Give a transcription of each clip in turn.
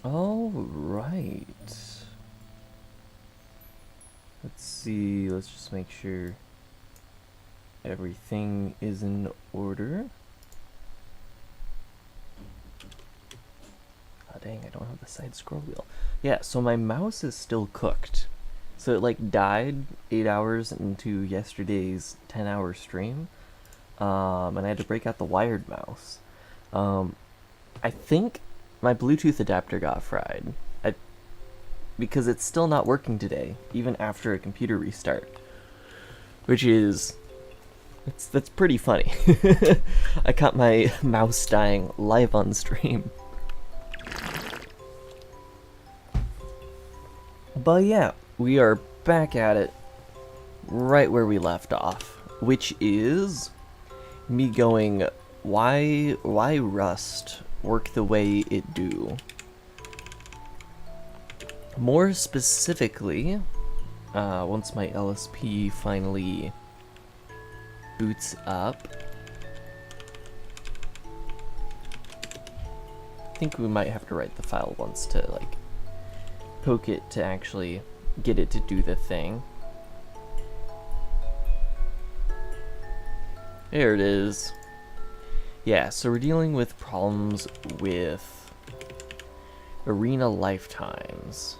All right. Let's see. Let's just make sure everything is in order. Oh, dang, I don't have the side scroll wheel. Yeah, so my mouse is still cooked. So it like died 8 hours into yesterday's 10-hour stream. And I had to break out the wired mouse. I think my Bluetooth adapter got fried. Because it's still not working today, even after a computer restart. Which is... that's pretty funny. I caught my mouse dying live on stream. But yeah, we are back at it right where we left off, which is me going, why Rust work the way it do? More specifically, once my LSP finally boots up, I think we might have to write the file once to like poke it to actually get it to do the thing. There it is. Yeah, so we're dealing with problems with arena lifetimes.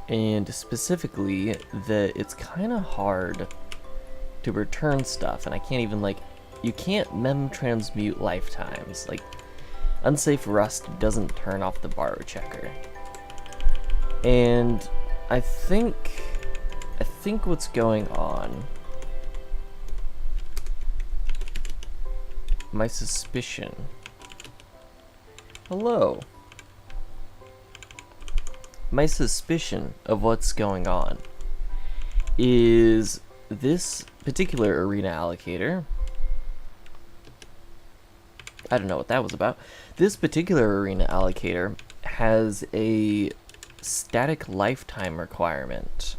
And specifically that it's kind of hard to return stuff, and I can't even like, you can't mem transmute lifetimes. Like, unsafe Rust doesn't turn off the borrow checker. And I think what's going on, my suspicion. Hello. My suspicion of what's going on is this particular arena allocator. I don't know what that was about. This particular arena allocator has a static lifetime requirement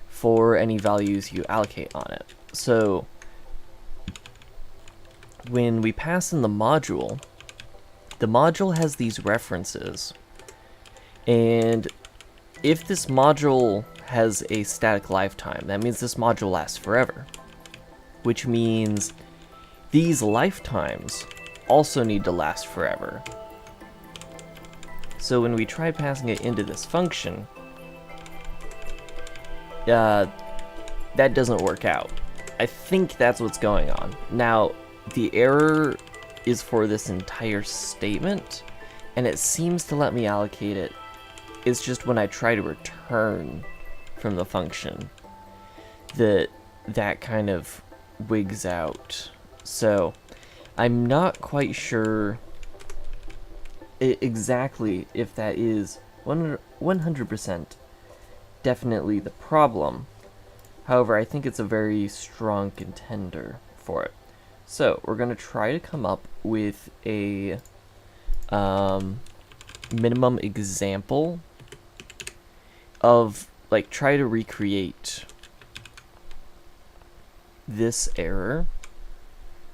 for any values you allocate on it. So when we pass in the module has these references, and if this module has a static lifetime, that means this module lasts forever, which means these lifetimes also need to last forever. So when we try passing it into this function, that doesn't work out. I think that's what's going on. Now, the error is for this entire statement, and it seems to let me allocate it. It's just when I try to return from the function that kind of wigs out. So I'm not quite sure exactly if that is 100% definitely the problem. However, I think it's a very strong contender for it. So we're going to try to come up with a minimum example of, like, try to recreate this error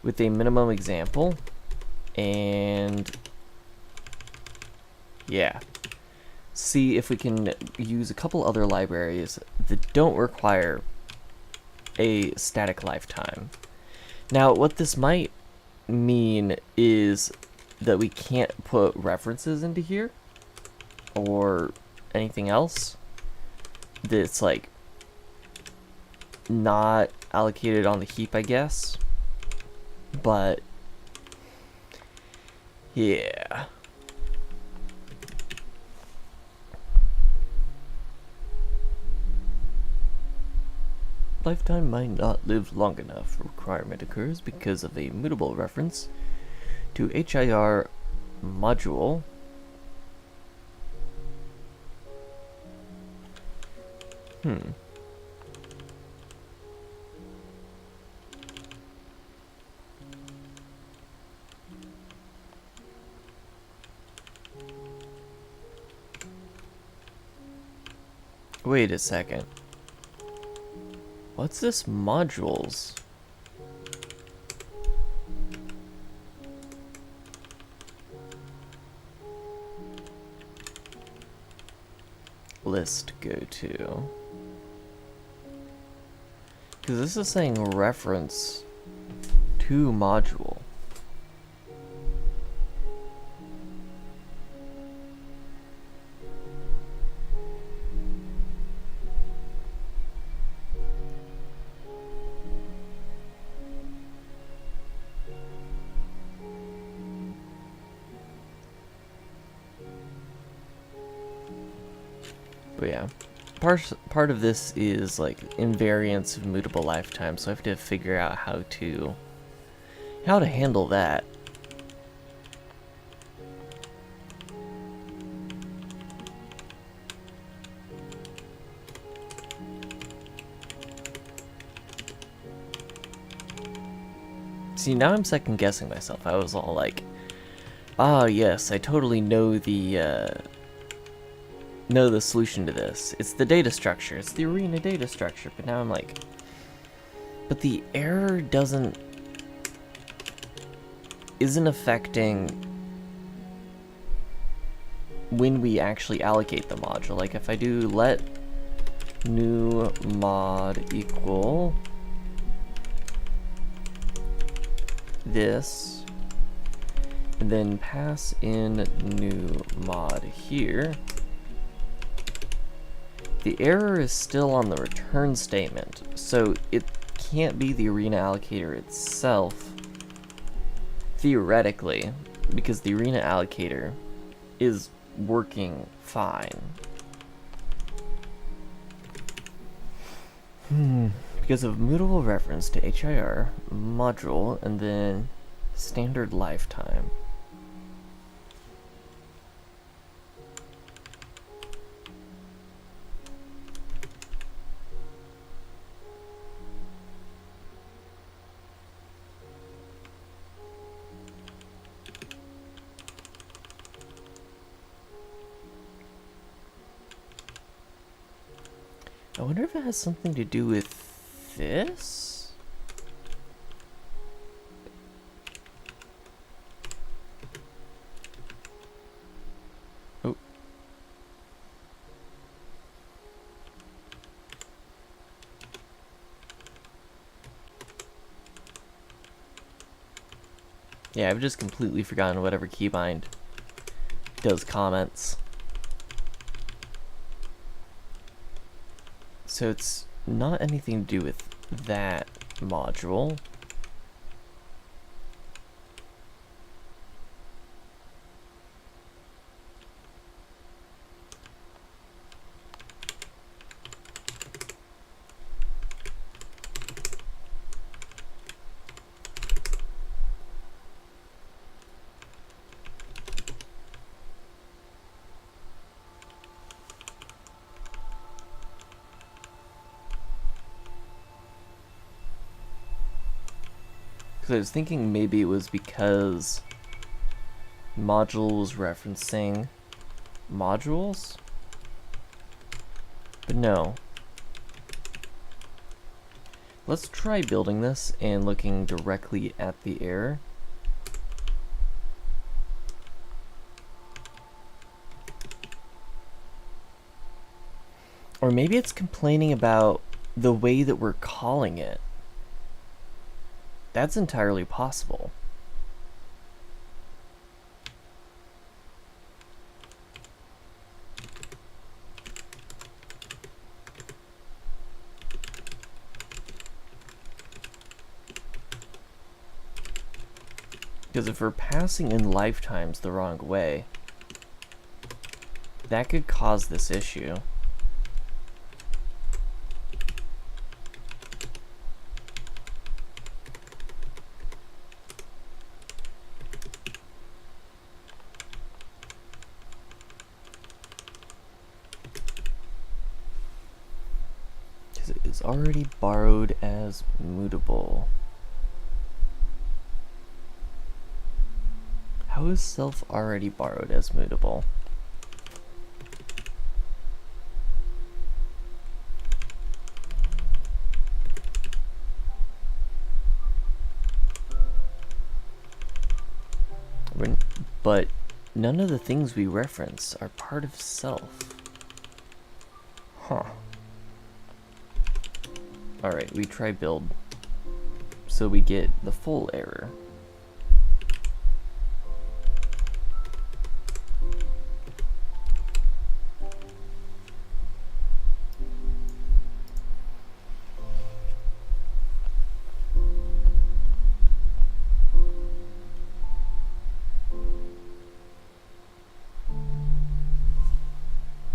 with a minimum example, and yeah, see if we can use a couple other libraries that don't require a static lifetime. Now, what this might mean is that we can't put references into here or anything else that's like not allocated on the heap, I guess. But yeah. Lifetime might not live long enough requirement occurs because of a mutable reference to HIR module. Wait a second. What's this modules? list go to? Because this is saying reference to module. But yeah, part of this is like invariance of mutable lifetime, so I have to figure out how to handle that. See, now I'm second guessing myself. I was all like, ah yes, I totally know the solution to this. It's the data structure. It's the arena data structure. But now I'm like, but the error isn't affecting when we actually allocate the module. Like if I do let new mod equal this, and then pass in new mod here, the error is still on the return statement, so it can't be the arena allocator itself, theoretically, because the arena allocator is working fine. Because of mutable reference to HIR, module, and then standard lifetime. I wonder if it has something to do with this? Oh. Yeah, I've just completely forgotten whatever keybind does comments. So it's not anything to do with that module. I was thinking maybe it was because module was referencing modules, but no. Let's try building this and looking directly at the error. Or maybe it's complaining about the way that we're calling it. That's entirely possible. Because if we're passing in lifetimes the wrong way, that could cause this issue. Is already borrowed as mutable. How is self already borrowed as mutable? But none of the things we reference are part of self. Huh. Alright, we try build. So we get the full error.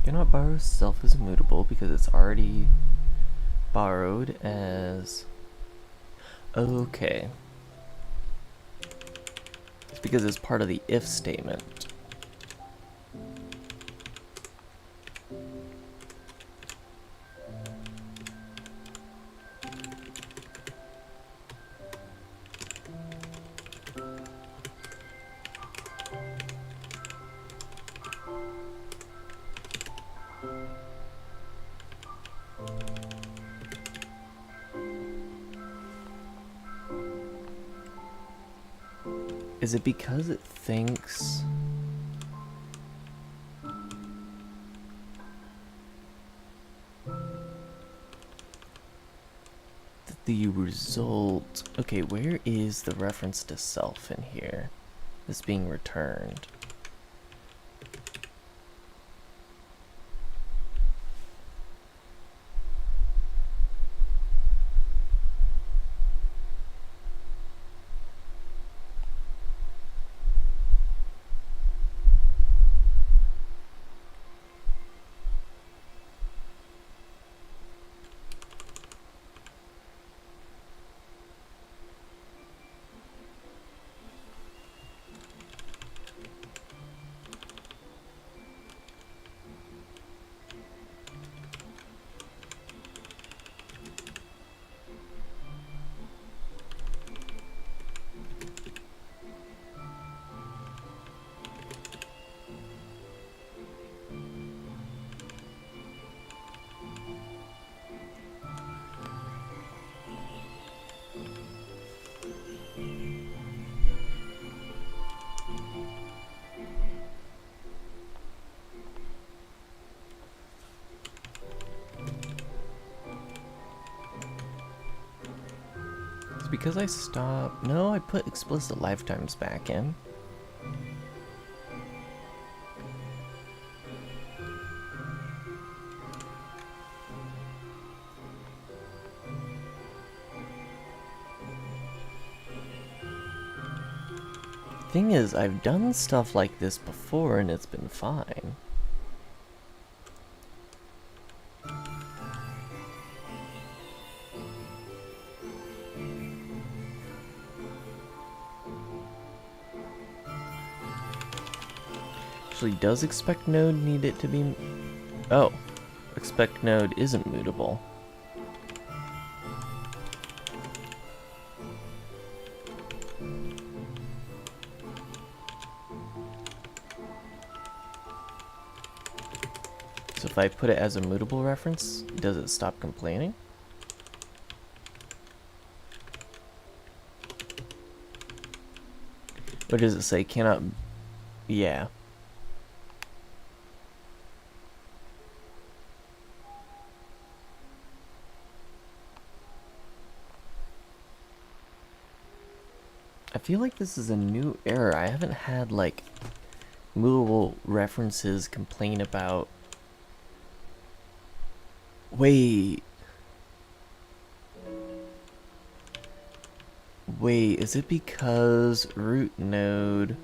Cannot borrow self as immutable because it's already borrowed as... Okay. It's because it's part of the if statement. Is it because it thinks that the result... Okay, where is the reference to self in here that's being returned? It's because I stopped... No, I put explicit lifetimes back in. Thing is, I've done stuff like this before and it's been fine. Actually, does expect node need it to be... Oh, expect node isn't mutable. So if I put it as a mutable reference, does it stop complaining? Or does it say cannot... Yeah. I feel like this is a new error. I haven't had, like, movable references complain about... Wait, is it because root node...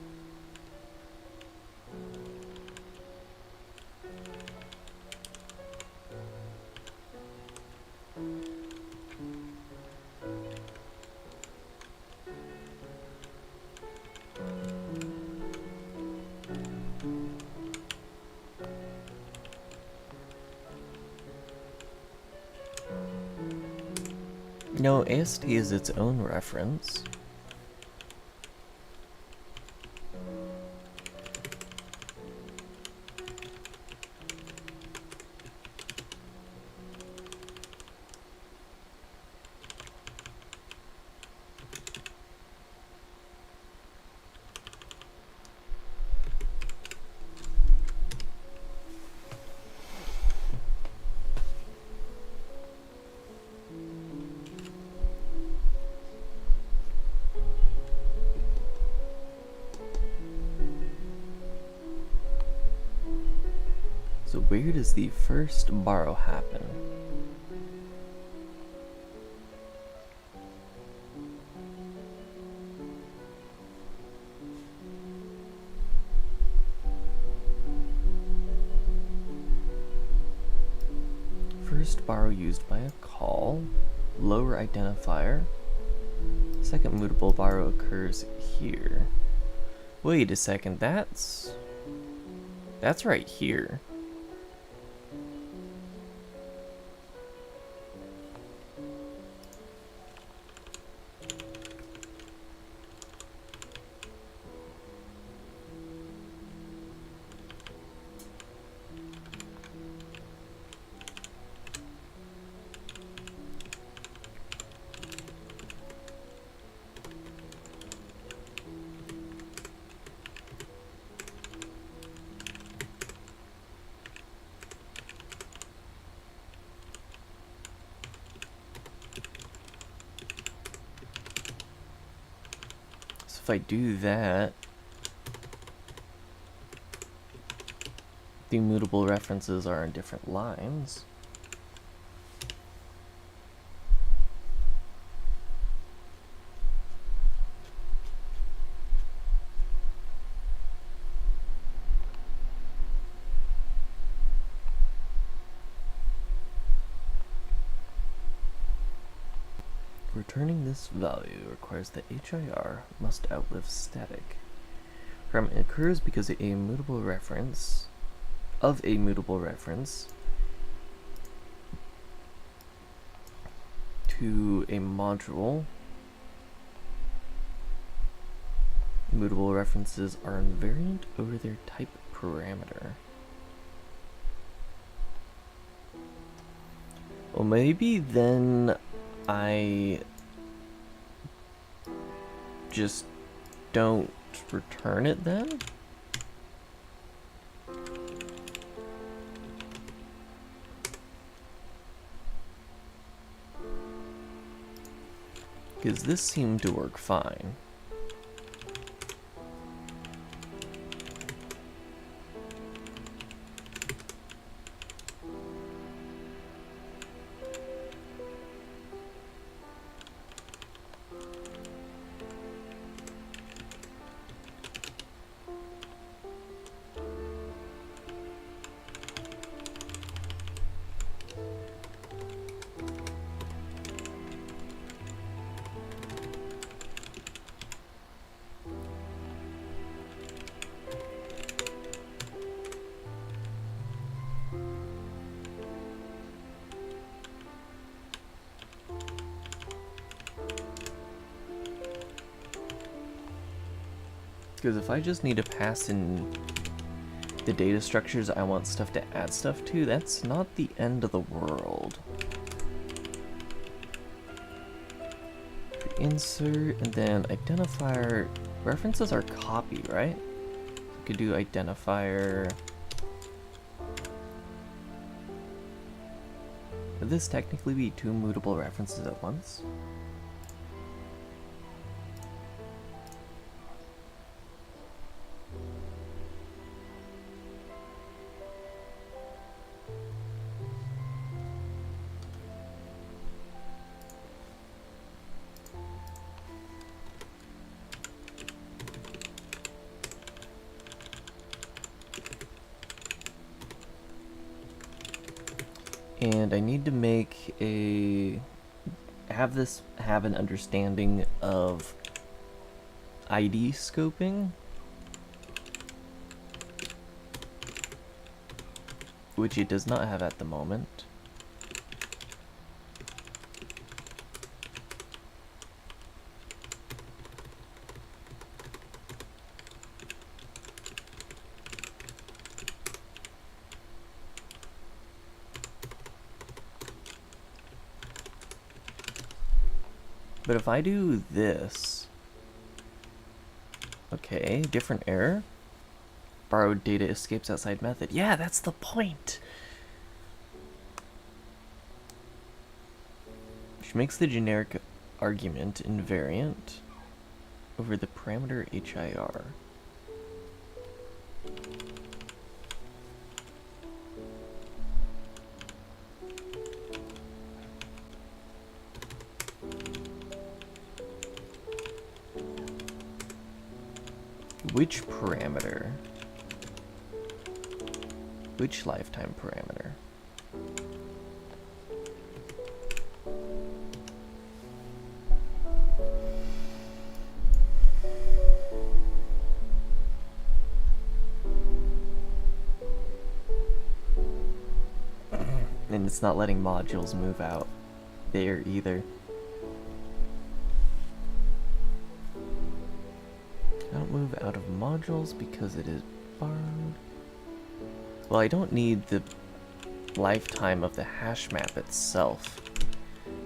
No, AST is its own reference. where does the first borrow happen? First borrow used by a call, lower identifier. Second mutable borrow occurs here. Wait a second, that's right here. If I do that, the immutable references are in different lines. Returning this value requires that HIR must outlive static. Requirement occurs because a mutable reference to a module. Mutable references are invariant over their type parameter. Well, maybe then I just don't return it then? Because this seemed to work fine. Because if I just need to pass in the data structures I want stuff to add stuff to, that's not the end of the world. Insert, and then identifier. References are copy, right? I could do identifier. Would this technically be two mutable references at once? And I need to make have an understanding of ID scoping, which it does not have at the moment. But if I do this, okay, different error. Borrowed data escapes outside method. Yeah, that's the point. Which makes the generic argument invariant over the parameter HIR. which parameter? Which lifetime parameter? And it's not letting modules move out there either. Don't move out of modules because it is borrowed. Well, I don't need the lifetime of the hash map itself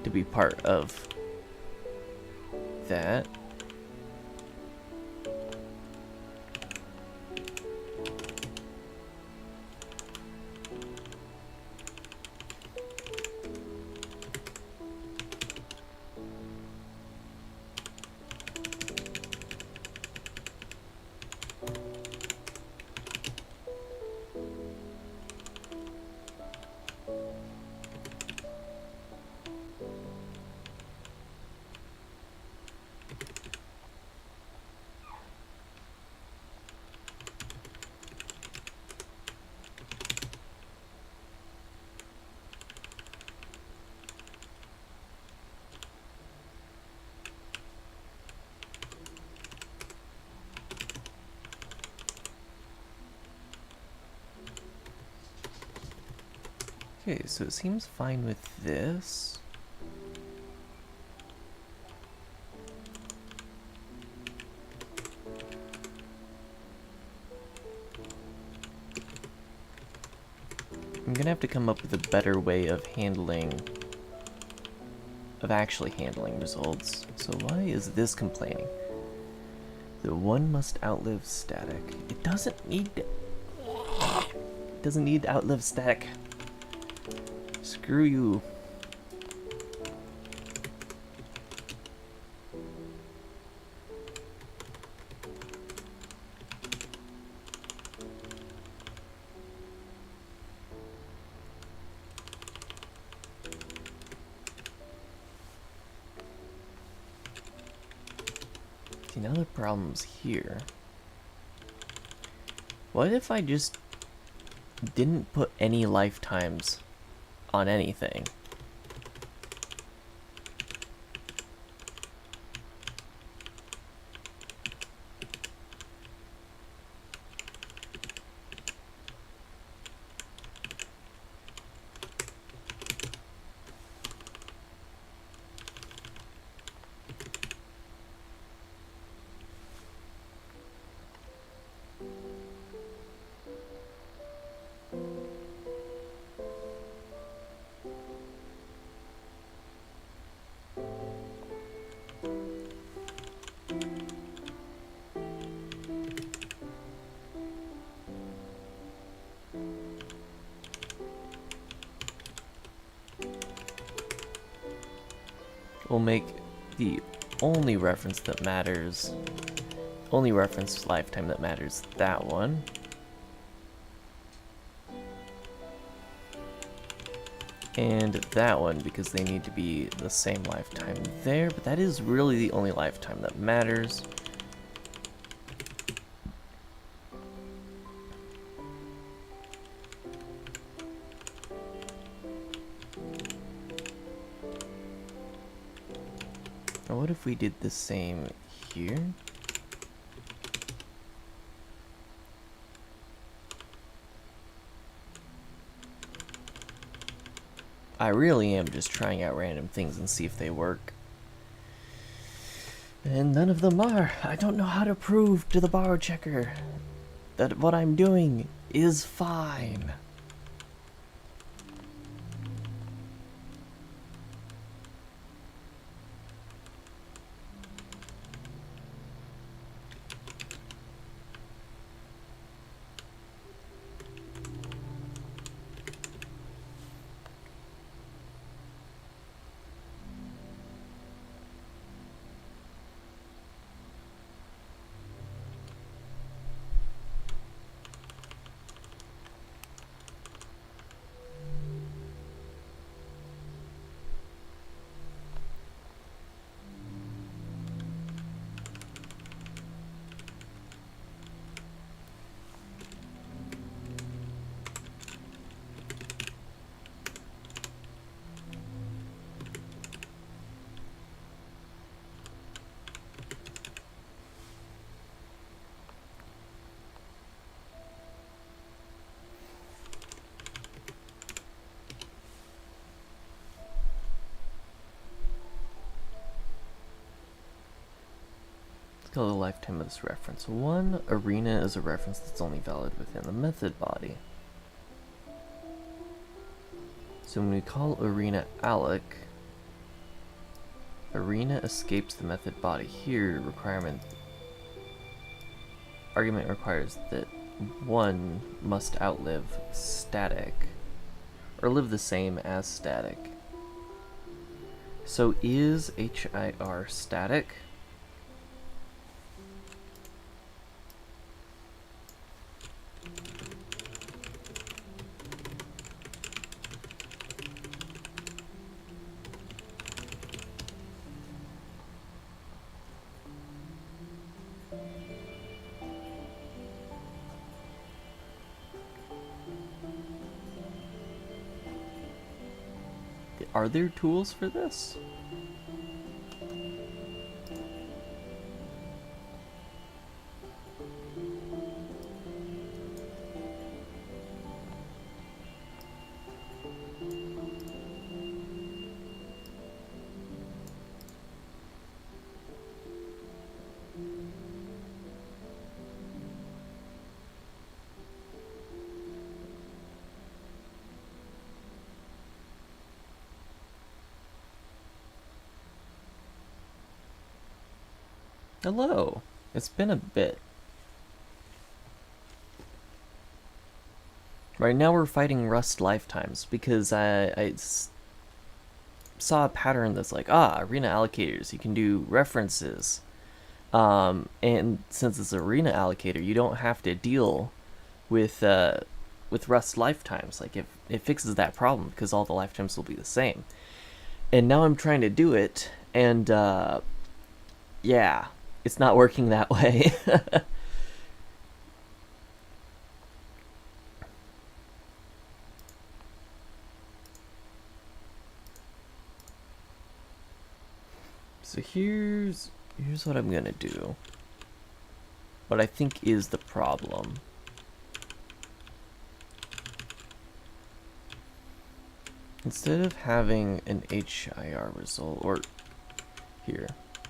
to be part of that. Okay, so it seems fine with this. I'm gonna have to come up with a better way of actually handling results. So why is this complaining? The one must outlive static. It doesn't need to outlive static. Screw you. See, now the problem's here. What if I just didn't put any lifetimes on anything? We'll make the only reference that matters, only reference lifetime that matters, that one. And that one, because they need to be the same lifetime there, but that is really the only lifetime that matters. Now what if we did the same here? I really am just trying out random things and see if they work. And none of them are. I don't know how to prove to the borrow checker that what I'm doing is fine. call the lifetime of this reference. One arena is a reference that's only valid within the method body. So when we call arena alloc, arena escapes the method body. Here, argument requires that one must outlive static, or live the same as static. So is HIR static? Are there tools for this? Hello. It's been a bit. Right now we're fighting Rust lifetimes because I saw a pattern that's like, arena allocators, you can do references. And since it's arena allocator, you don't have to deal with Rust lifetimes. Like, it fixes that problem because all the lifetimes will be the same. And now I'm trying to do it, and yeah, it's not working that way. So here's what I'm gonna do. What I think is the problem. Instead of having an HIR result, or here,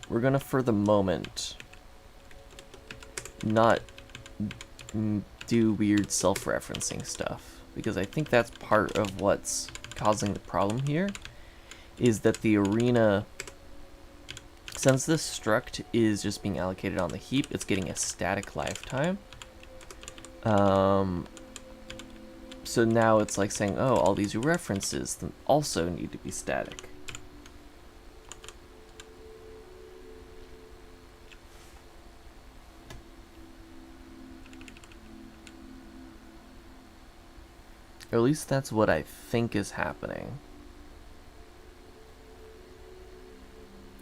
we're gonna, for the moment, not do weird self-referencing stuff, because I think that's part of what's causing the problem here, is that the arena, since this struct is just being allocated on the heap, it's getting a static lifetime. So now it's like saying, oh, all these references also need to be static. Or at least that's what I think is happening.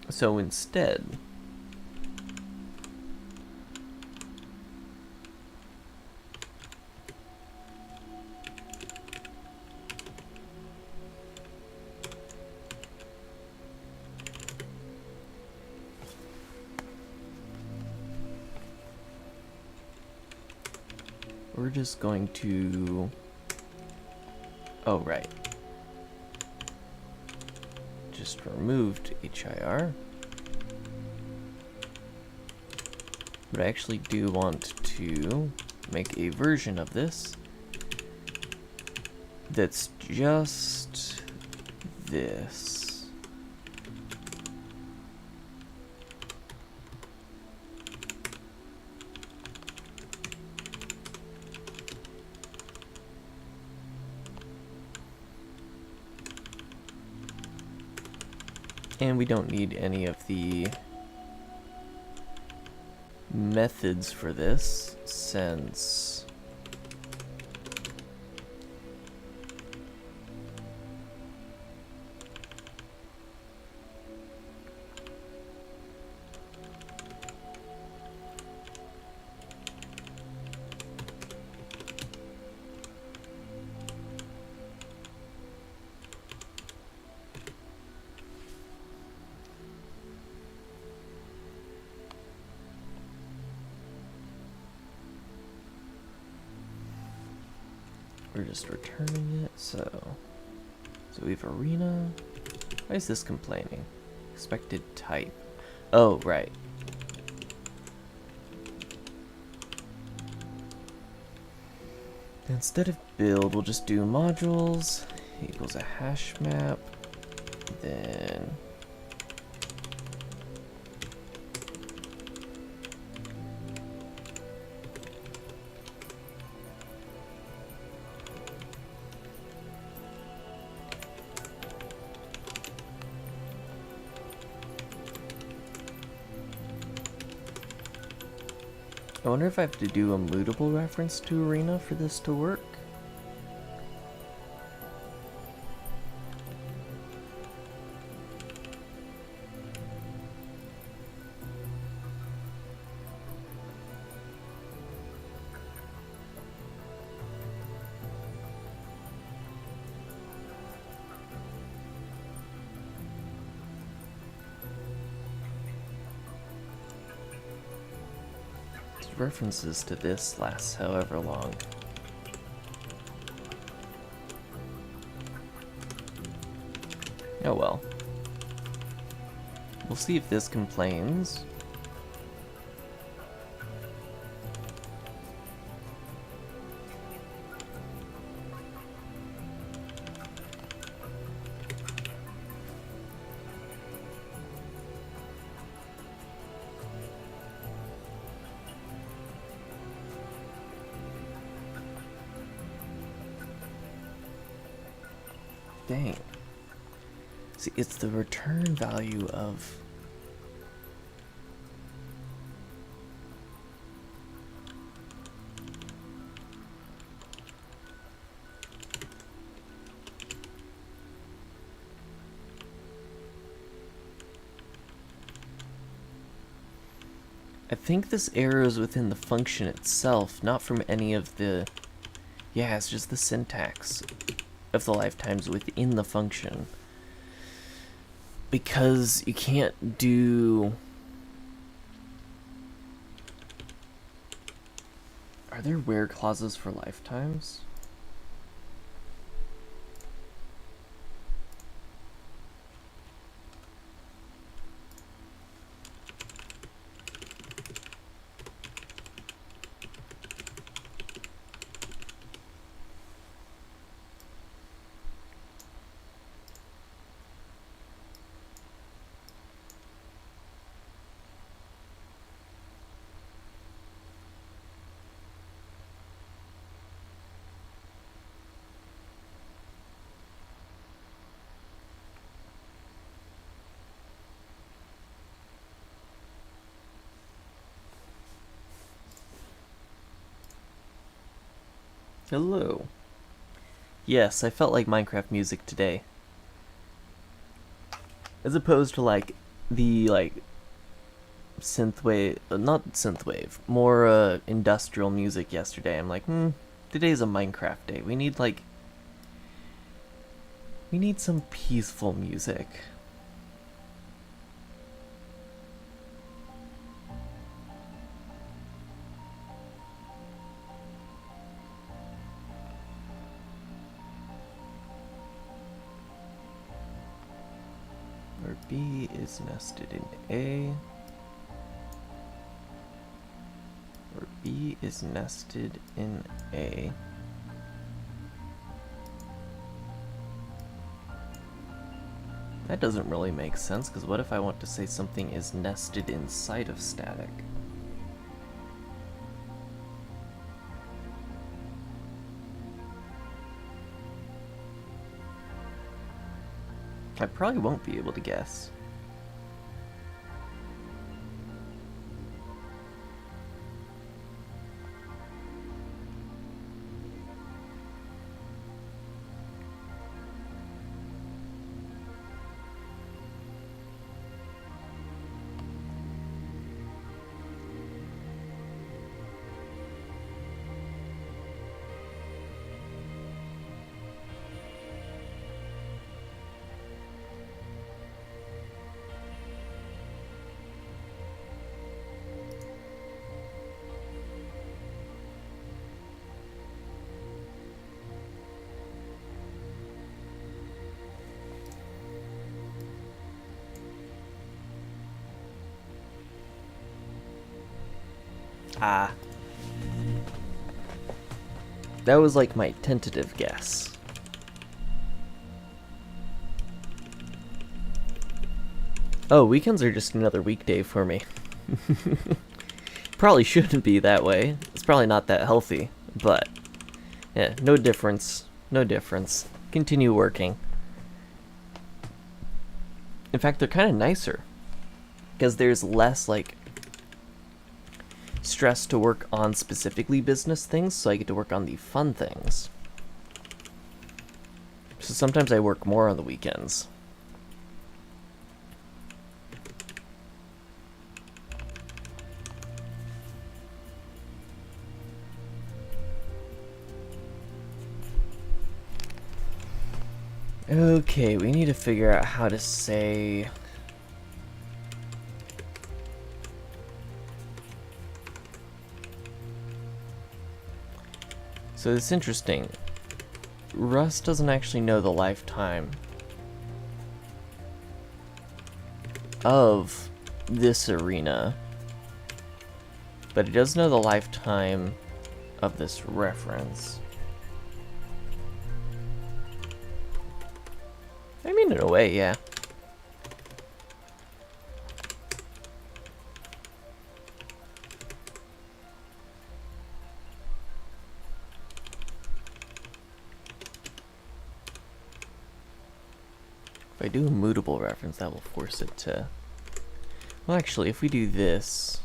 So instead, we're just going to, oh right, just removed HIR. But I actually do want to make a version of this that's just this. And we don't need any of the methods for this, since we're just returning it. So we have arena. Why is this complaining? Expected type. Oh, right. Instead of build, we'll just do modules equals a hash map, then I wonder if I have to do a mutable reference to Arena for this to work. References to this lasts however long. Oh well. We'll see if this complains. Dang. See, it's the return value of... I think this error is within the function itself, not from any of the... Yeah, it's just the syntax of the lifetimes within the function. Because you can't do... Are there where clauses for lifetimes? Hello. Yes, I felt like Minecraft music today. As opposed to like the synthwave, not synthwave, more industrial music yesterday. I'm like, today's a Minecraft day. We need some peaceful music. Where B is nested in A. Where B is nested in A. That doesn't really make sense, because what if I want to say something is nested inside of static? I probably won't be able to guess. Ah. That was like my tentative guess. Oh, weekends are just another weekday for me. Probably shouldn't be that way. It's probably not that healthy, but yeah, no difference. No difference. Continue working. In fact, they're kind of nicer because there's less like stress to work on specifically business things, so I get to work on the fun things. So sometimes I work more on the weekends. Okay, we need to figure out how to say... So it's interesting. Rust doesn't actually know the lifetime of this arena, but it does know the lifetime of this reference. I mean, in a way, yeah. If I do a mutable reference, that will force it to... Well, actually, if we do this...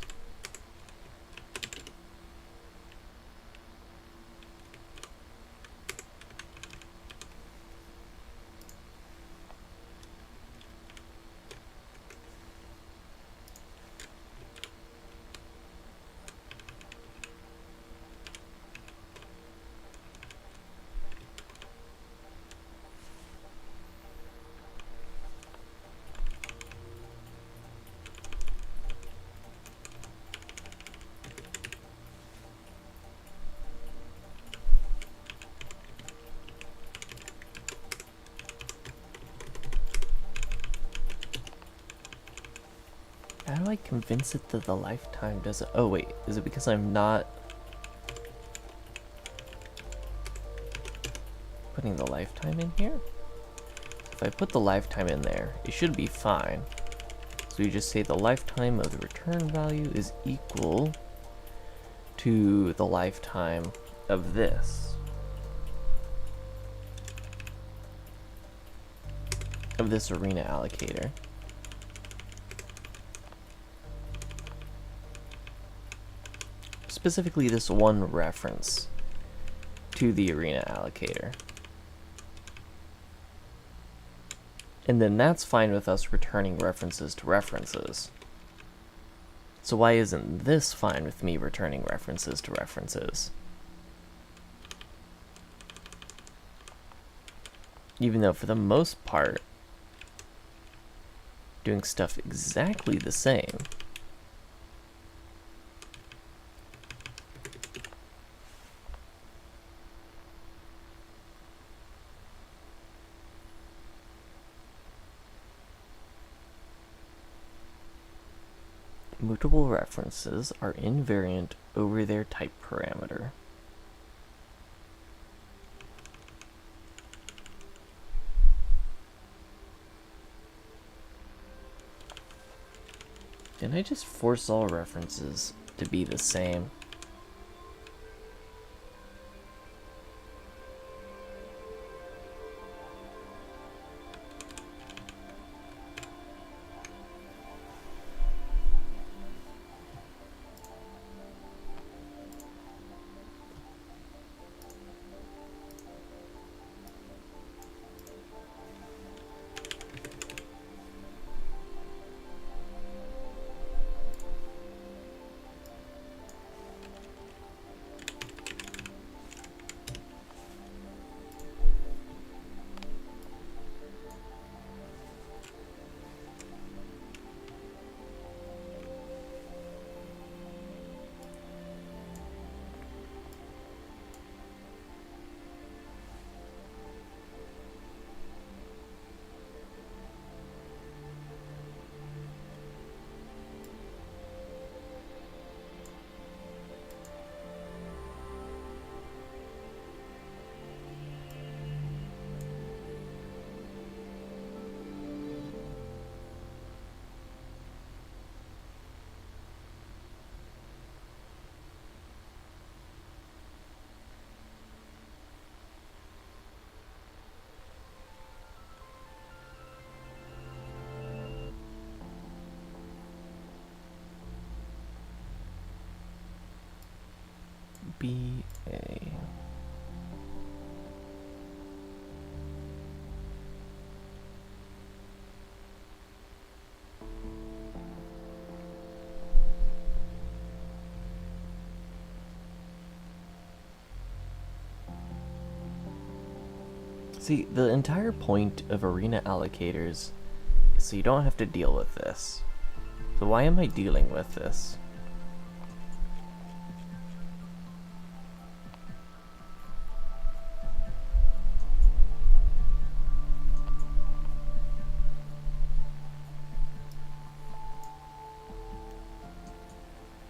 How do I convince it that the lifetime doesn't... Oh wait, is it because I'm not putting the lifetime in here? If I put the lifetime in there, it should be fine. So you just say the lifetime of the return value is equal to the lifetime of this. Of this arena allocator. Specifically this one reference to the arena allocator. And then that's fine with us returning references to references. So why isn't this fine with me returning references to references? Even though for the most part, doing stuff exactly the same. Mutable references are invariant over their type parameter. Didn't I just force all references to be the same? BA. See, the entire point of arena allocators is so you don't have to deal with this. So why am I dealing with this?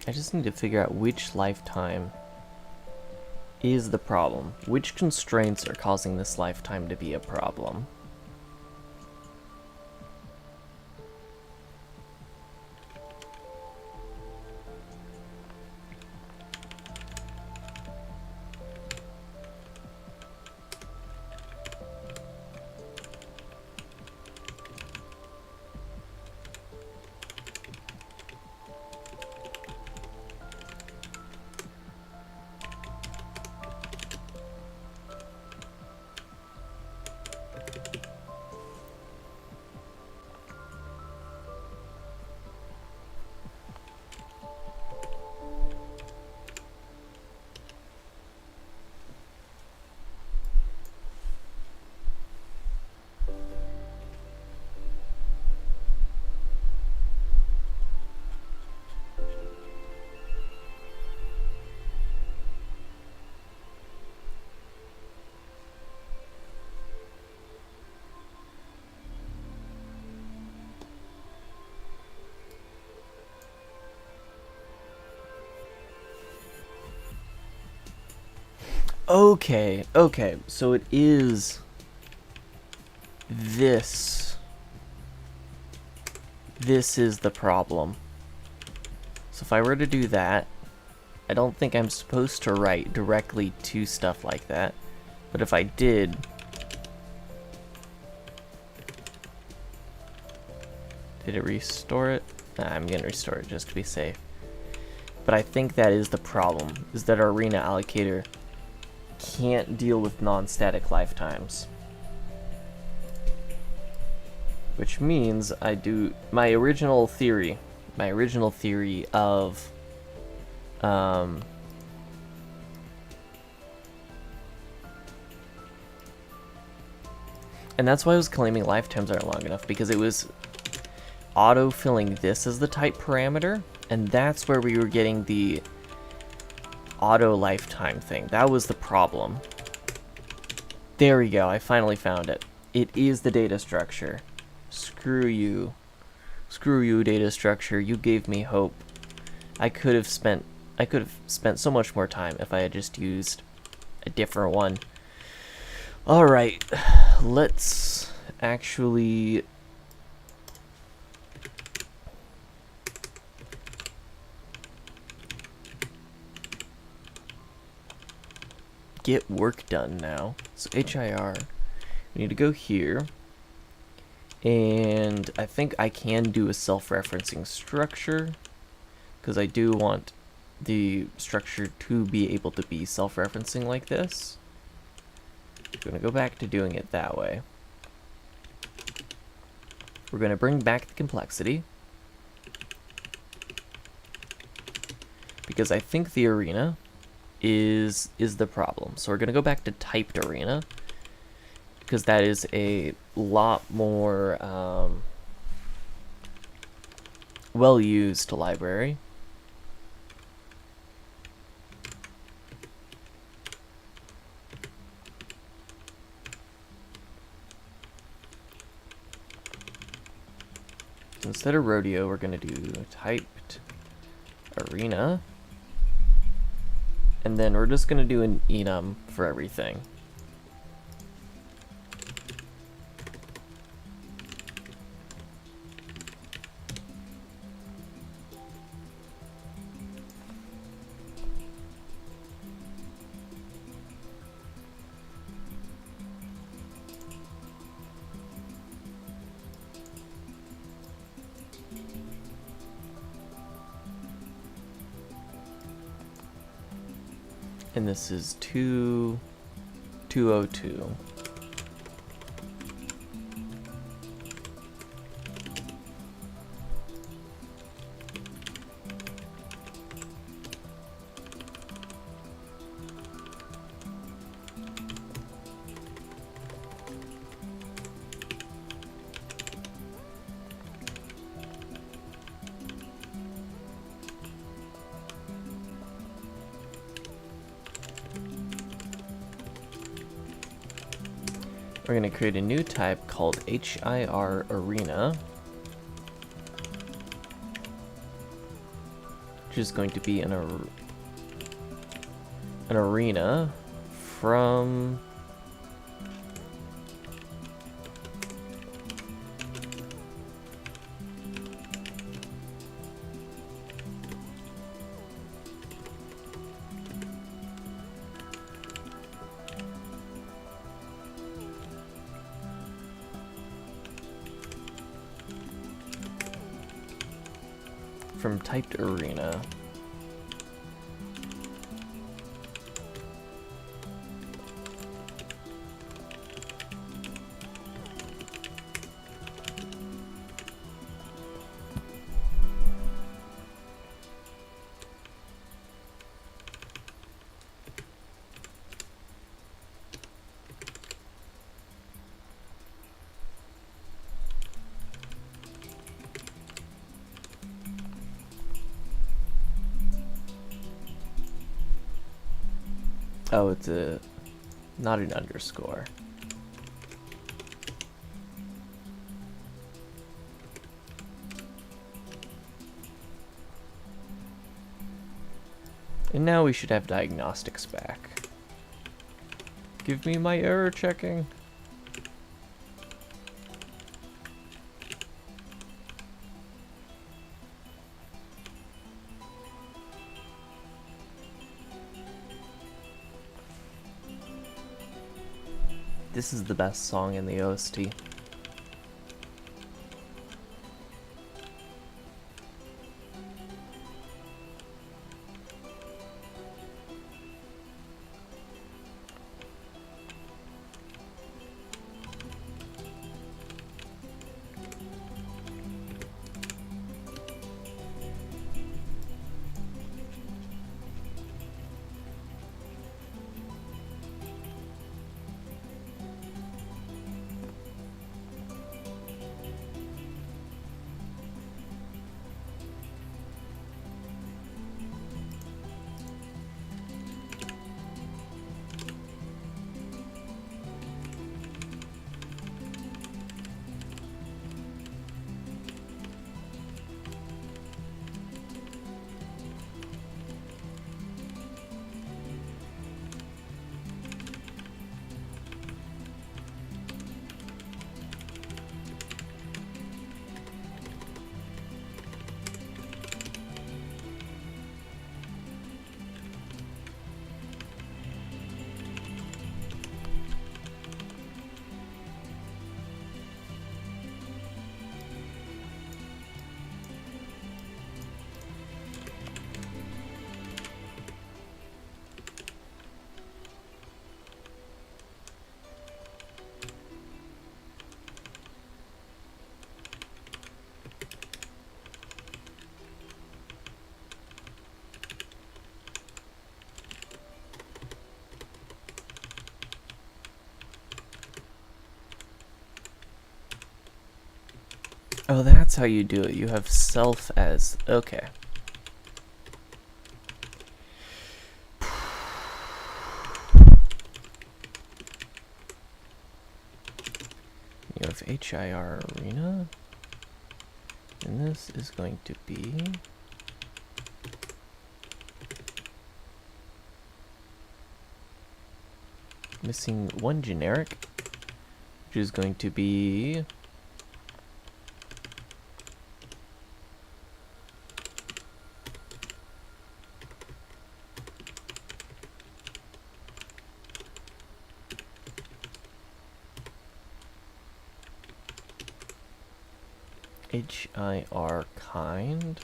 I just need to figure out which lifetime is the problem. Which constraints are causing this lifetime to be a problem? Okay, so it is this. This is the problem. So if I were to do that, I don't think I'm supposed to write directly to stuff like that. But if I did, did it restore it? Nah, I'm gonna restore it just to be safe. But I think that is the problem, is that our arena allocator can't deal with non-static lifetimes. Which means I do my original theory of and that's why I was claiming lifetimes aren't long enough, because it was auto-filling this as the type parameter, and that's where we were getting the auto lifetime thing. That was the problem. There we go, I finally found it. It is the data structure. Screw you. Screw you, data structure. You gave me hope. I could have spent so much more time if I had just used a different one. Alright, let's actually get work done now. So HIR, we need to go here, and I think I can do a self-referencing structure, because I do want the structure to be able to be self-referencing like this. I'm going to go back to doing it that way. We're going to bring back the complexity, because I think the arena is the problem. So we're going to go back to typed arena, because that is a lot more well-used library. Instead of rodeo, we're going to do typed arena. And then we're just going to do an enum for everything. And this is 202. We're going to create a new type called HIR arena, which is going to be an arena from typed arena. Oh, it's not an underscore. And now we should have diagnostics back. Give me my error checking. This is the best song in the OST. Oh, that's how you do it. You have self as... Okay. You have HIR arena. And this is going to be... missing one generic, which is going to be... HIR kind.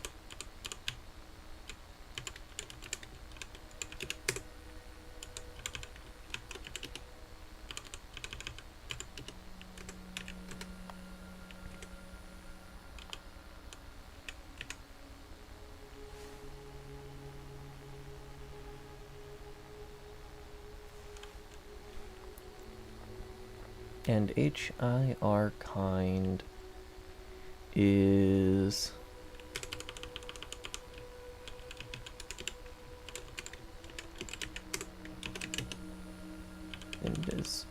And HIR kind is and does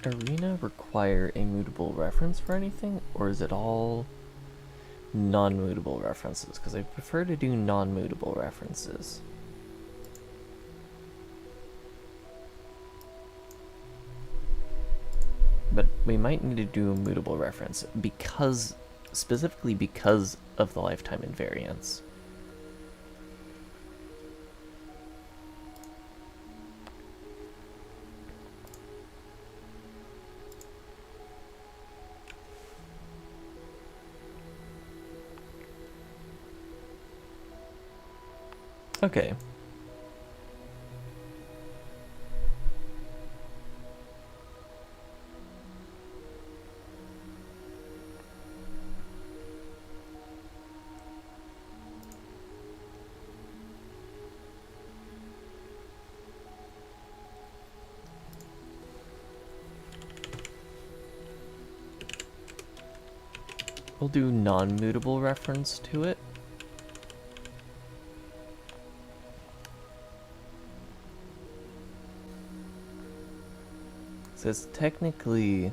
Arena require a mutable reference for anything, or is it all non-mutable references? Because I prefer to do non-mutable references. But we might need to do a mutable reference because, specifically because of the lifetime invariance. Okay. We'll do non-mutable reference to it. So it's technically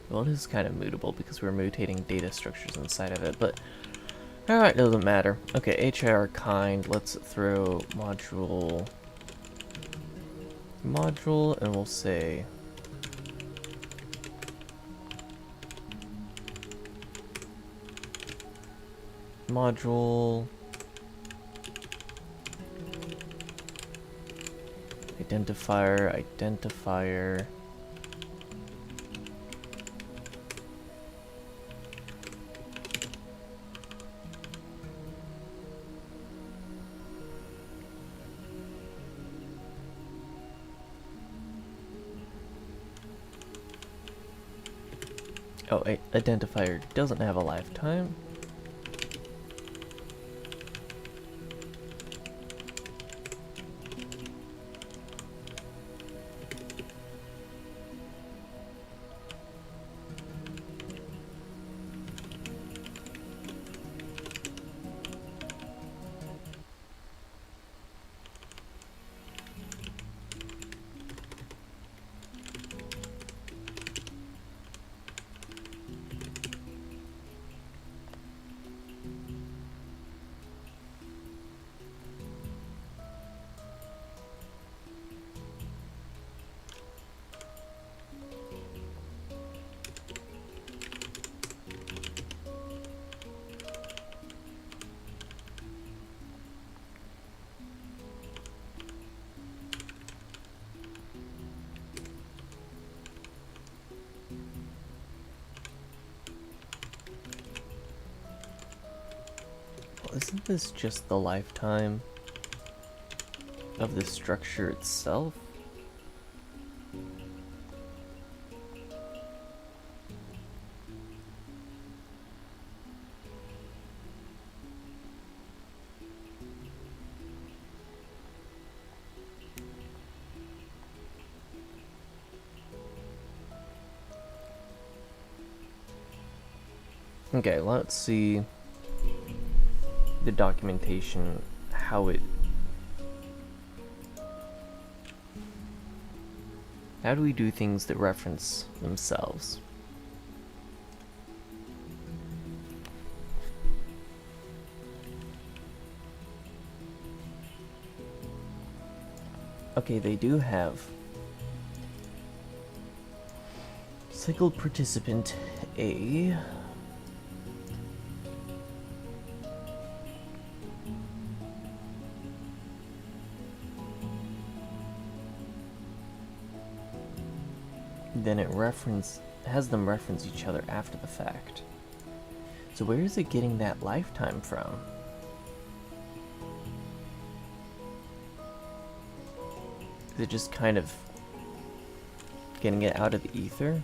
well, it is kind of mutable because we're mutating data structures inside of it, but alright, doesn't matter. Okay, HIR kind, let's throw module, and we'll say module identifier oh, identifier doesn't have a lifetime. Isn't this just the lifetime of the structure itself? Okay, let's see the documentation, how do we do things that reference themselves? Okay, they do have cycle participant A. Then it has them reference each other after the fact. So where is it getting that lifetime from? Is it just kind of getting it out of the ether?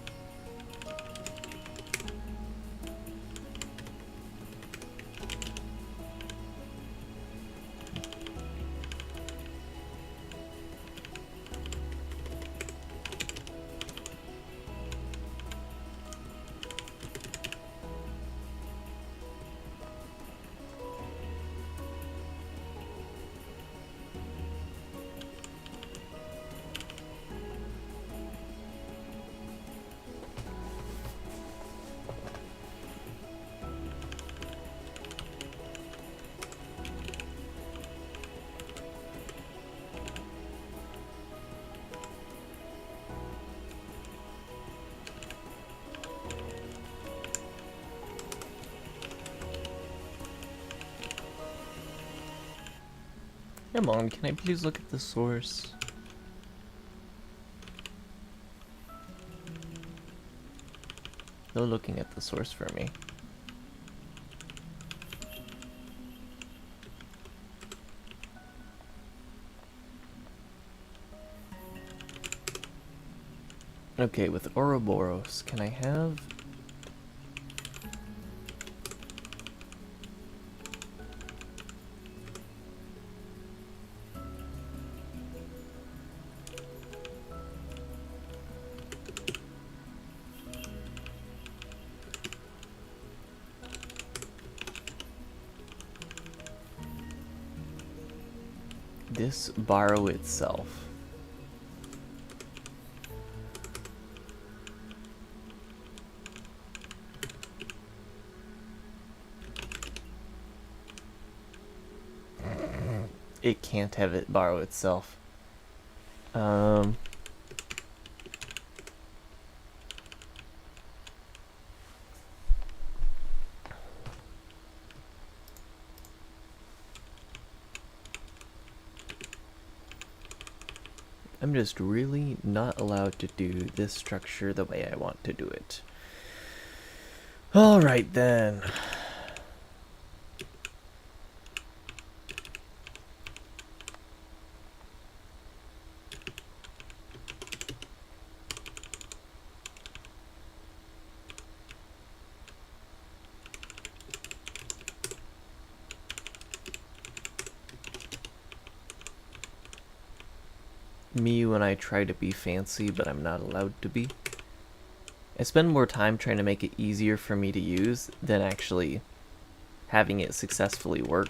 Come on, can I please look at the source? No looking at the source for me. Okay, with Ouroboros, can I have... this borrow itself? It can't have it borrow itself. I'm just really not allowed to do this structure the way I want to do it. Alright then. Me when I try to be fancy, but I'm not allowed to be. I spend more time trying to make it easier for me to use than actually having it successfully work.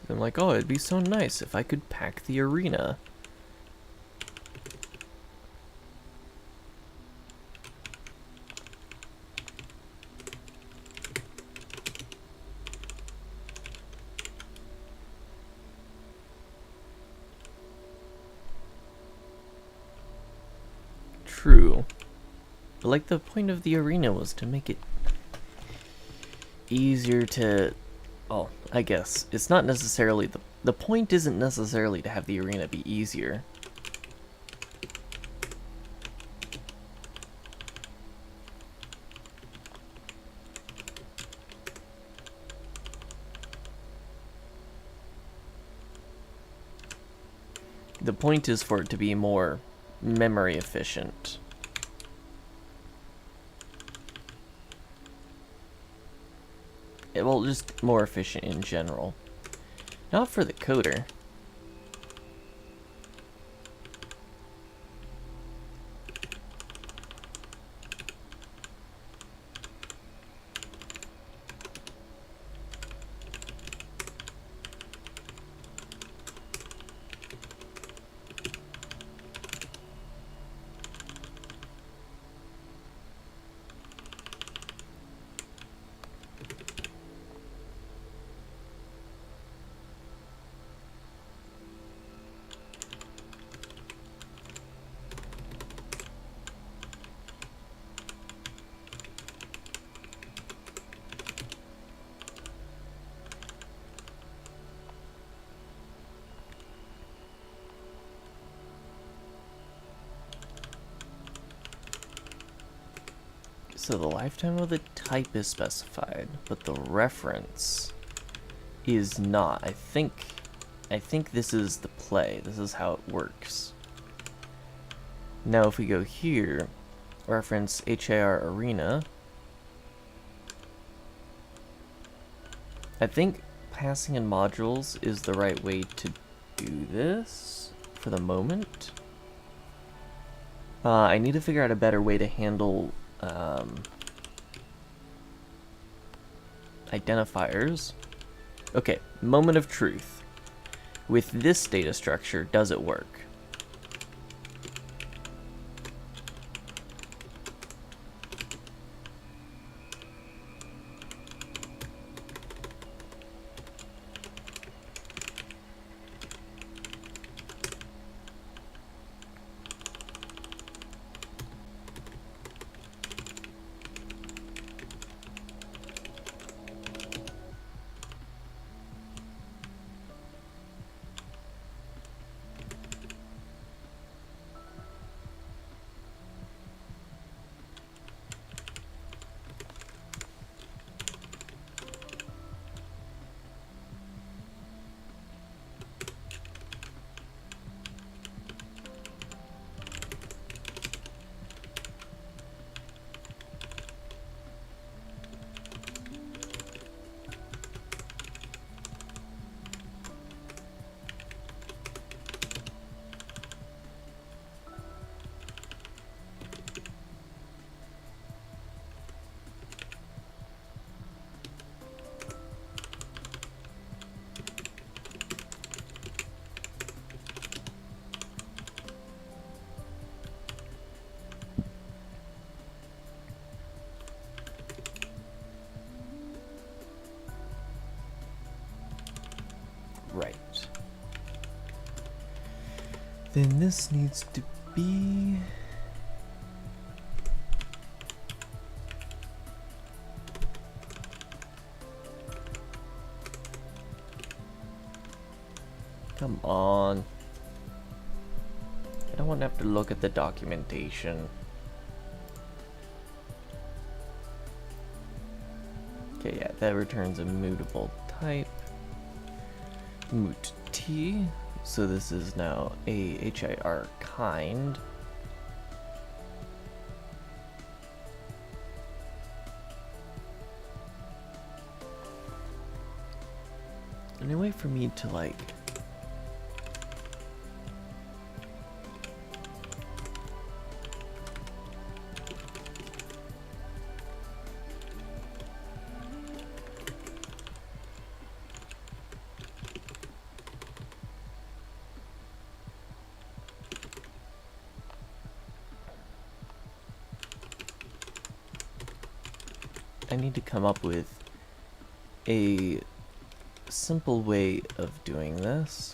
I'm like, oh, it'd be so nice if I could pack the arena. True. But like the point of the arena was to make it easier to... Oh, I guess. It's not necessarily... The point isn't necessarily to have the arena be easier. The point is for it to be more memory efficient. Well, just more efficient in general. Not for the coder. So the lifetime of the type is specified, but the reference is not. I think this is the play. This is how it works. Now if we go here, reference HAR arena, I think passing in modules is the right way to do this for the moment. I need to figure out a better way to handle identifiers. Okay, moment of truth. With this data structure, does it work? Then this needs to be... Come on. I don't want to have to look at the documentation. Okay, yeah, that returns a mutable type. Mut t. So this is now a HIR kind. Any way for me to like... I need to come up with a simple way of doing this.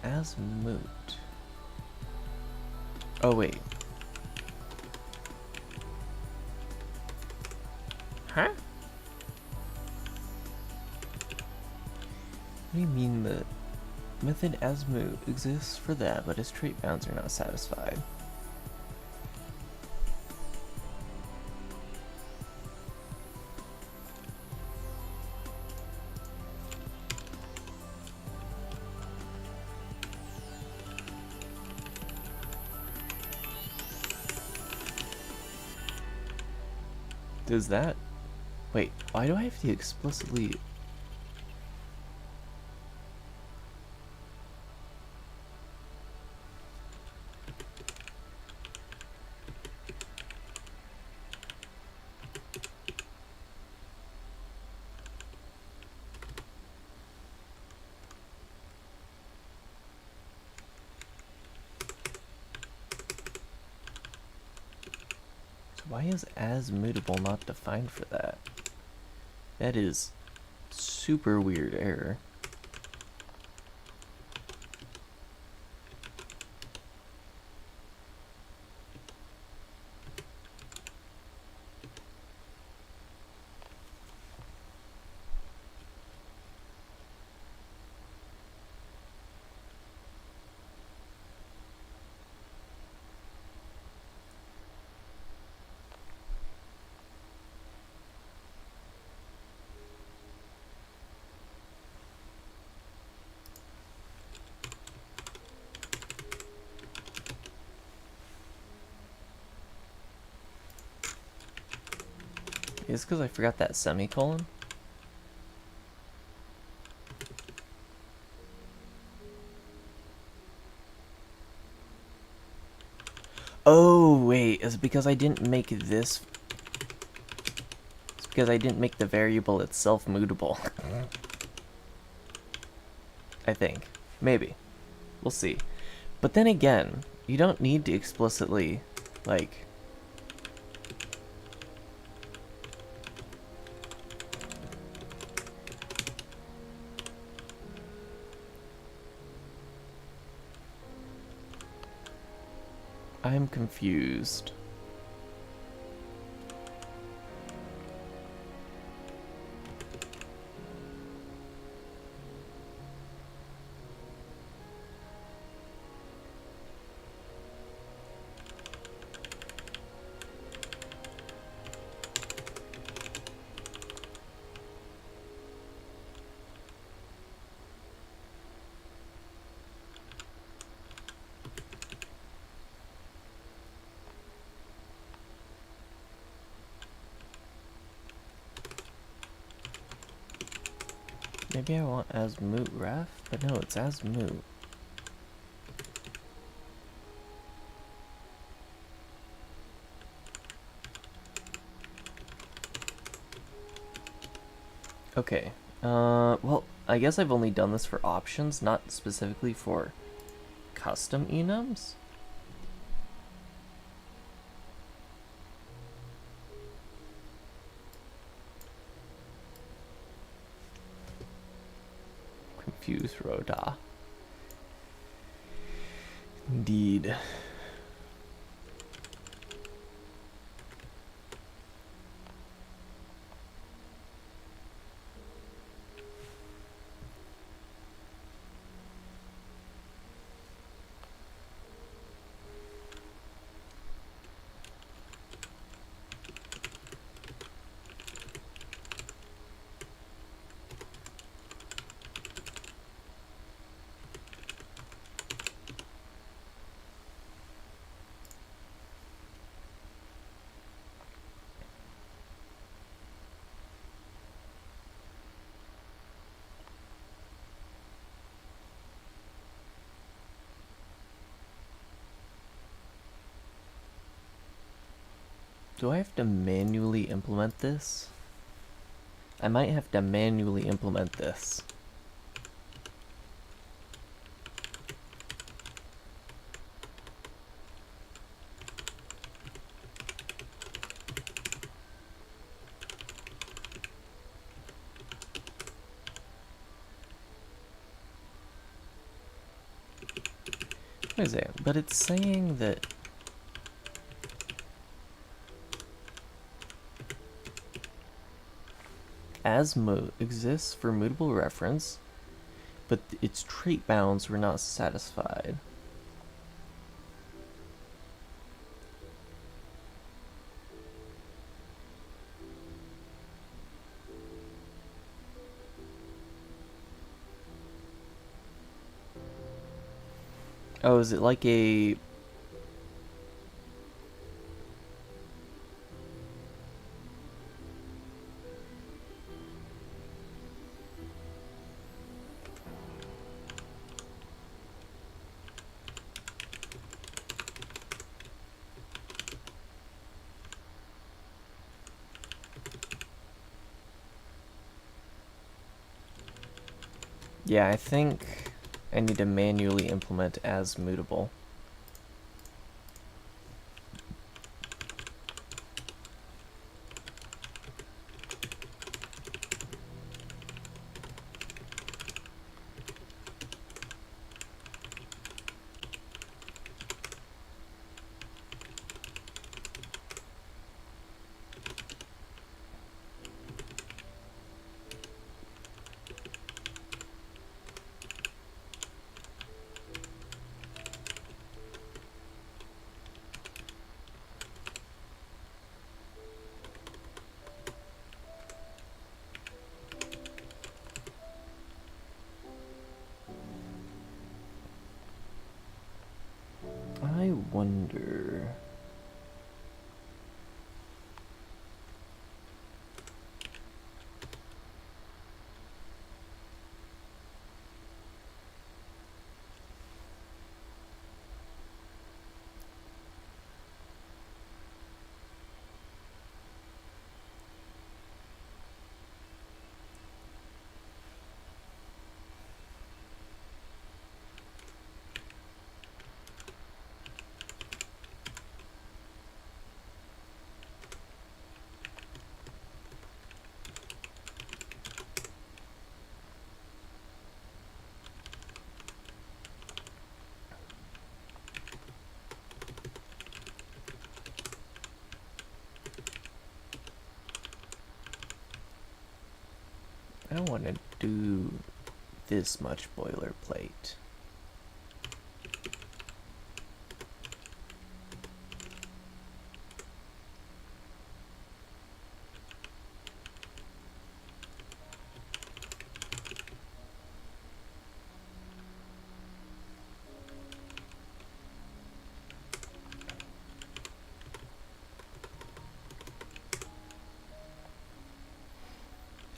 As moot. Oh wait. Huh? What do you mean the method as moot exists for that, but its trait bounds are not satisfied? Does that... Wait, why do I have to explicitly... Why is as mutable not defined for that? That is super weird error. It's because I forgot that semicolon. Oh, wait, it's because I didn't make this... It's because I didn't make the variable itself mutable. I think. Maybe. We'll see. But then again, you don't need to explicitly, like... I'm confused. Maybe I want as moot ref, but no, it's as moot. Okay, well, I guess I've only done this for options, not specifically for custom enums. Confused Roda. Indeed. Do I have to manually implement this? I might have to manually implement this. What is it? But it's saying that as moot exists for mutable reference, but its trait bounds were not satisfied. Oh, is it like a... Yeah, I think I need to manually implement as mutable. I wonder... I don't want to do this much boilerplate.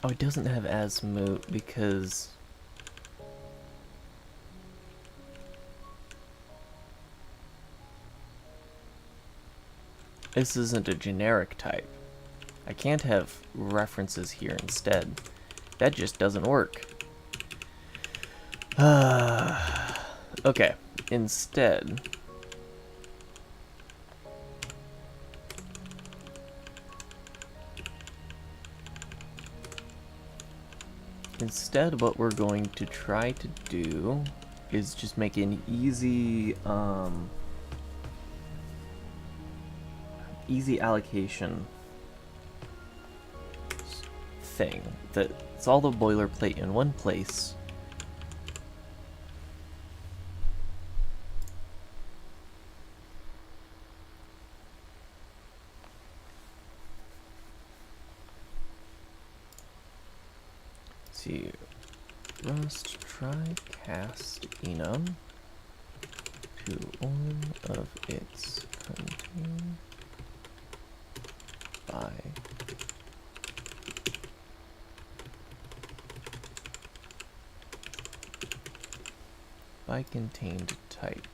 Oh, it doesn't have Asmoot because this isn't a generic type. I can't have references here instead. That just doesn't work. Okay, instead, what we're going to try to do is just make an easy, easy allocation thing. That's all the boilerplate in one place. Let's see, Rust try cast enum to one of its contain by contained type.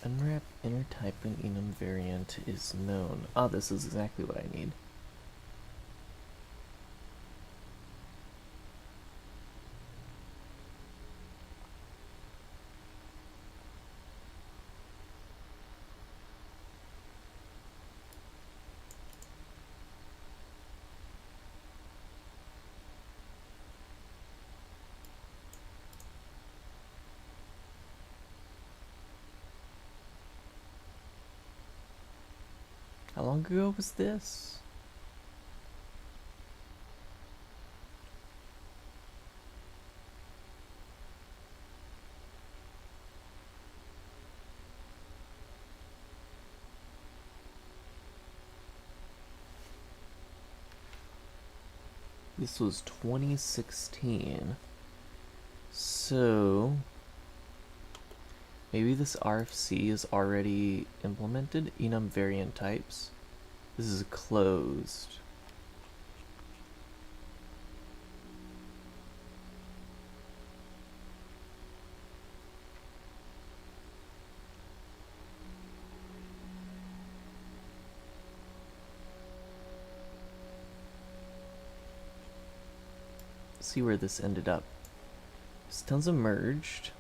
Unwrap inner type when enum variant is known. Ah, this is exactly what I need. How long ago was this? This was 2016. So maybe this RFC is already implemented. Enum variant types. This is closed. See where this ended up. There's tons of merged.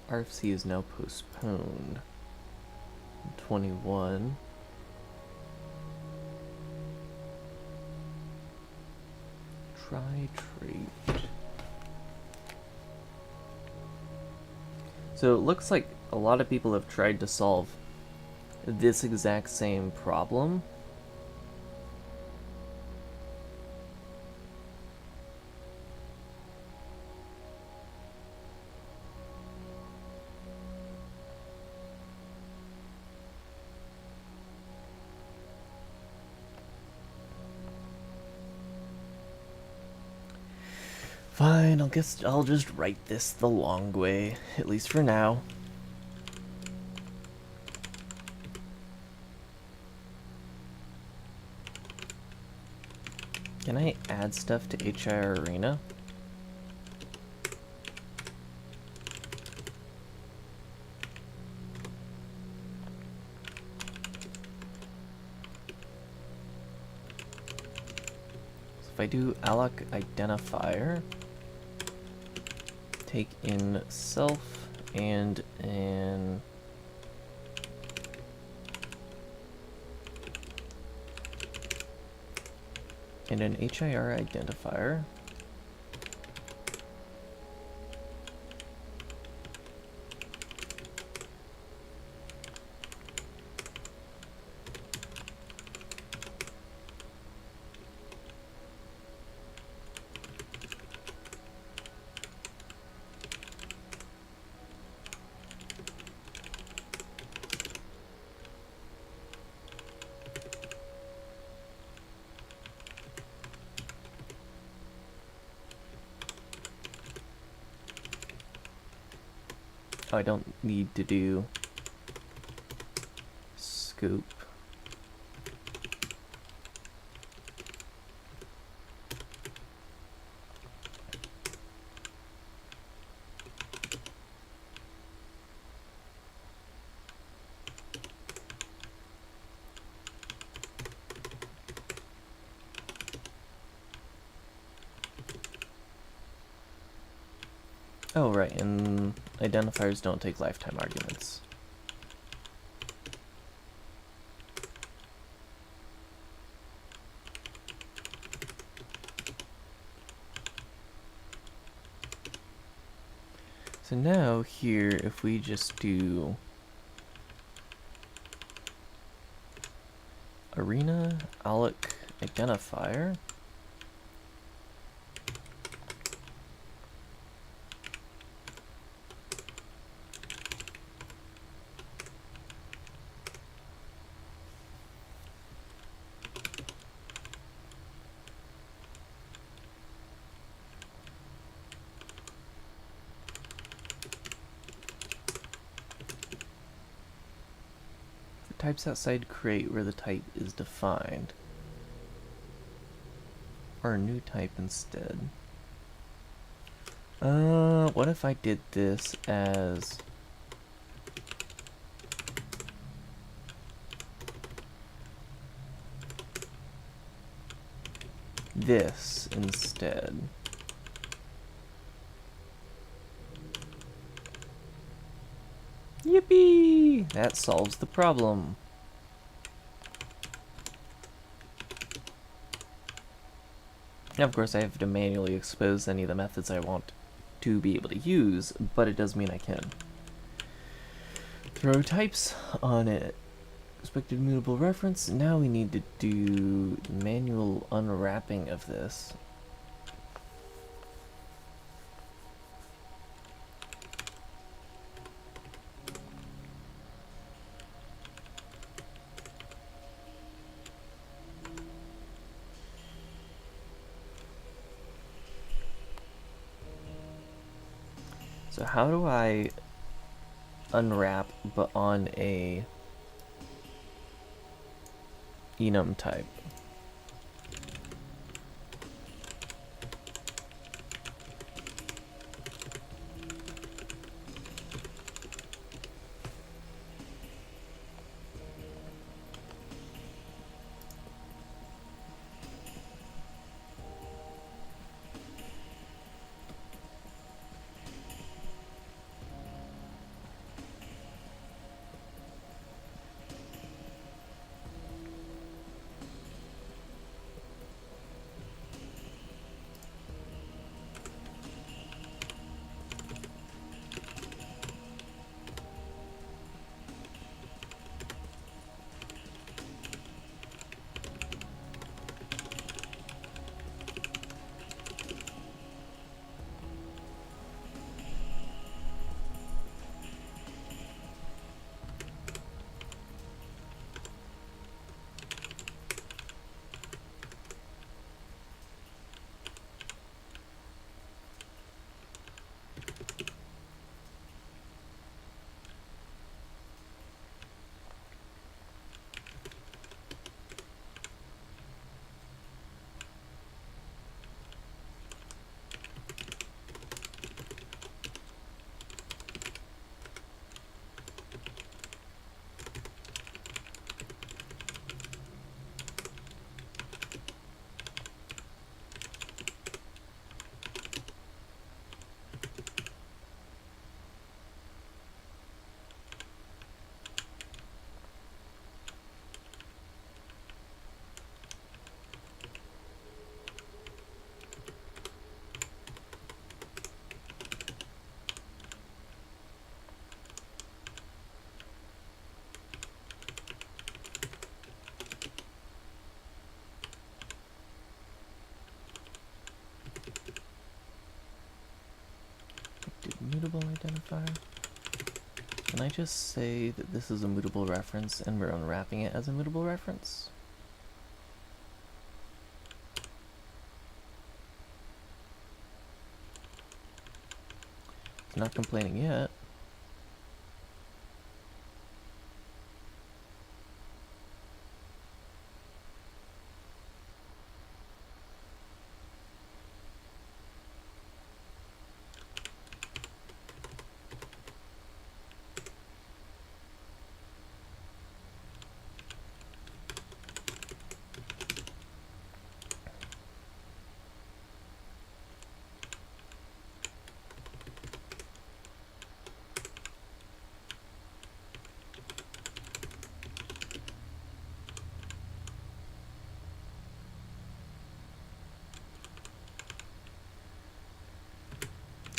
RFC is now postponed. 21. Try trait. So it looks like a lot of people have tried to solve this exact same problem. Fine, I guess I'll just write this the long way, at least for now. Can I add stuff to HIR Arena? So if I do alloc identifier, take in self and an HIR identifier. Oh, I don't need to do scope. Oh, right, and identifiers don't take lifetime arguments. So now here, if we just do arena alloc identifier, types outside create where the type is defined, or a new type instead. What if I did this as this instead? Yippee! That solves the problem. Now, of course, I have to manually expose any of the methods I want to be able to use, but it does mean I can throw types on it. Expected mutable reference. Now we need to do manual unwrapping of this. So how do I unwrap but on a enum type? mutable identifier. Can I just say that this is a mutable reference and we're unwrapping it as a mutable reference? It's not complaining yet.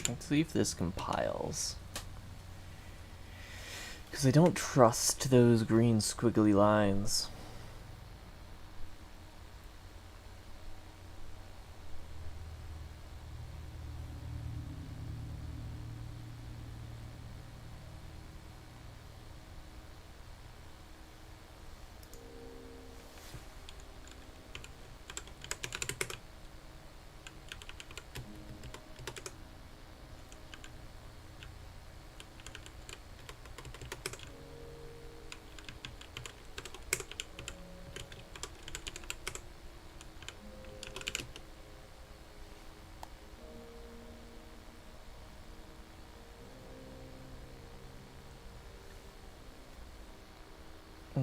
Let's see if this compiles. Because I don't trust those green squiggly lines.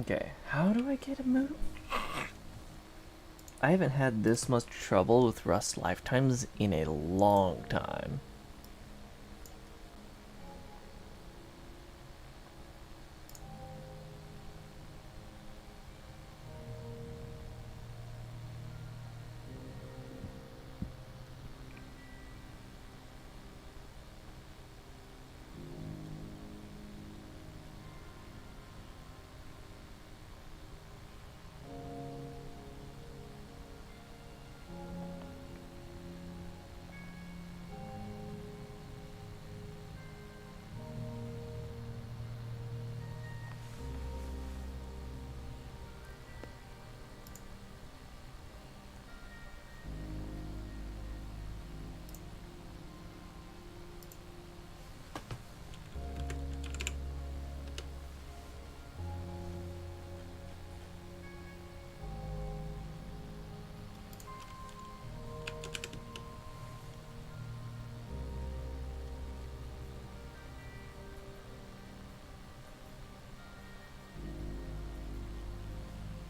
Okay, how do I get a move? I haven't had this much trouble with Rust lifetimes in a long time.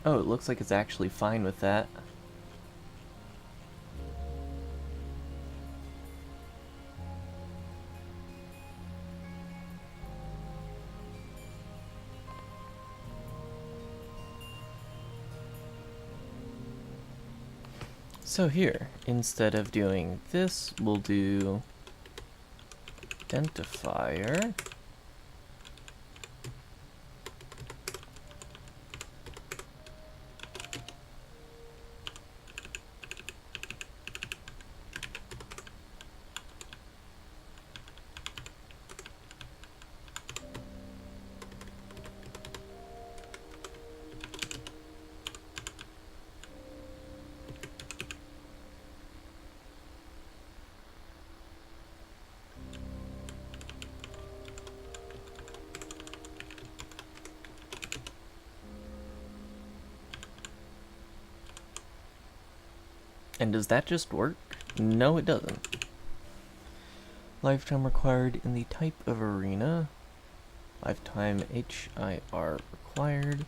Oh, it looks like it's actually fine with that. So here, instead of doing this, we'll do identifier. And does that just work? No, it doesn't. Lifetime required in the type of arena. Lifetime HIR required.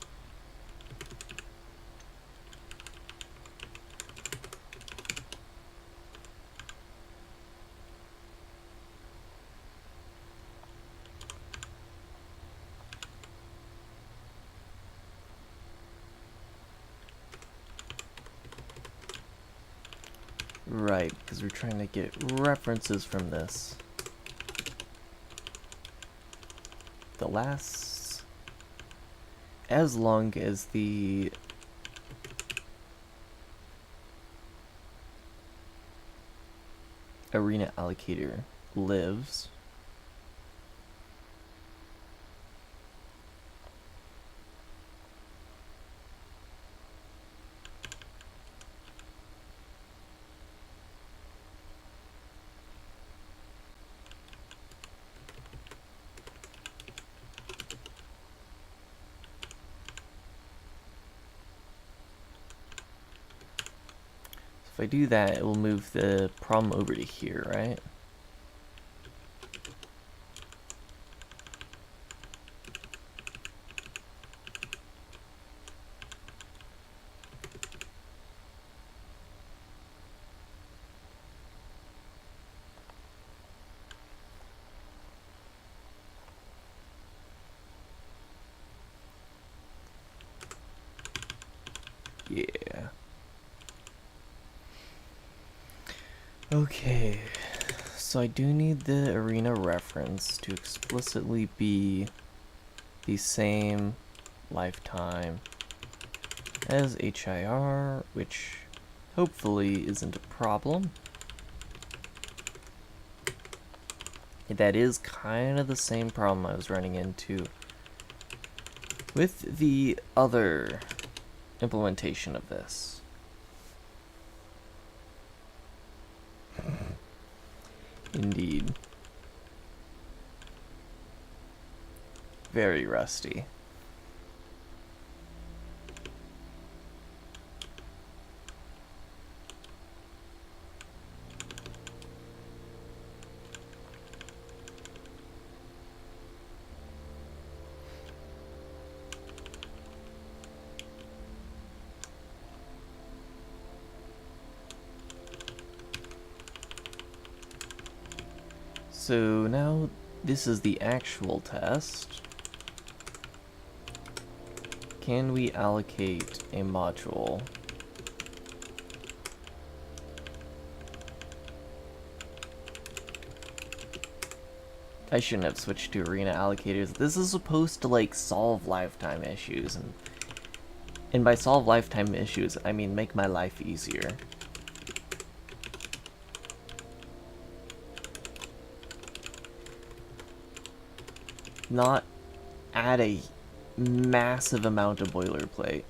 Right, because we're trying to get references from this. The last, as long as the arena allocator lives, if I do that, it will move the problem over to here, right? Yeah. Okay. So I do need the arena reference to explicitly be the same lifetime as HIR, which hopefully isn't a problem. That is kind of the same problem I was running into with the other implementation of this. Indeed. Very rusty. So now this is the actual test. Can we allocate a module? I shouldn't have switched to arena allocators. This is supposed to like solve lifetime issues, and by solve lifetime issues, I mean make my life easier. Not add a massive amount of boilerplate.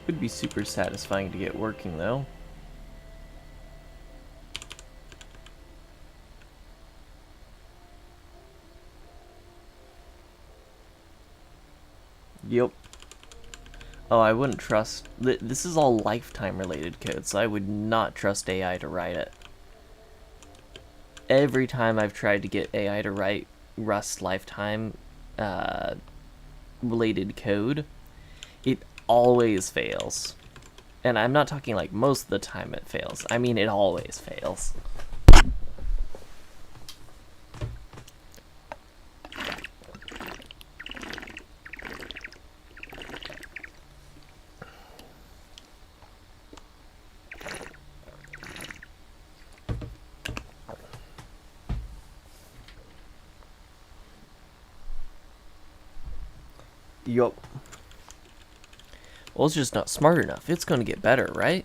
Would be super satisfying to get working though. Yep. Oh, I wouldn't trust... This is all lifetime related code, so I would not trust AI to write it. Every time I've tried to get AI to write Rust lifetime related code, it always fails. And I'm not talking like most of the time it fails. I mean, it always fails. Yup. Well, it's just not smart enough. It's gonna get better, right?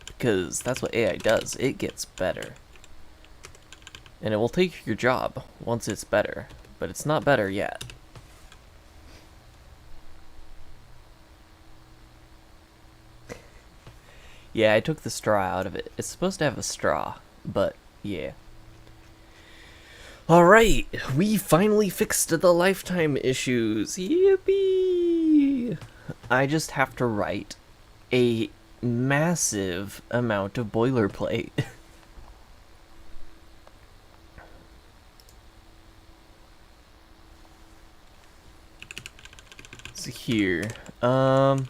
Because that's what AI does. It gets better. And it will take your job once it's better. But it's not better yet. Yeah, I took the straw out of it. It's supposed to have a straw, but yeah. Alright, we finally fixed the lifetime issues. Yippee! I just have to write a massive amount of boilerplate. So here, I'm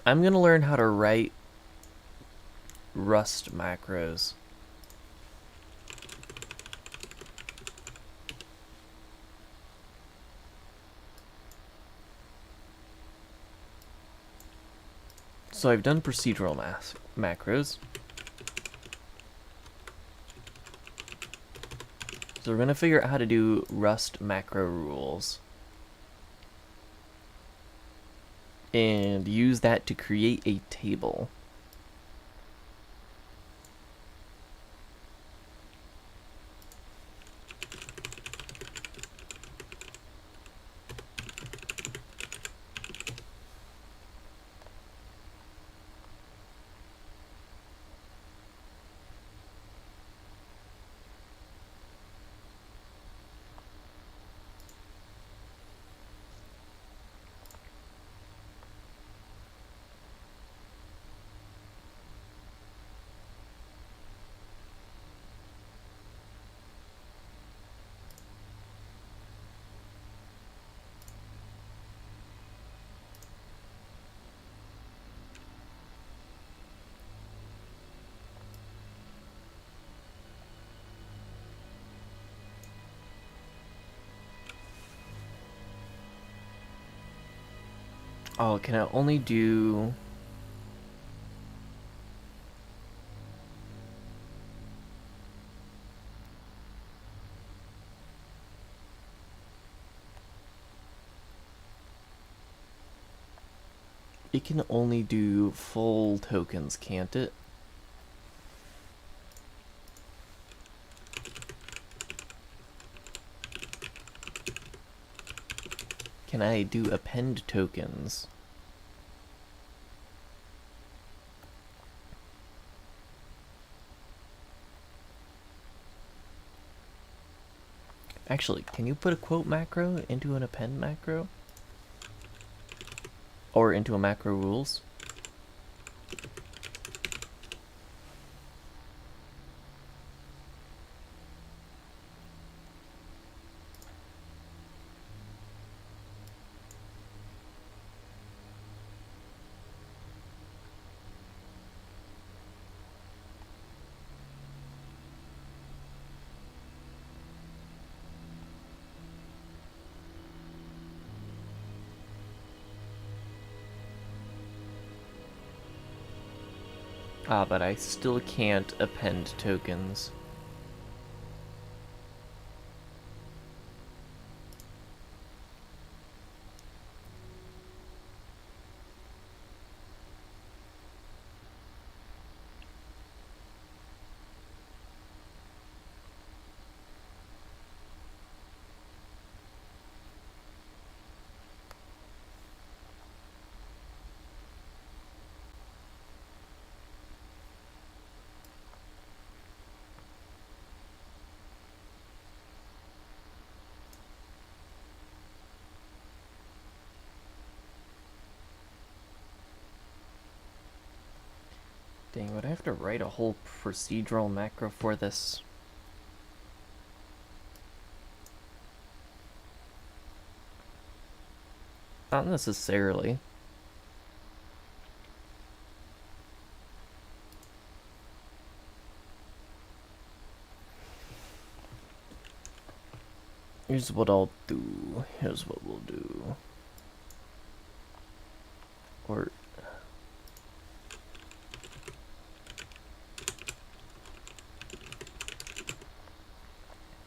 gonna learn how to write Rust macros. So I've done procedural macros. So we're gonna figure out how to do Rust macro rules. And use that to create a table. Oh, can I only do... It can only do full tokens, can't it? Can I do append tokens? Actually, can you put a quote macro into an append macro? Or into a macro rules? Ah, but I still can't append tokens. Dang, would I have to write a whole procedural macro for this? Not necessarily. Here's what I'll do. Here's what we'll do. Or...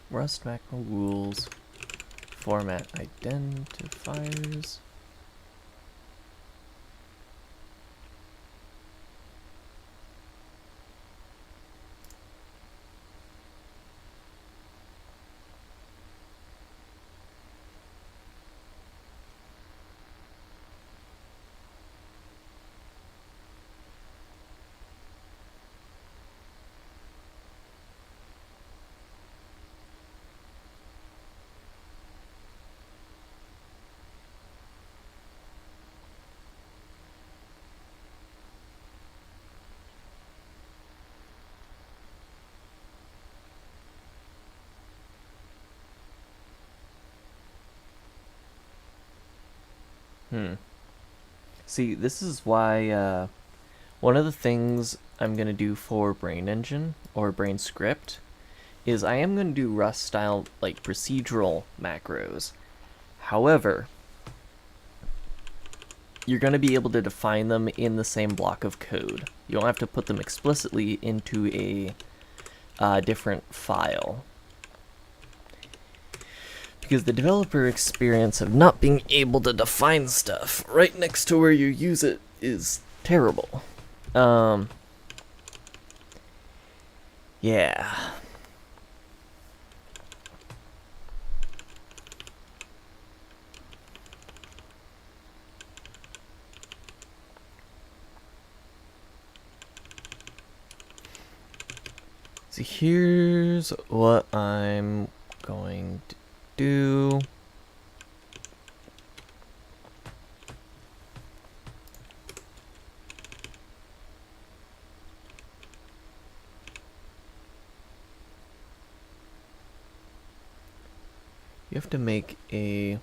Rust macro rules. Format identifiers. See, this is why, one of the things I'm going to do for Brane Engine, or Brane Script, is I am going to do Rust-style, like, procedural macros. However, you're going to be able to define them in the same block of code. You don't have to put them explicitly into a different file. Because the developer experience of not being able to define stuff right next to where you use it is terrible. Yeah. So here's what I'm going to do. You have to make a...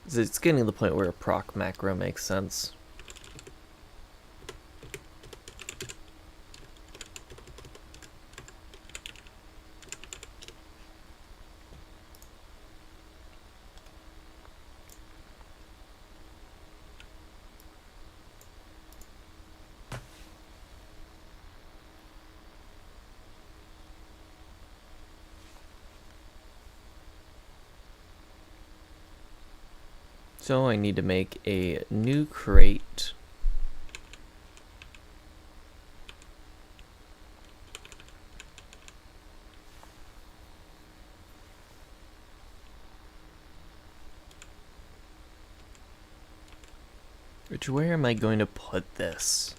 It's getting to the point where a proc macro makes sense. So I need to make a new crate. Where am I going to put this?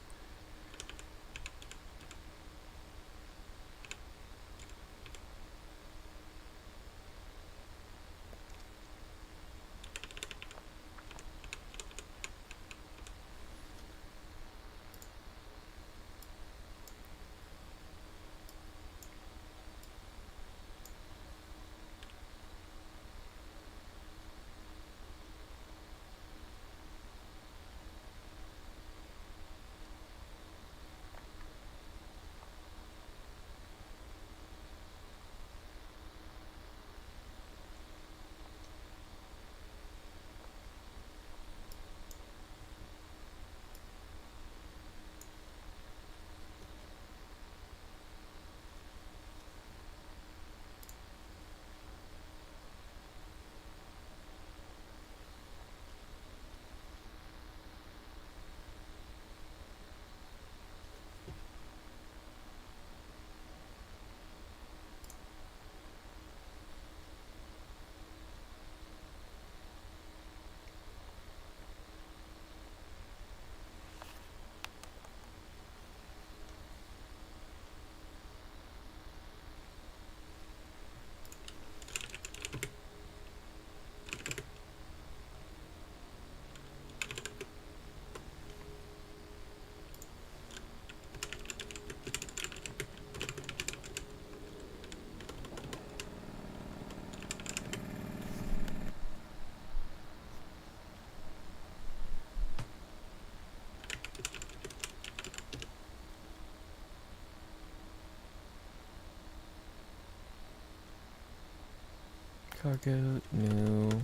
Cargo, new.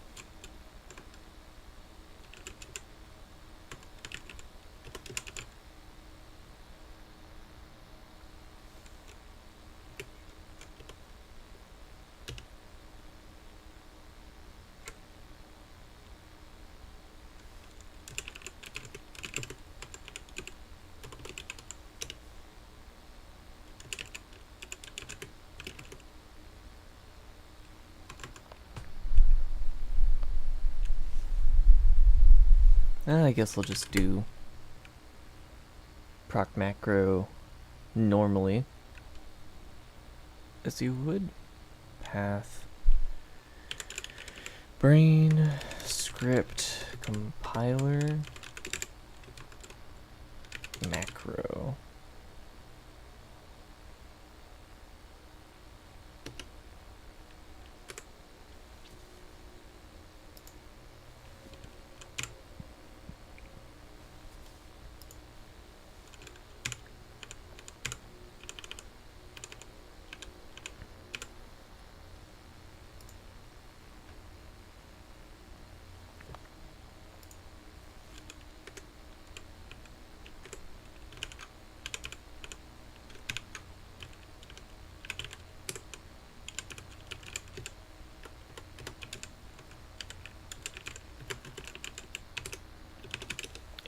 I guess I'll just do proc macro normally, as you would. Path, Brane, script, compiler, macro.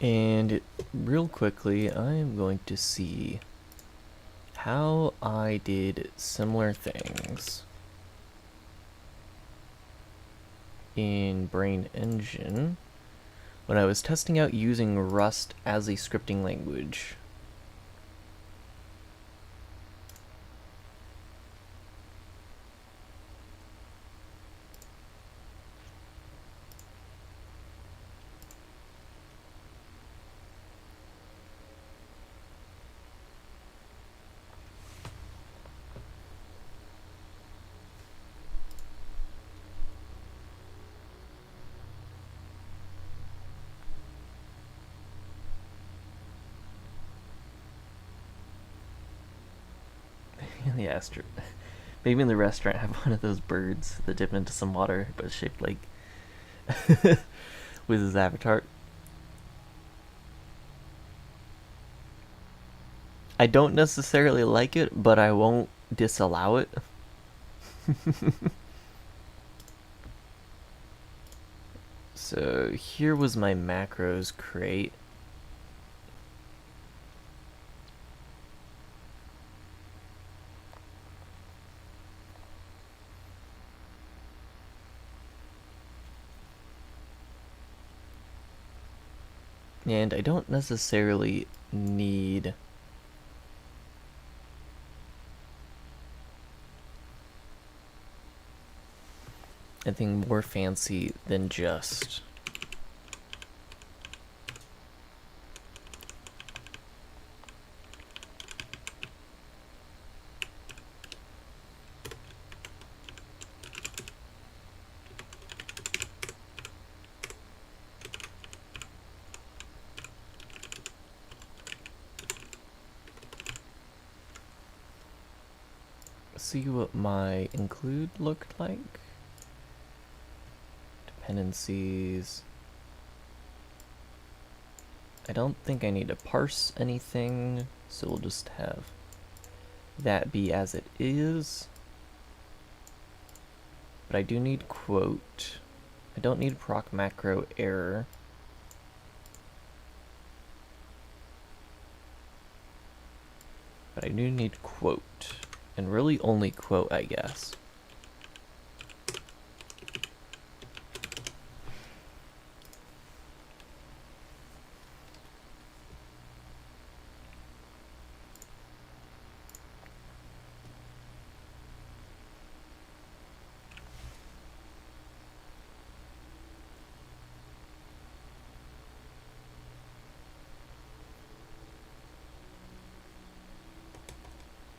And real quickly, I am going to see how I did similar things in Brane Engine when I was testing out using Rust as a scripting language. Yeah, maybe in the restaurant have one of those birds that dip into some water, but it's shaped like with his avatar. I don't necessarily like it, but I won't disallow it. So here was my macros crate. And I don't necessarily need anything more fancy than just see what my include looked like. Dependencies. I don't think I need to parse anything, so we'll just have that be as it is. But I do need quote. I don't need proc macro error. But I do need quote. And really only quote, I guess.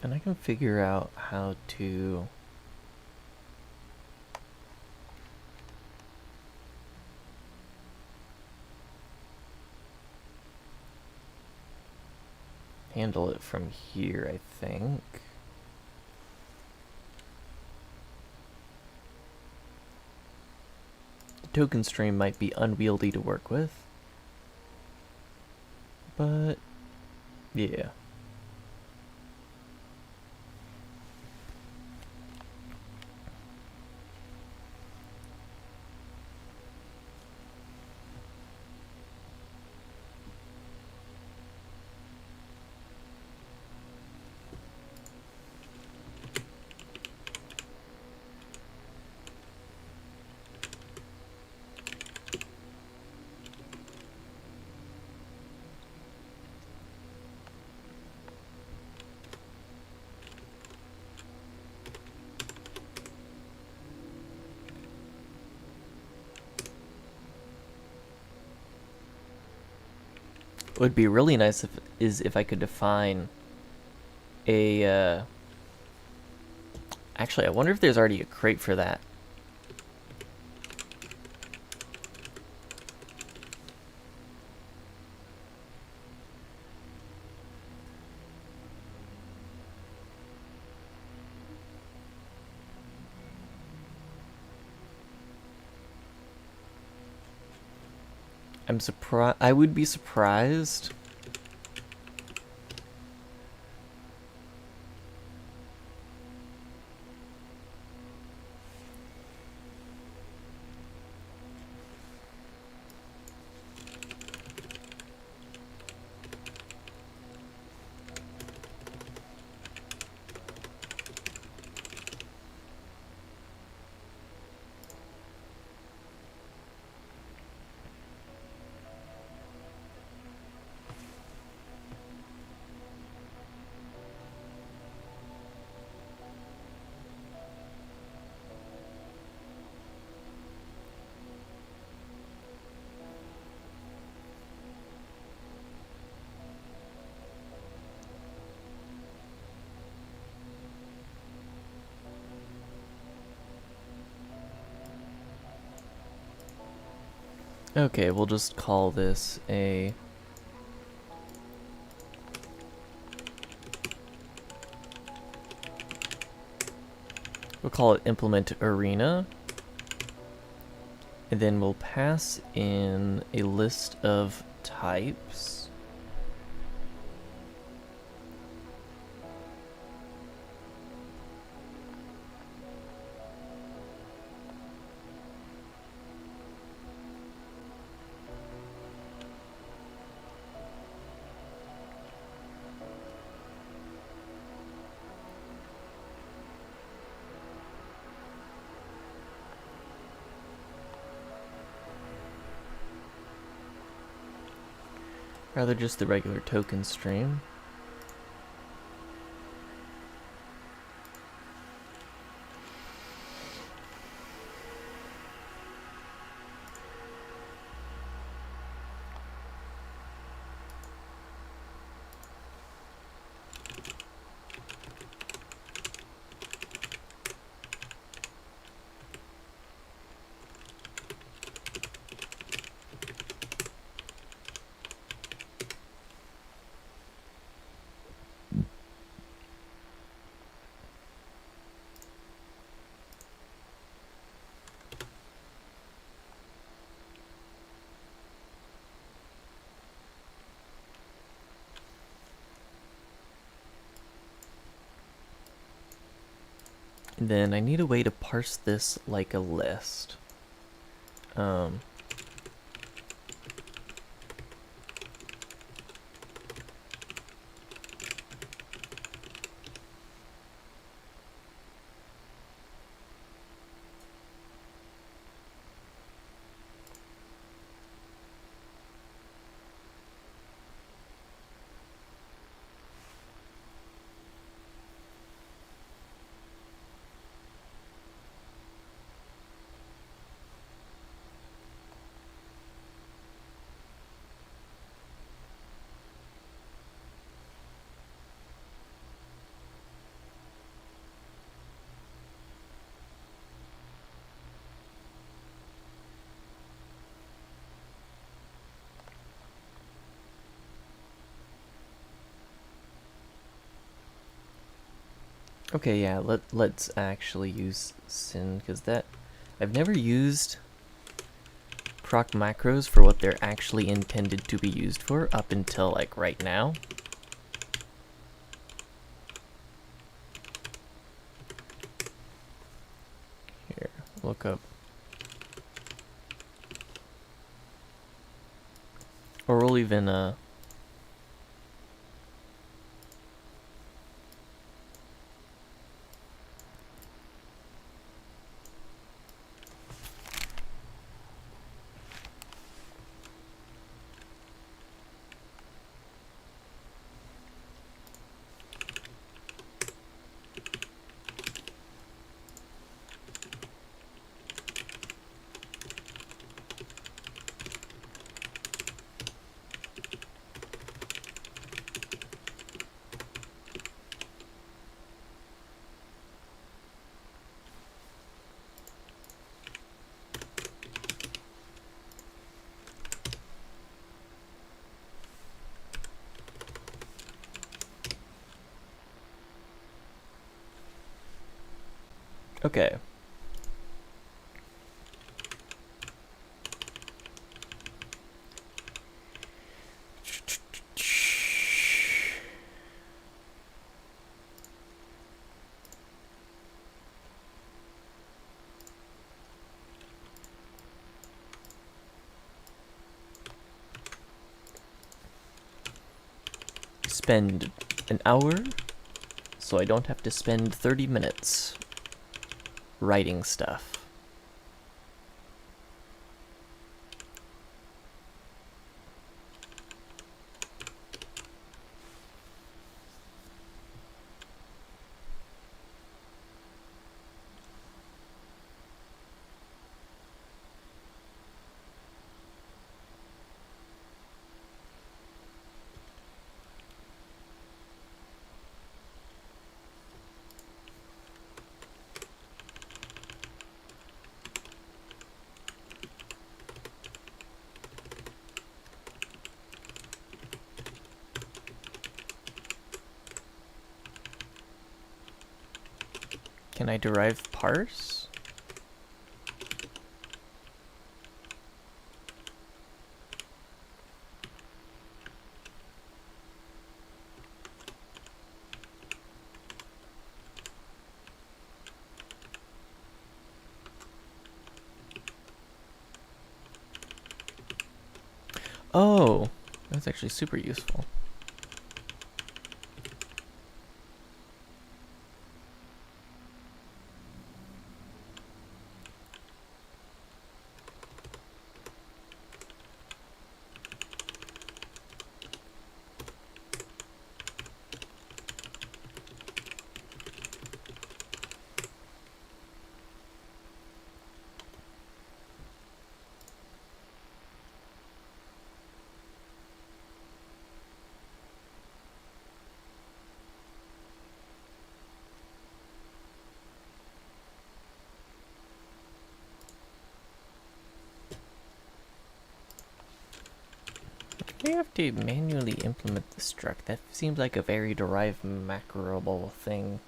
And I can figure out how to handle it from here, I think. The token stream might be unwieldy to work with, but yeah. What would be really nice if I could define a actually, I wonder if there's already a crate for that. I'm surprised. I would be surprised. Okay, we'll just call this a we'll call it implement arena, and then we'll pass in a list of types. rather just the regular token stream. Then I need a way to parse this like a list. Okay, yeah, let's actually use Syn, because I've never used proc macros for what they're actually intended to be used for up until like right now. Here, look up. Or we'll even okay. Spend an hour so I don't have to spend 30 minutes writing stuff. Can I derive parse? Oh, that's actually super useful. We have to manually implement the struct. That seems like a very derived macroable thing.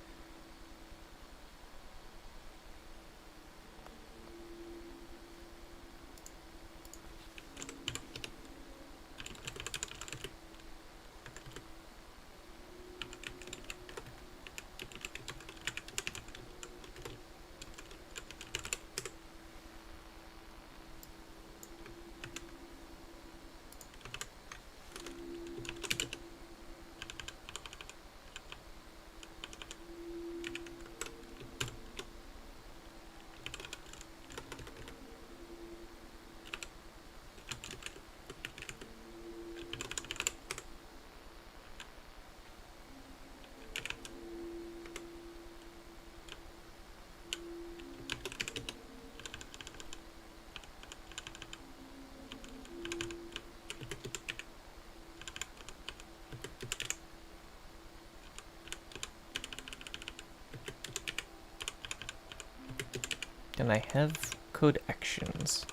Can I have code actions?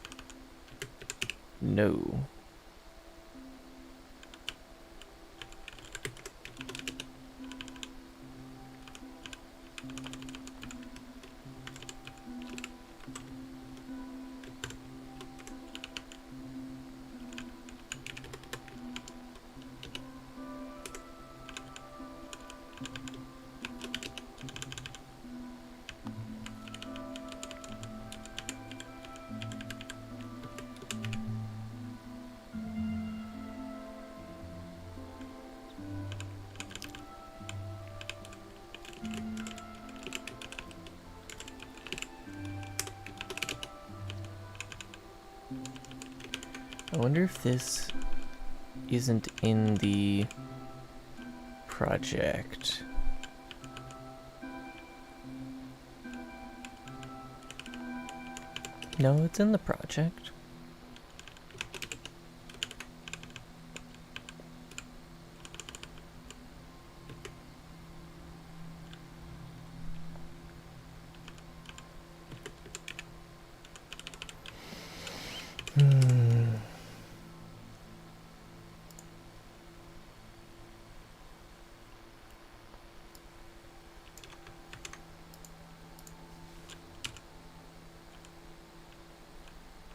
No. I wonder if this isn't in the project. No, it's in the project.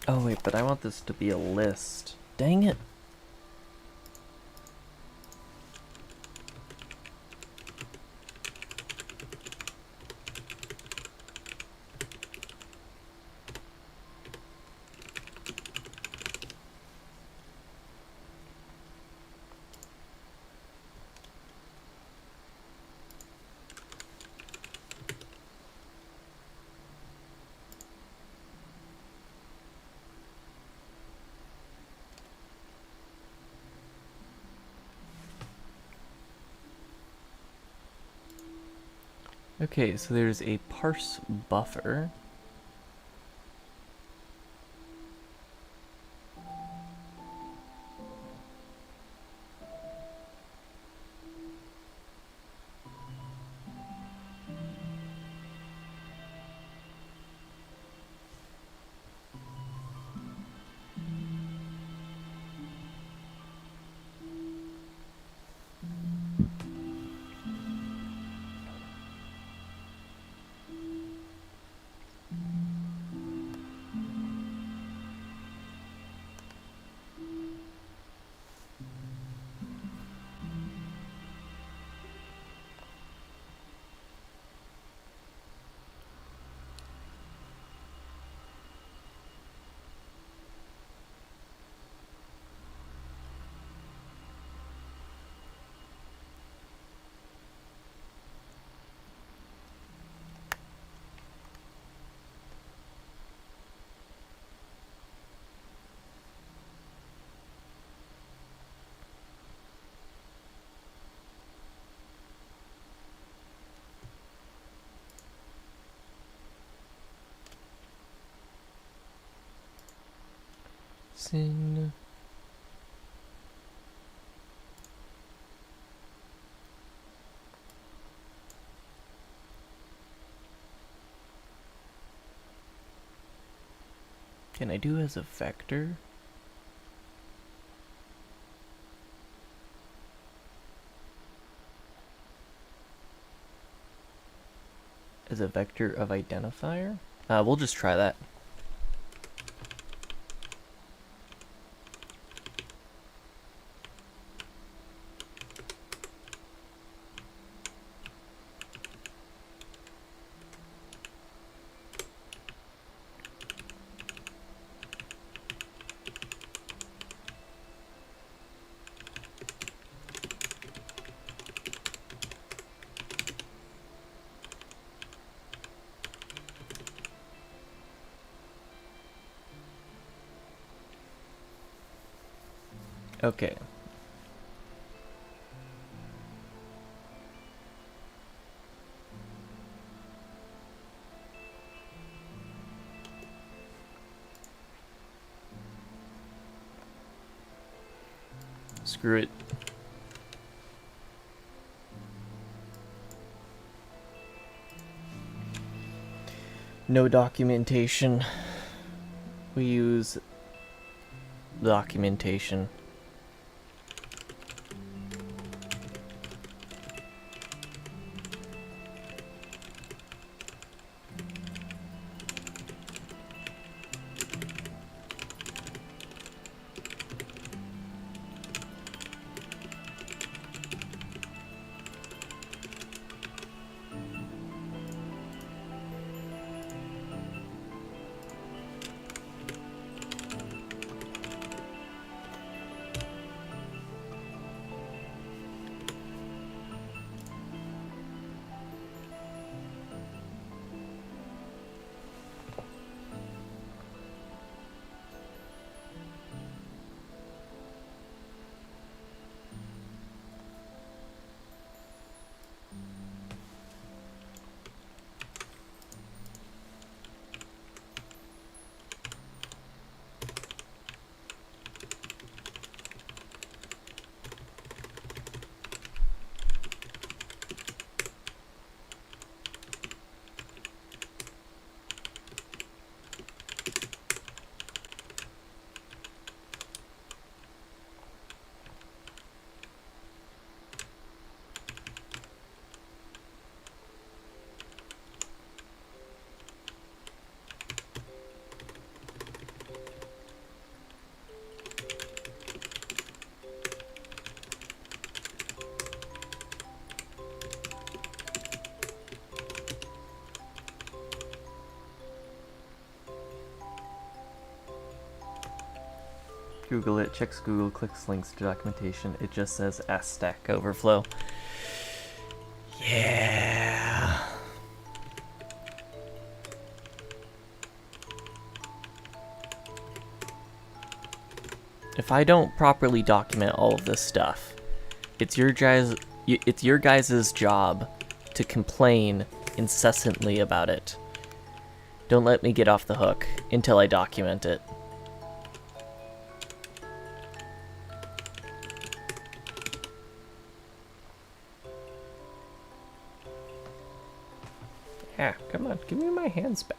Oh wait, but I want this to be a list. Dang it. Okay, so there's a parse buffer. Syn. Can I do as a vector? as a vector of identifier. We'll just try that. Okay. Screw it. No documentation. We use documentation. Google it, checks Google, clicks links to documentation. It just says Stack Overflow. Yeah. If I don't properly document all of this stuff, it's your guys' job to complain incessantly about it. Don't let me get off the hook until I document it. Yeah, come on, give me my hands back.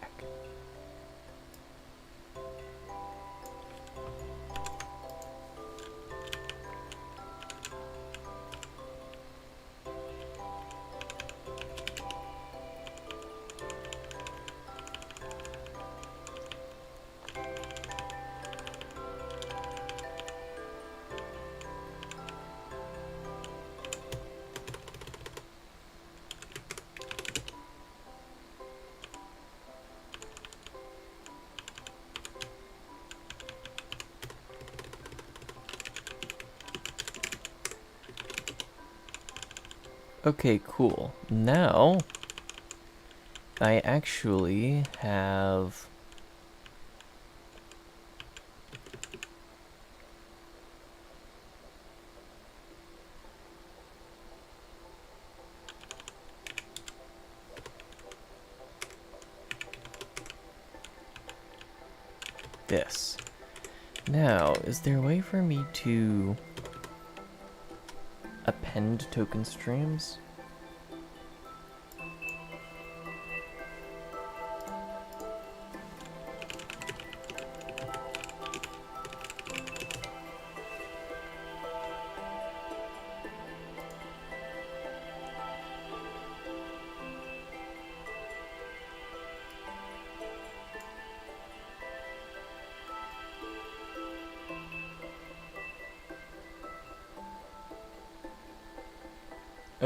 Okay, cool. Now, I actually have this. Now, is there a way for me to append token streams?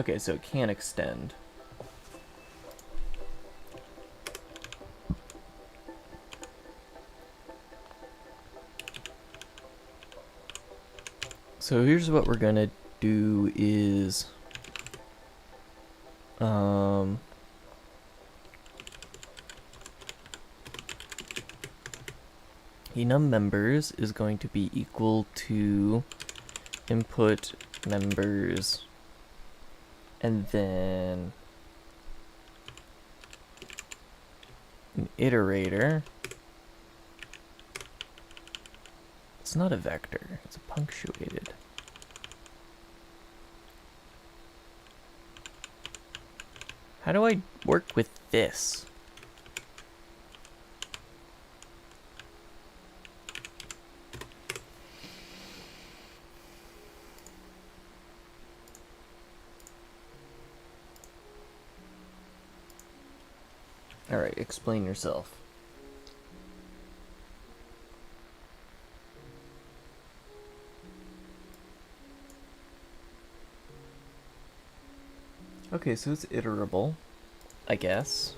Okay, so it can extend. So here's what we're gonna do is enum members is going to be equal to input members, and then an iterator. It's not a vector, it's punctuated. How do I work with this? Alright, explain yourself. Okay, so it's iterable, I guess.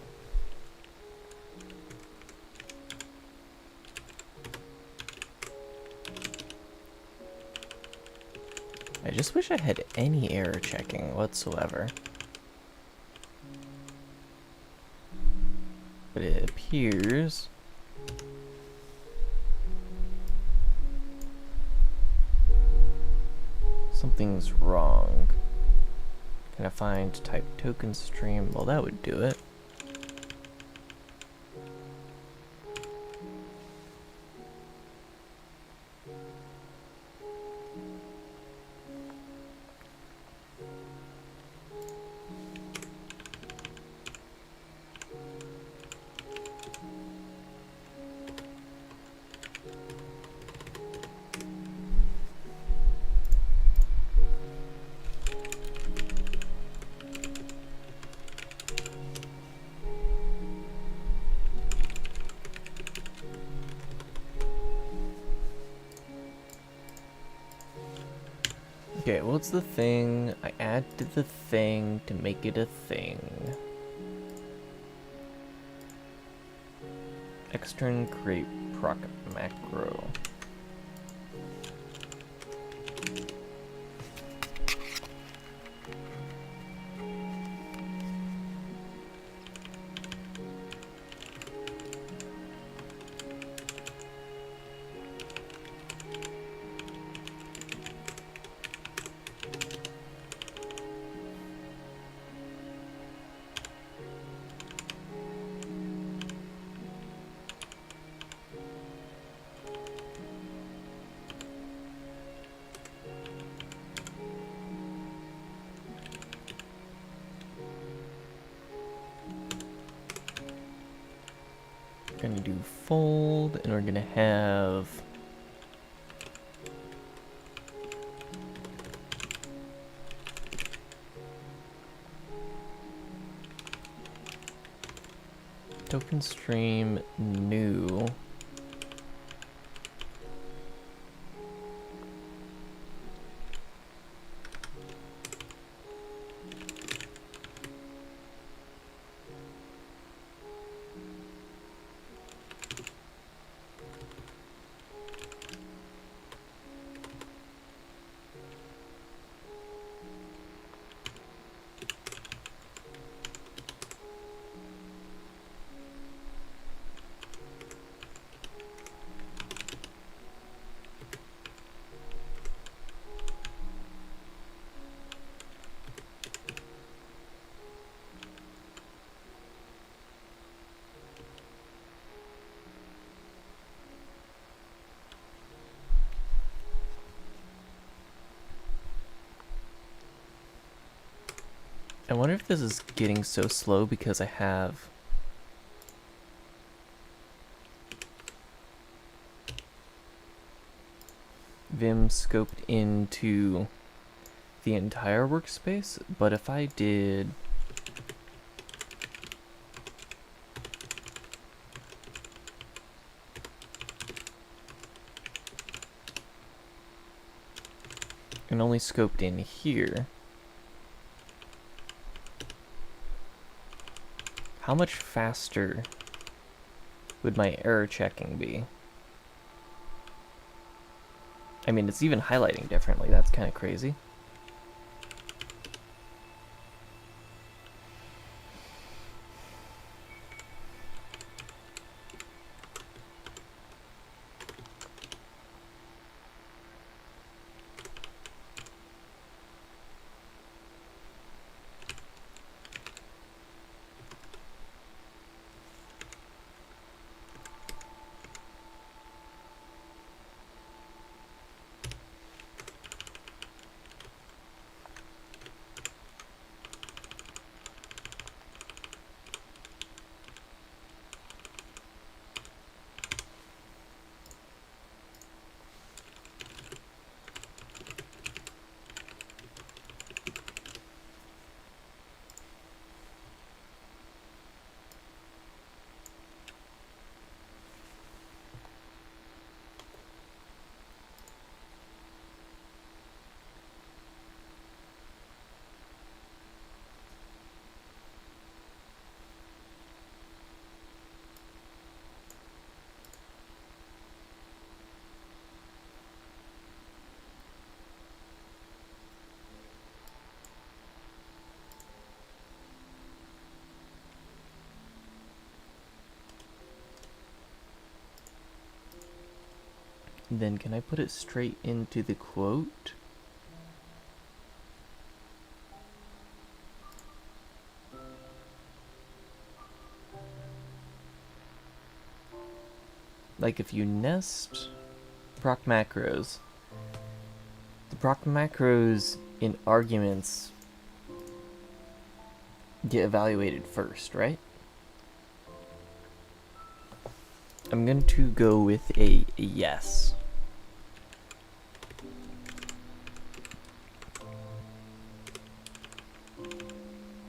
I just wish I had any error checking whatsoever. But it appears something's wrong. Can I find type token stream? Well, that would do it. Okay, what's the thing? I added the thing to make it a thing. Extern create proc macro. Gonna do fold, and we're gonna have token stream new. I wonder if this is getting so slow because I have Vim scoped into the entire workspace, but if I did and only scoped in here, how much faster would my error checking be? I mean, it's even highlighting differently. That's kind of crazy. Then can I put it straight into the quote? Like if you nest proc macros, the proc macros in arguments get evaluated first, right? I'm going to go with a yes.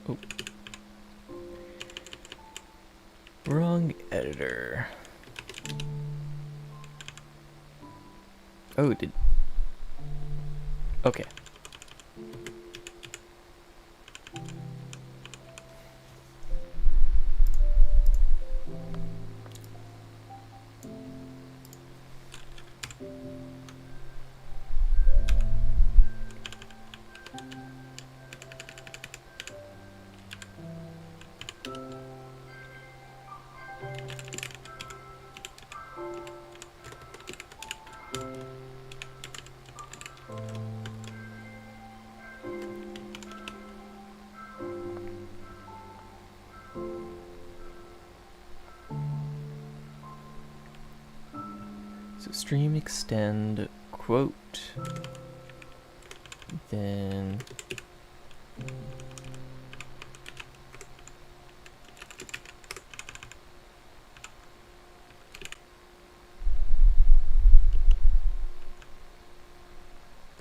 Oh. Wrong editor. Oh, okay. So stream extend quote, then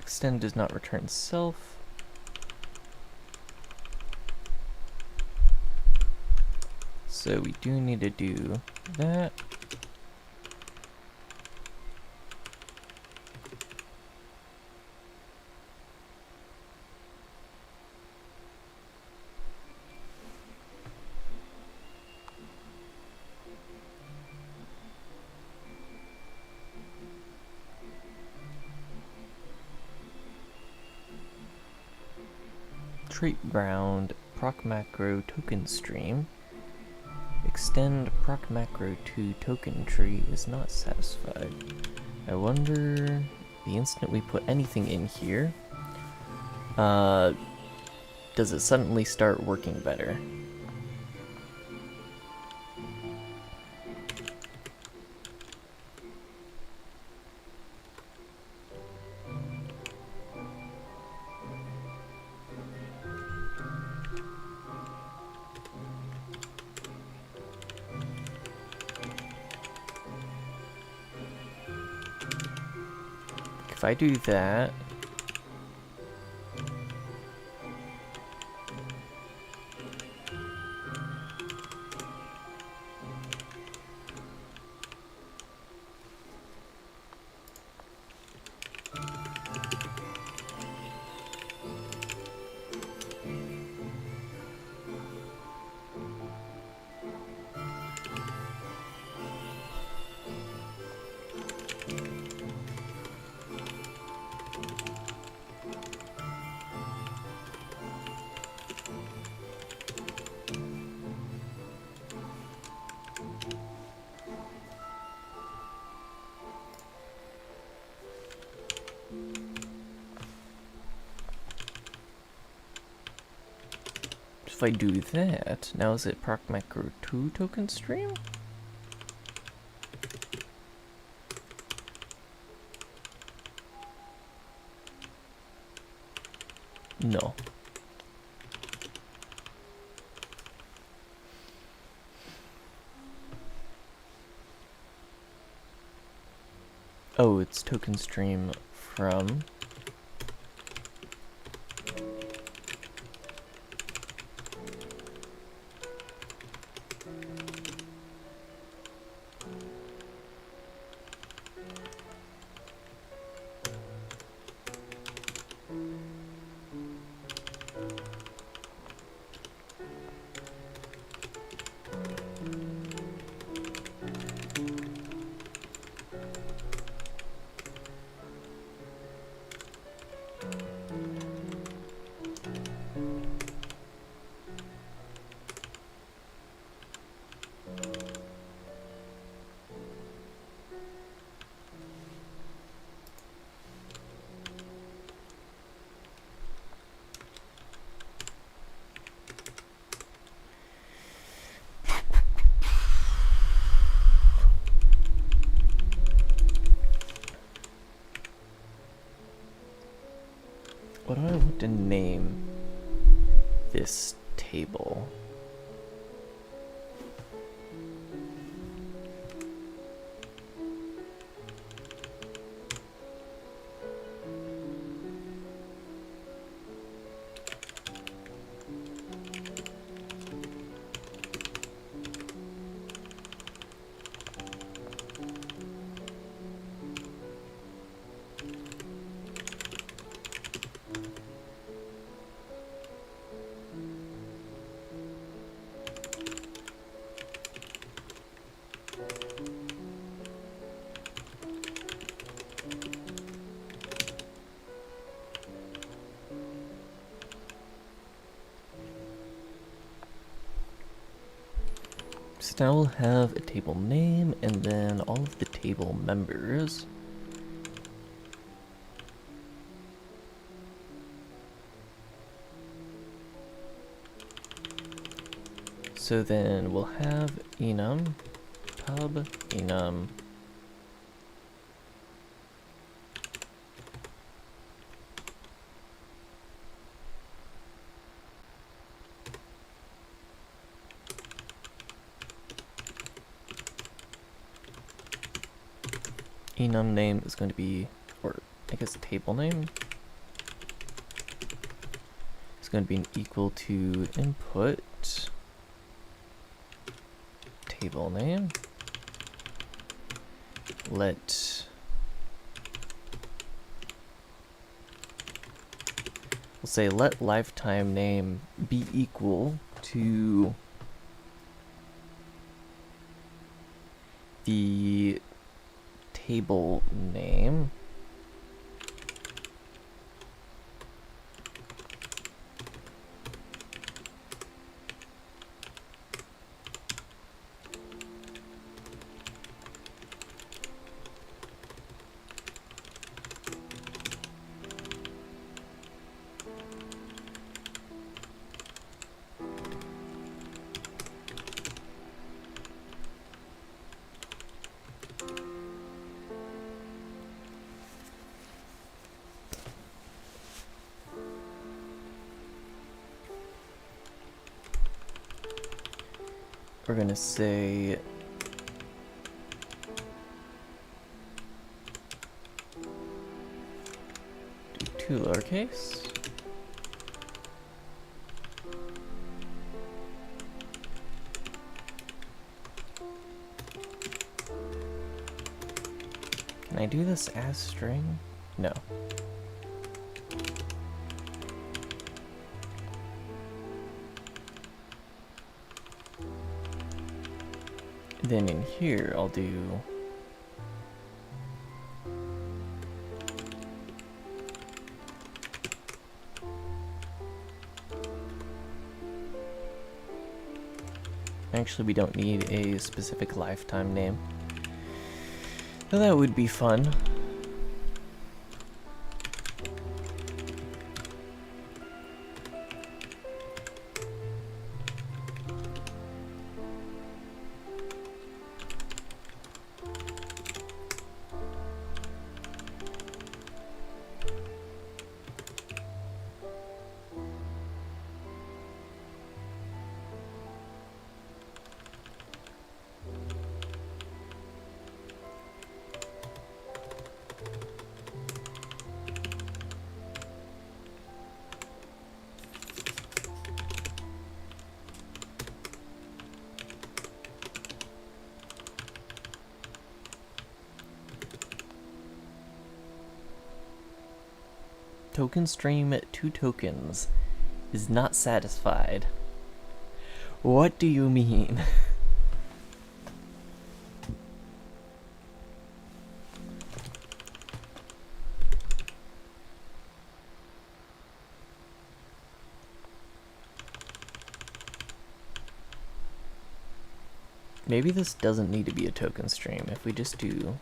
extend does not return self. So we do need to do that. Trait bound proc macro token stream. Extend proc macro to token tree is not satisfied. I wonder, the instant we put anything in here, does it suddenly start working better? If I do that, I do that, now is it proc macro 2 token stream? No. Oh, it's token stream from. What do I want to name this table? So now we'll have a table name and then all of the table members. So then we'll have enum, pub, enum, enum name is going to be, or I guess table name is going to be an equal to input table name. We'll say let lifetime name be equal to the table name. We're gonna say do 2 lowercase. Can I do this as string? No. Then in here, I'll do actually we don't need a specific lifetime name. Though that would be fun. Token stream 2 tokens is not satisfied. What do you mean? Maybe this doesn't need to be a token stream if we just do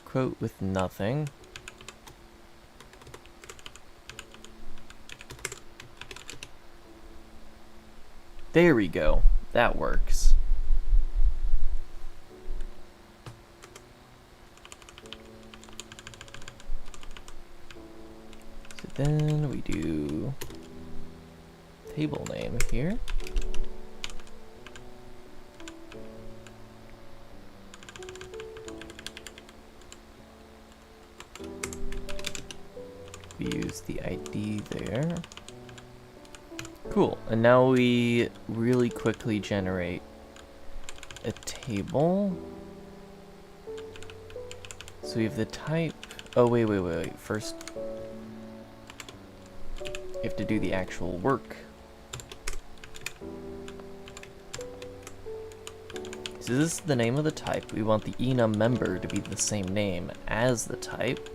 quote with nothing. There we go. That works. So then we do table name here. We use the ID there. Cool, and now we really quickly generate a table. So we have the type. Oh, wait. First, you have to do the actual work. So this is the name of the type. We want the enum member to be the same name as the type.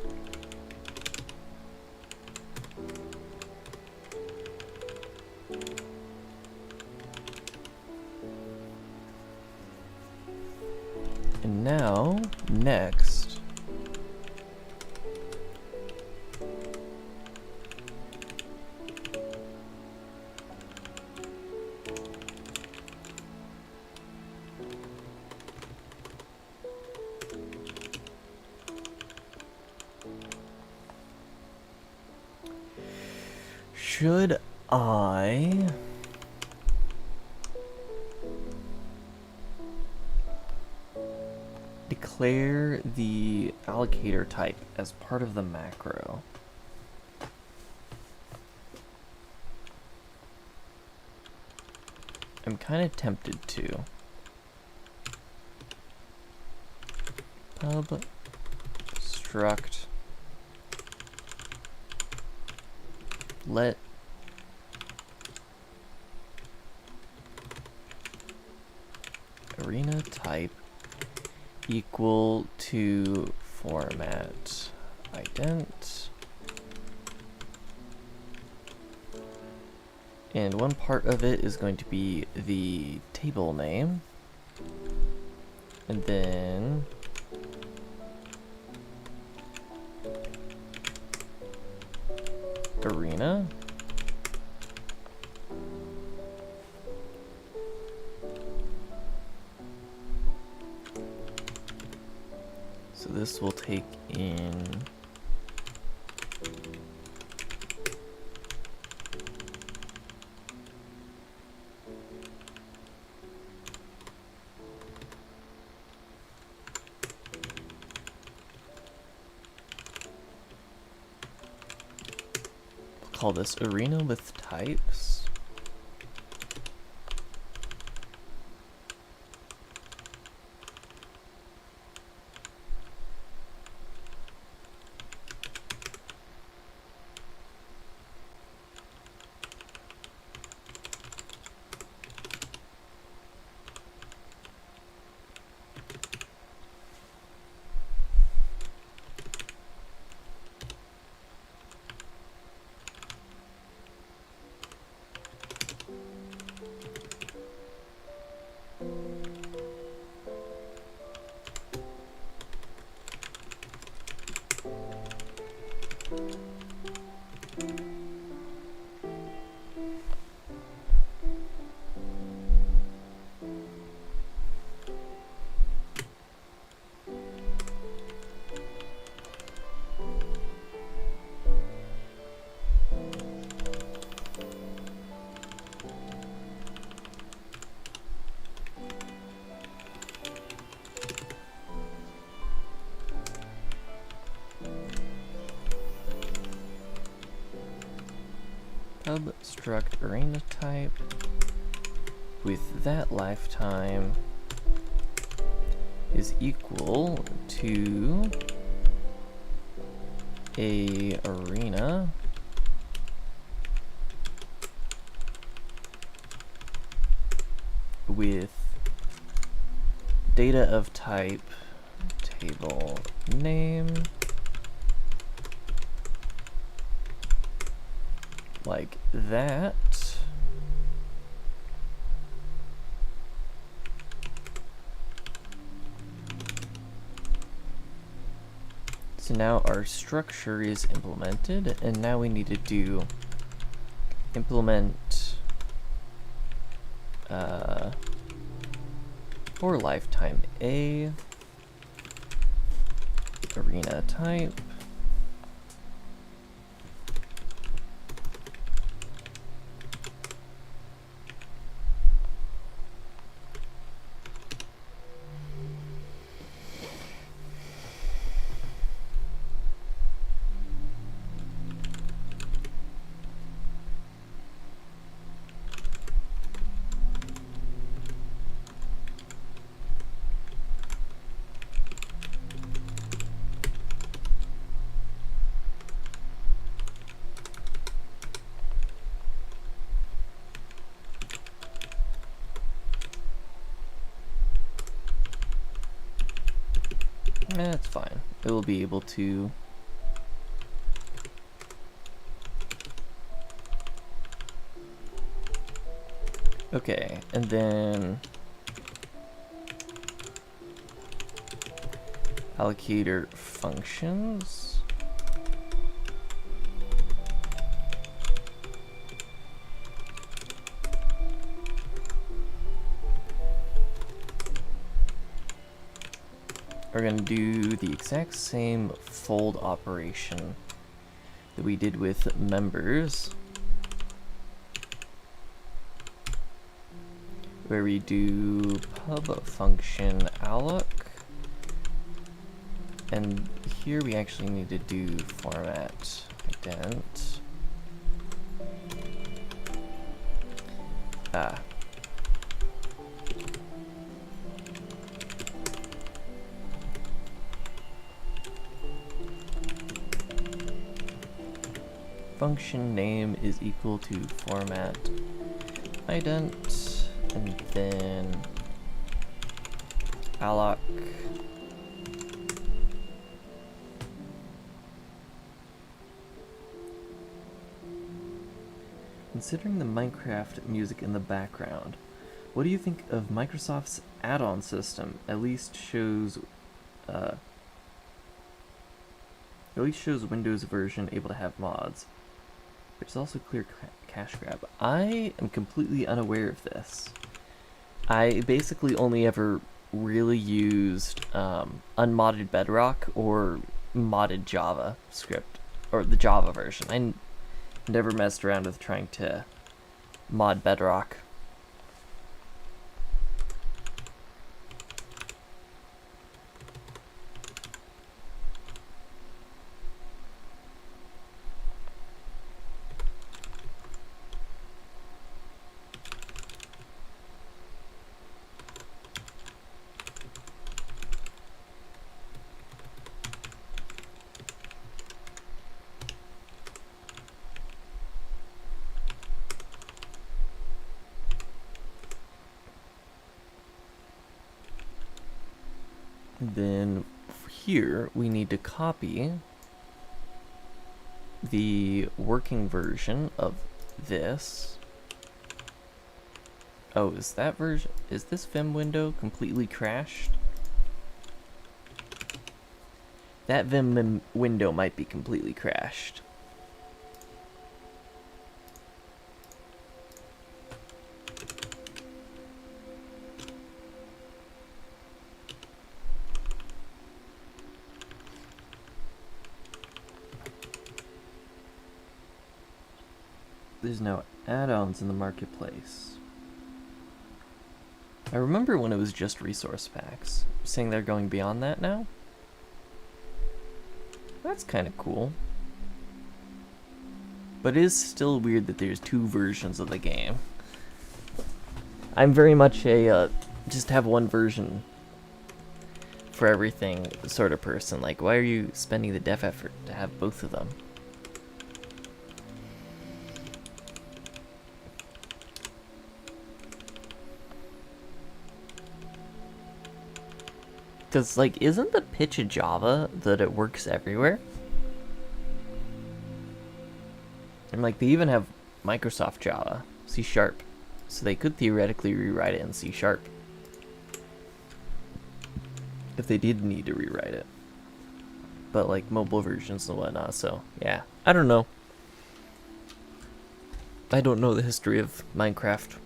And now, next, should I declare the allocator type as part of the macro? I'm kind of tempted to. Pub struct let arena type equal to format ident, and one part of it is going to be the table name, and then arena. So this will take in call this arena with types. Pub struct arena type with that lifetime is equal to a arena with data of type table name, like that. So now our structure is implemented, and now we need to do implement for lifetime A, arena type, that's fine. It will be able to okay, and then allocator functions. We're going to do the exact same fold operation that we did with members, where we do pub function alloc, and here we actually need to do format ident. Function name is equal to format ident, and then alloc considering the Minecraft music in the background, what do you think of Microsoft's add-on system? At least shows Windows version able to have mods, which is also clear cache grab. I am completely unaware of this. I basically only ever really used unmodded Bedrock or modded JavaScript, or the Java version. I never messed around with trying to mod Bedrock. Then here we need to copy the working version of this. Oh, is this Vim window completely crashed? That Vim window might be completely crashed. There's no add-ons in the marketplace. I remember when it was just resource packs. You're saying they're going beyond that now? That's kind of cool. But it is still weird that there's two versions of the game. I'm very much a just have one version. for everything sort of person. Like, why are you spending the dev effort to have both of them? Because, like, isn't the pitch of Java that it works everywhere? And, like, they even have Microsoft Java, C#. So they could theoretically rewrite it in C#. If they did need to rewrite it. But, like, mobile versions and whatnot, so, yeah. I don't know. I don't know the history of Minecraft.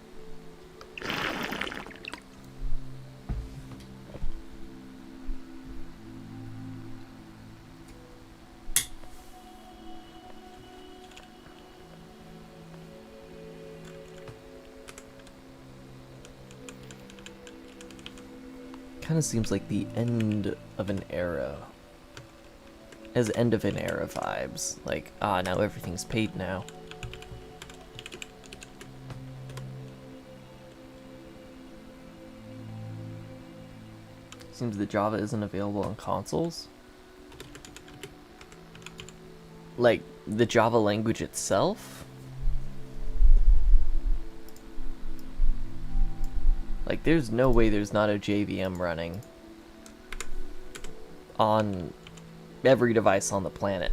Kind of seems like the end of an era. As end of an era vibes. Like, now everything's paid now. Seems that Java isn't available on consoles. Like, the Java language itself? Like, there's no way there's not a JVM running on every device on the planet.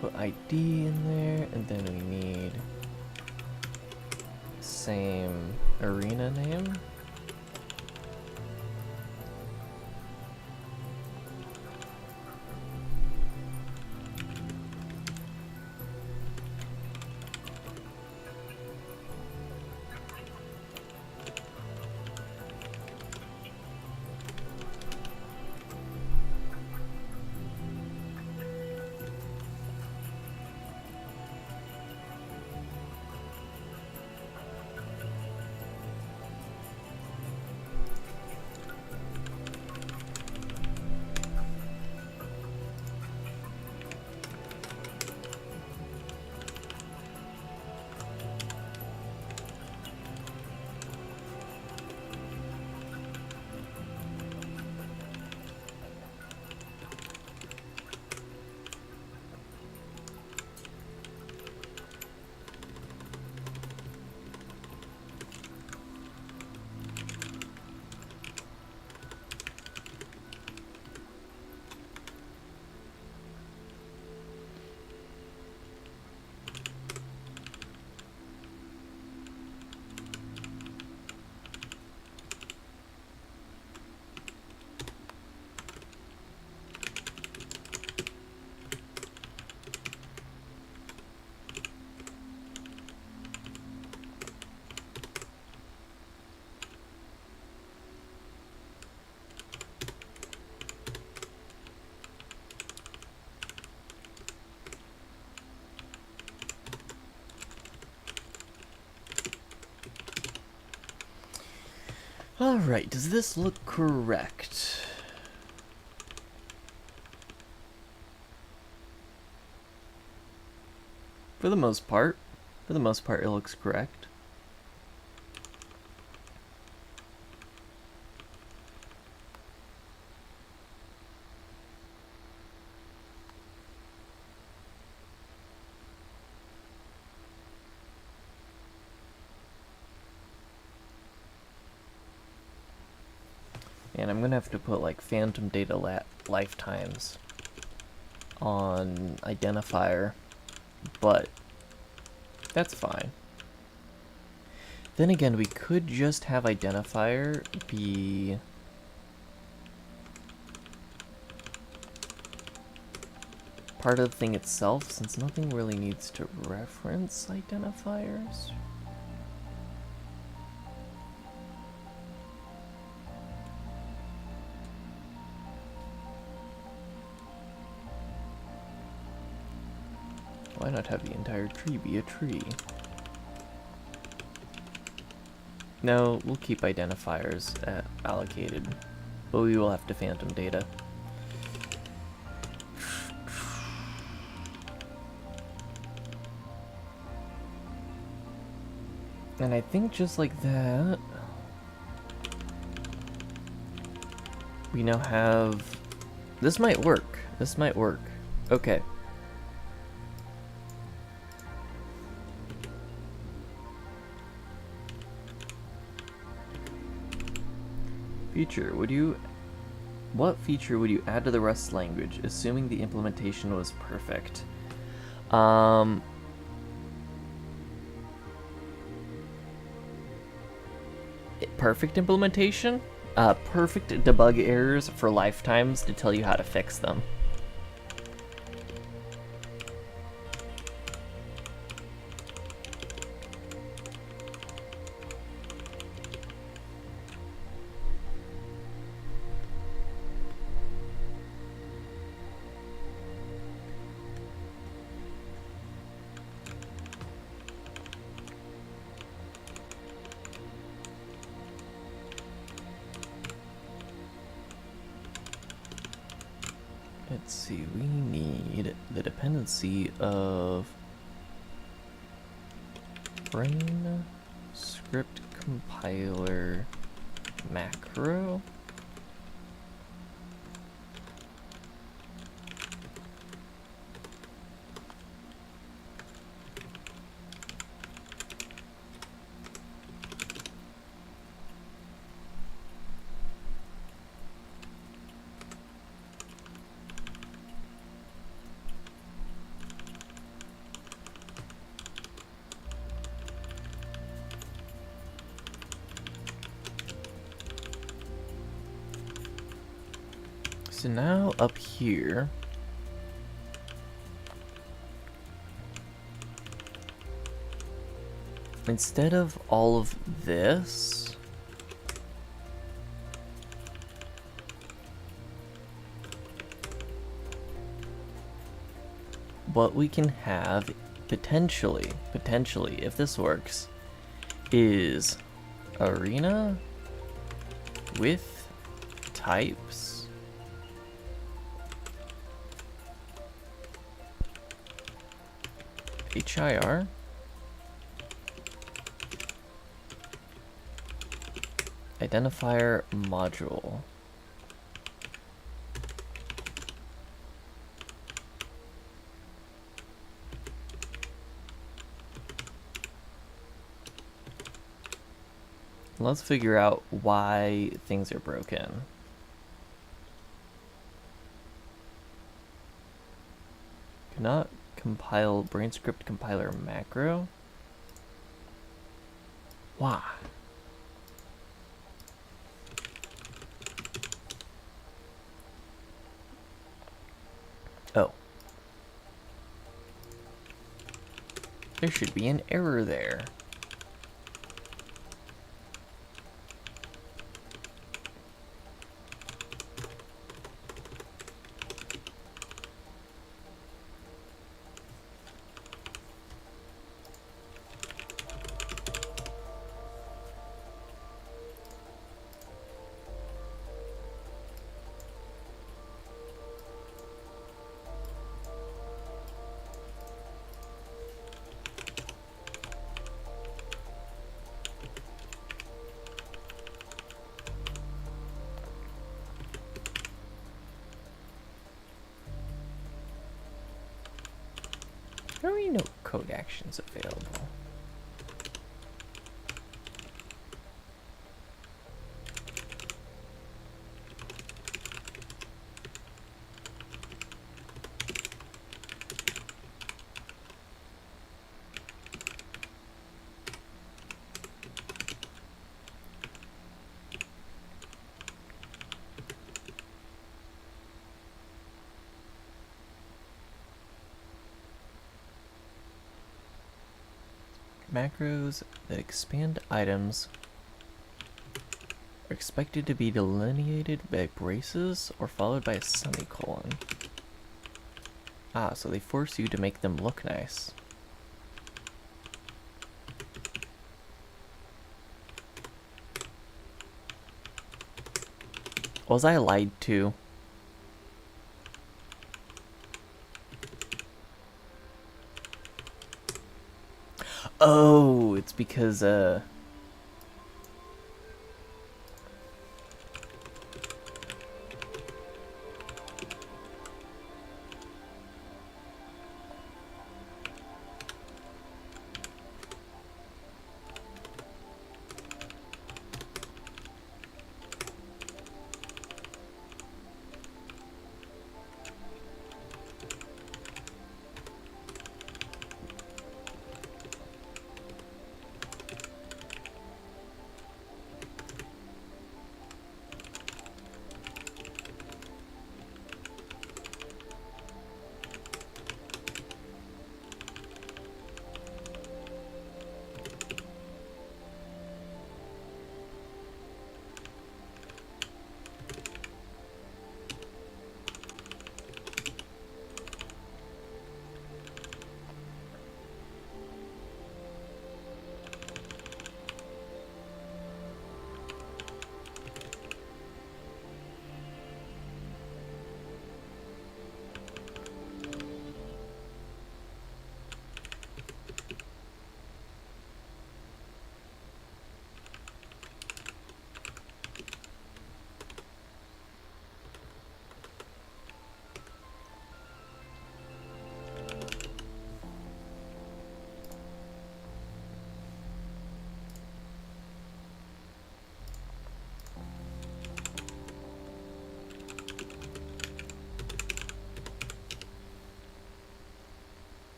Put ID in there, and then we need same arena name. Alright, does this look correct? For the most part. For the most part, it looks correct. And I'm gonna have to put like phantom data lifetimes on identifier, but that's fine. Then again, we could just have identifier be part of the thing itself, since nothing really needs to reference identifiers. Why not have the entire tree be a tree? No, we'll keep identifiers allocated, but we will have to phantom data. And I think just like that, we now have... This might work. This might work. Okay. Feature, what feature would you add to the Rust language, assuming the implementation was perfect? Perfect implementation? Perfect debug errors for lifetimes to tell you how to fix them. Let's see, we need the dependency of Brane script compiler macro. So now up here, instead of all of this, what we can have potentially, if this works, is arena with types. HIR identifier module. Let's figure out why things are broken. Cannot compile Brane script compiler macro. Why? Oh. There should be an error there. There are no code actions available. macros that expand items are expected to be delineated by braces or followed by a semicolon. Ah, so they force you to make them look nice. Was I lied to? Oh, it's because,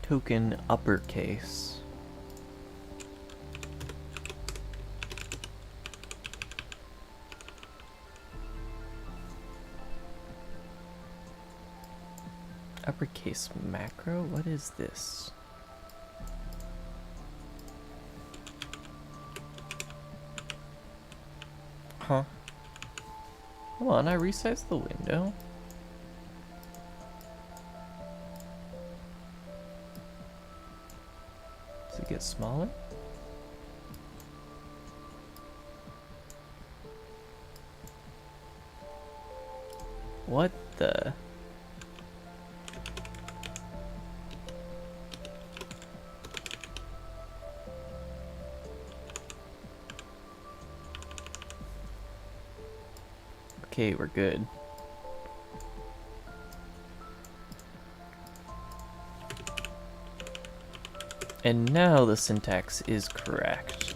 token uppercase. Uppercase macro? What is this? Huh? Hold on, I resized the window. Does it get smaller? What the? Okay, we're good. And now the syntax is correct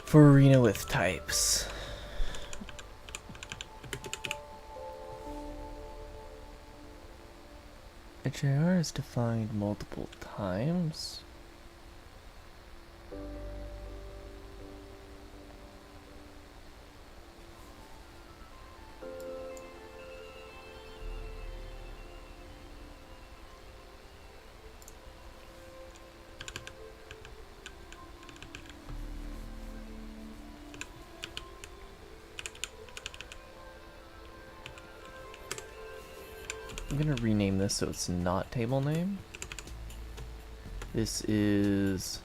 for arena with types. A JR is defined multiple times. I'm gonna rename this so it's not table name. This is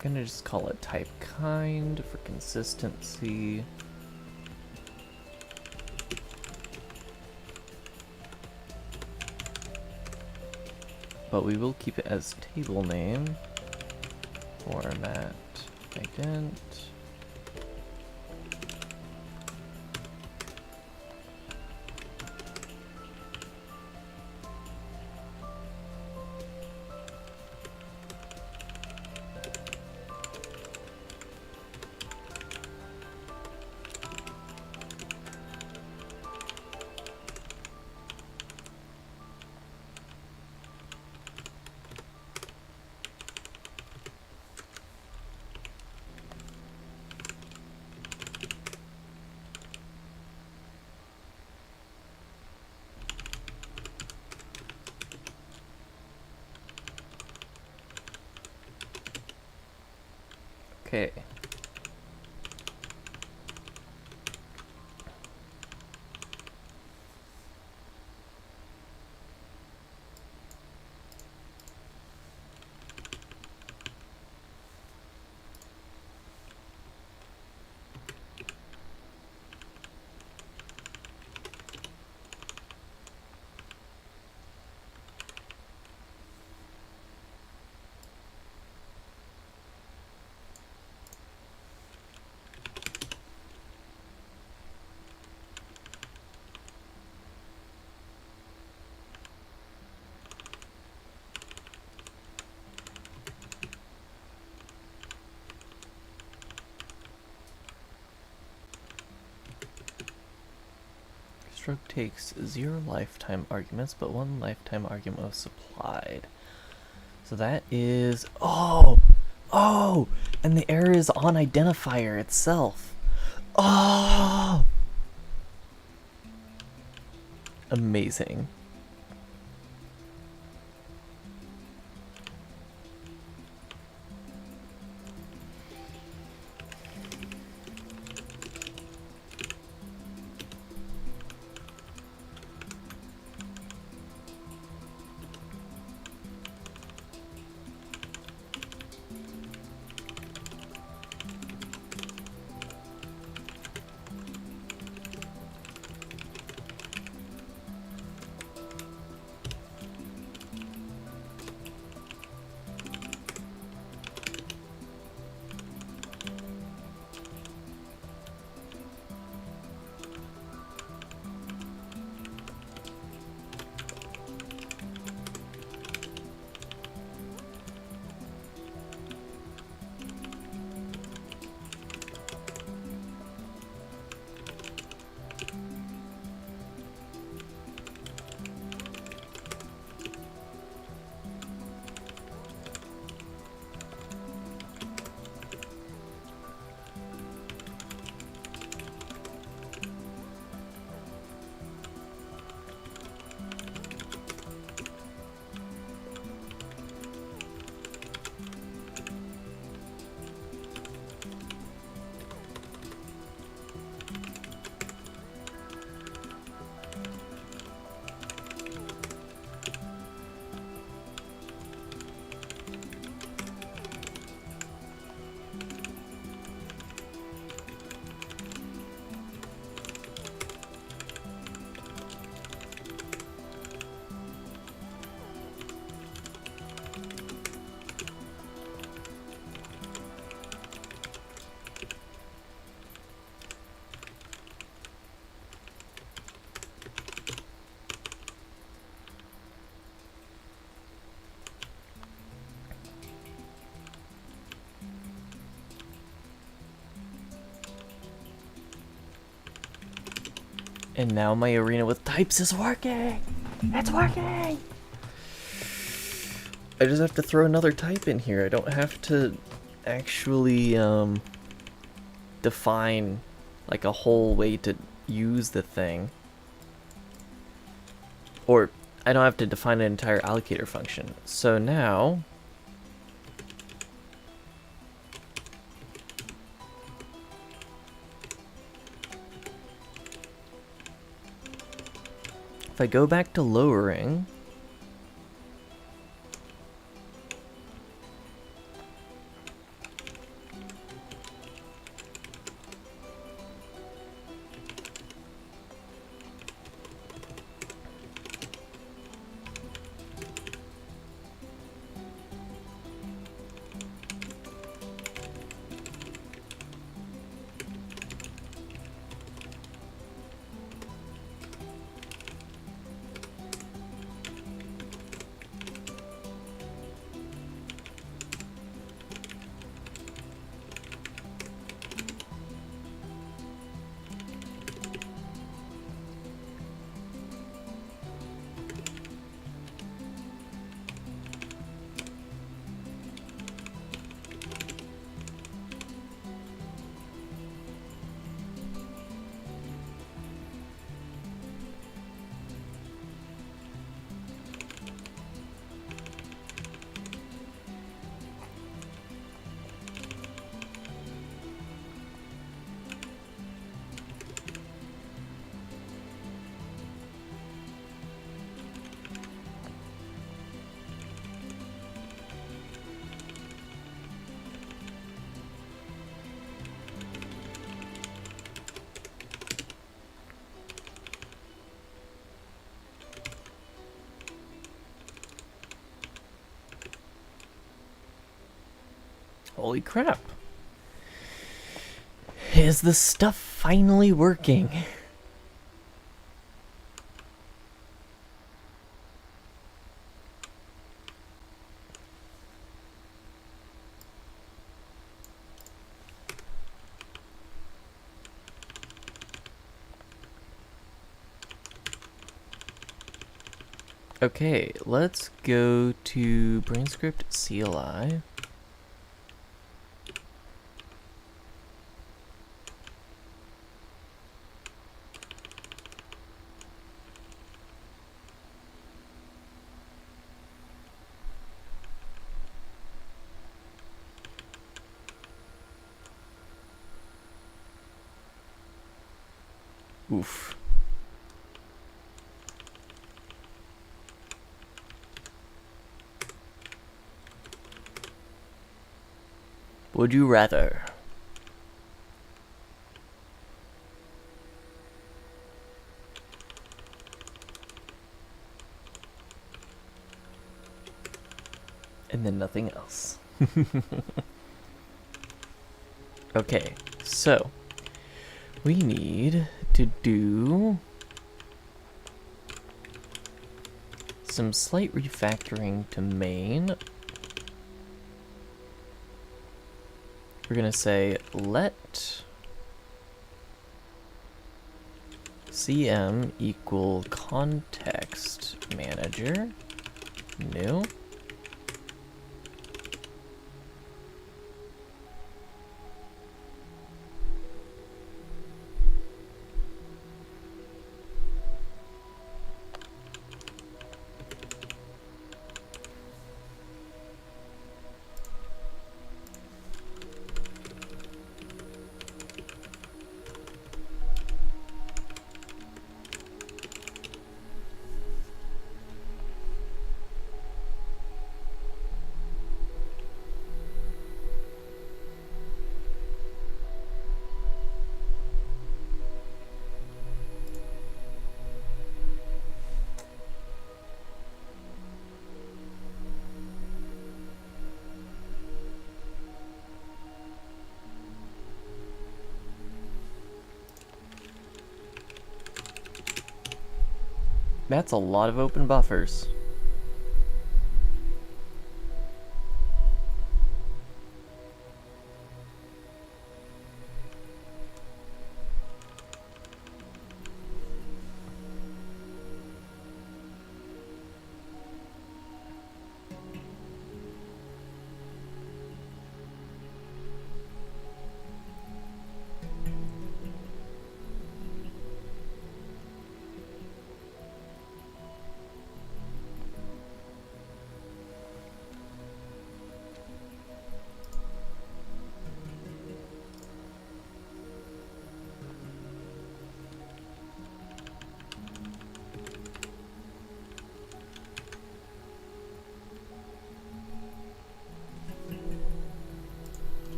I'm gonna just call it type kind for consistency. But we will keep it as table name. Format ident. Okay. Stroke takes 0 lifetime arguments, but 1 lifetime argument was supplied. So that is... Oh! Oh! And the error is on identifier itself. Oh! Amazing. And now my arena with types is working! It's working! I just have to throw another type in here. I don't have to actually define like a whole way to use the thing. Or I don't have to define an entire allocator function. So now if I go back to lowering, Holy crap. Is the stuff finally working? Okay, let's go to BrainScript CLI. Oof. Would you rather? And then nothing else. Okay, so we need to do some slight refactoring to main. We're gonna say let cm equal context manager new. That's a lot of open buffers.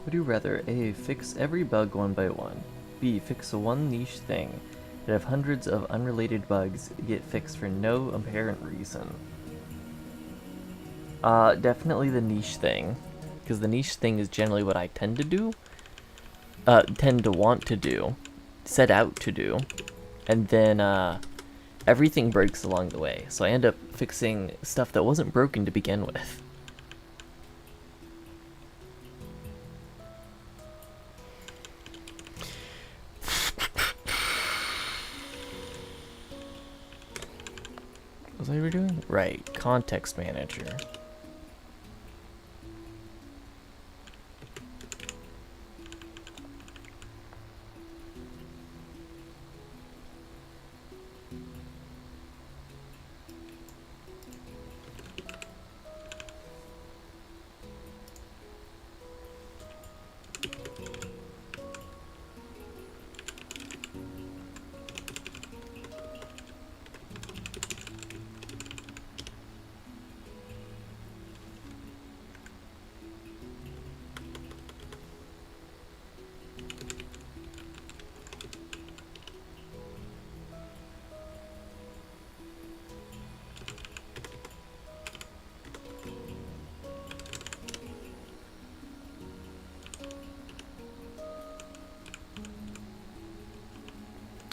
Would you rather A. Fix every bug one by one, B. Fix one niche thing, and have hundreds of unrelated bugs get fixed for no apparent reason? Definitely the niche thing, because the niche thing is generally what I tend to do, tend to want to do, set out to do, and then everything breaks along the way, so I end up fixing stuff that wasn't broken to begin with. What was I ever doing? Right, context manager.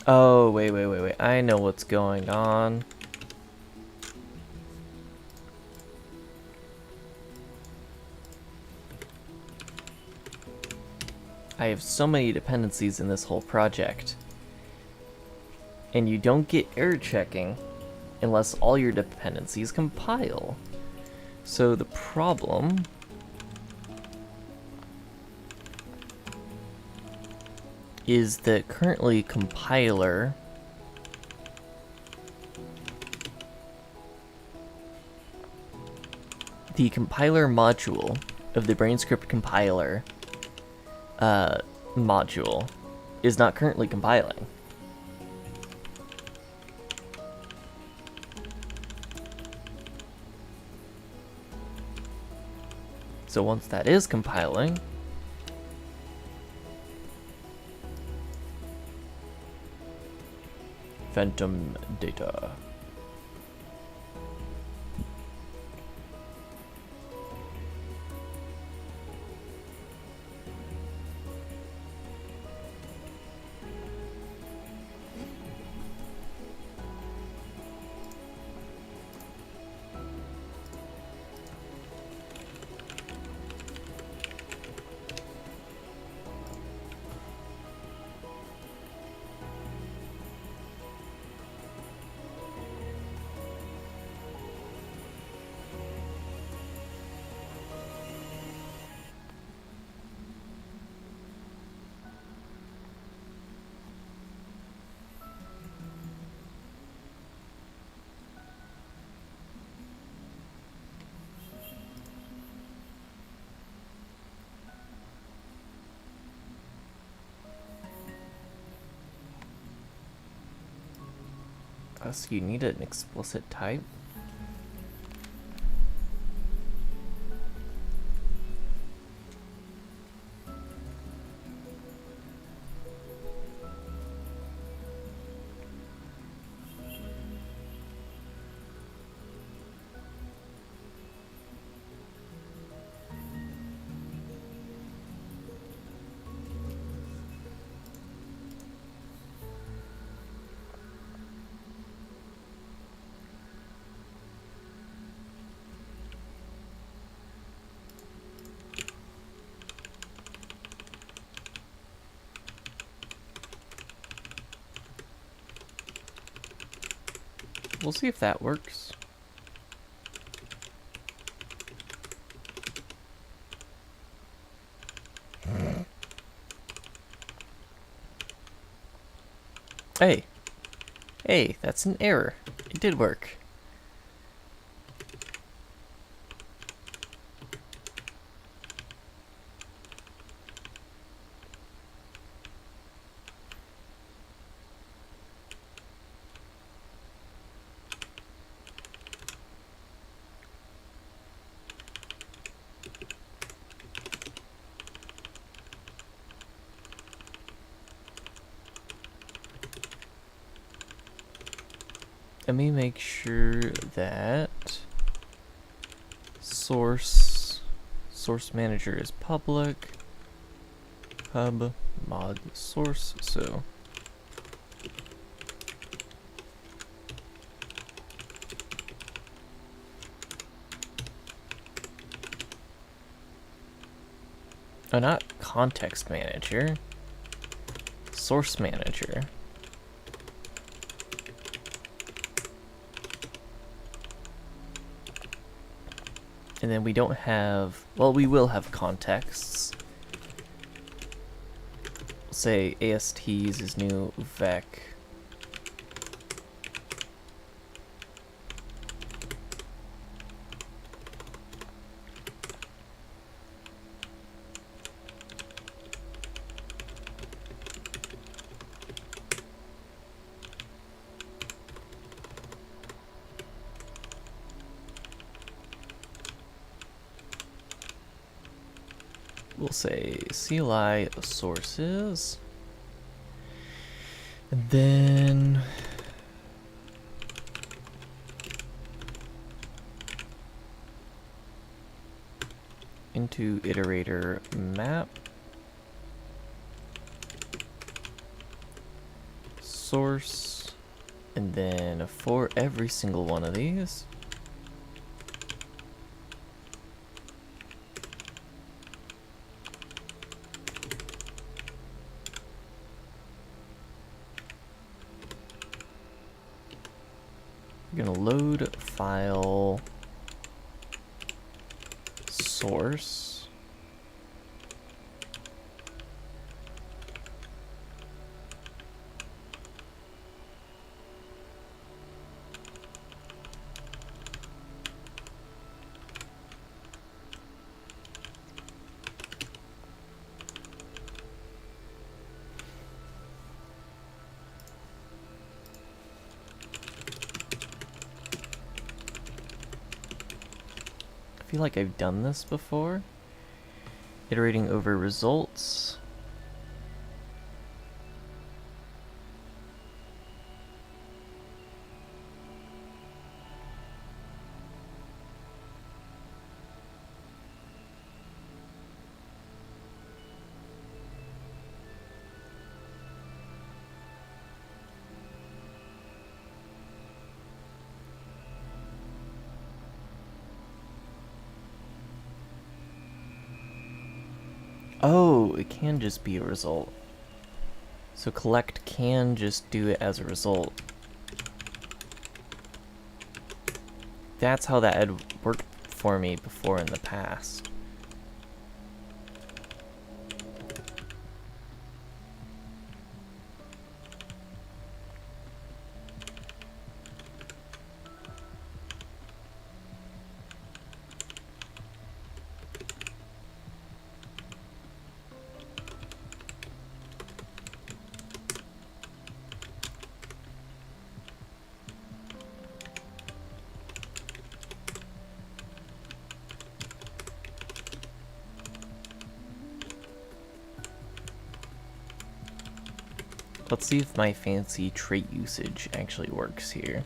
Oh, wait. I know what's going on. I have so many dependencies in this whole project. And you don't get error checking unless all your dependencies compile. So the problem is that currently compiler the compiler module of the Brane script compiler module is not currently compiling. So once that is compiling, phantom data. So you need an explicit type. We'll see if that works. Hey, that's an error. It did work. Let me make sure that source manager is public, pub mod source, so oh, not context manager, source manager. And then we don't have, well, we will have contexts. Say ASTs is new vec. We'll say CLI sources, and then into iterator map source, and then for every single one of these, we're gonna load file source. I feel like I've done this before. Iterating over results. Oh, it can just be a result. So collect can just do it as a result. That's how that had worked for me before in the past. Let's see if my fancy trait usage actually works here.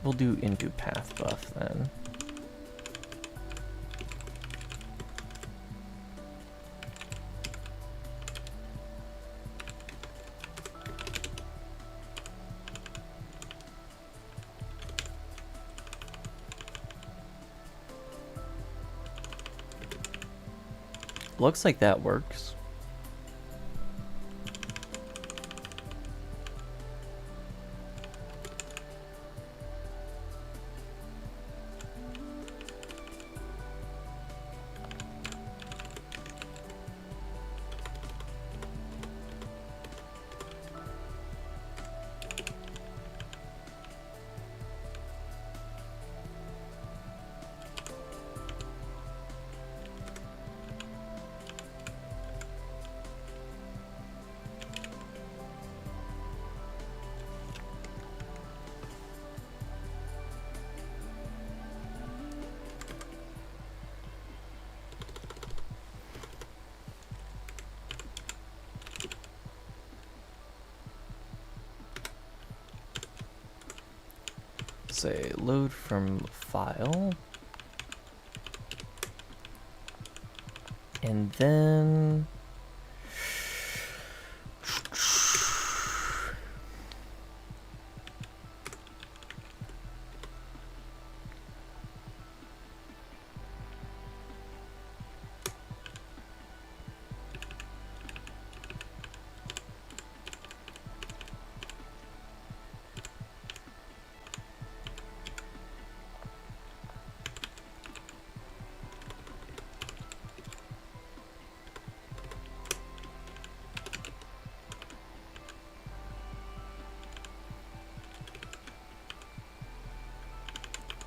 We'll do into path buff then. Looks like that works. Say load from file, and then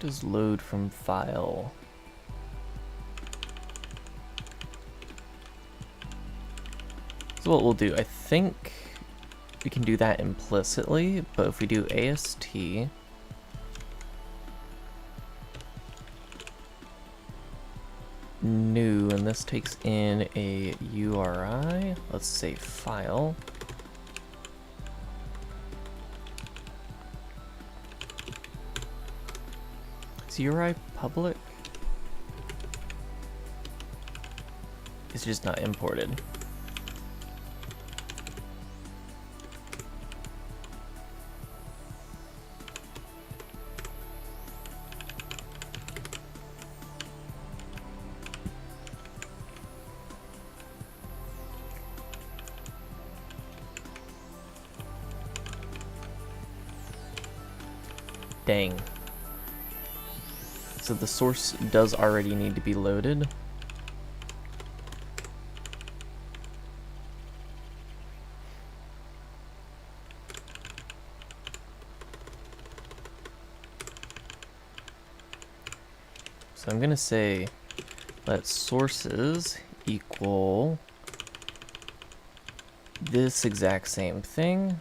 does load from file. So what we'll do, I think we can do that implicitly, but if we do AST new, and this takes in a URI. Let's say file. Is URI public? It's just not imported. Dang. So the source does already need to be loaded. So I'm gonna say let sources equal this exact same thing.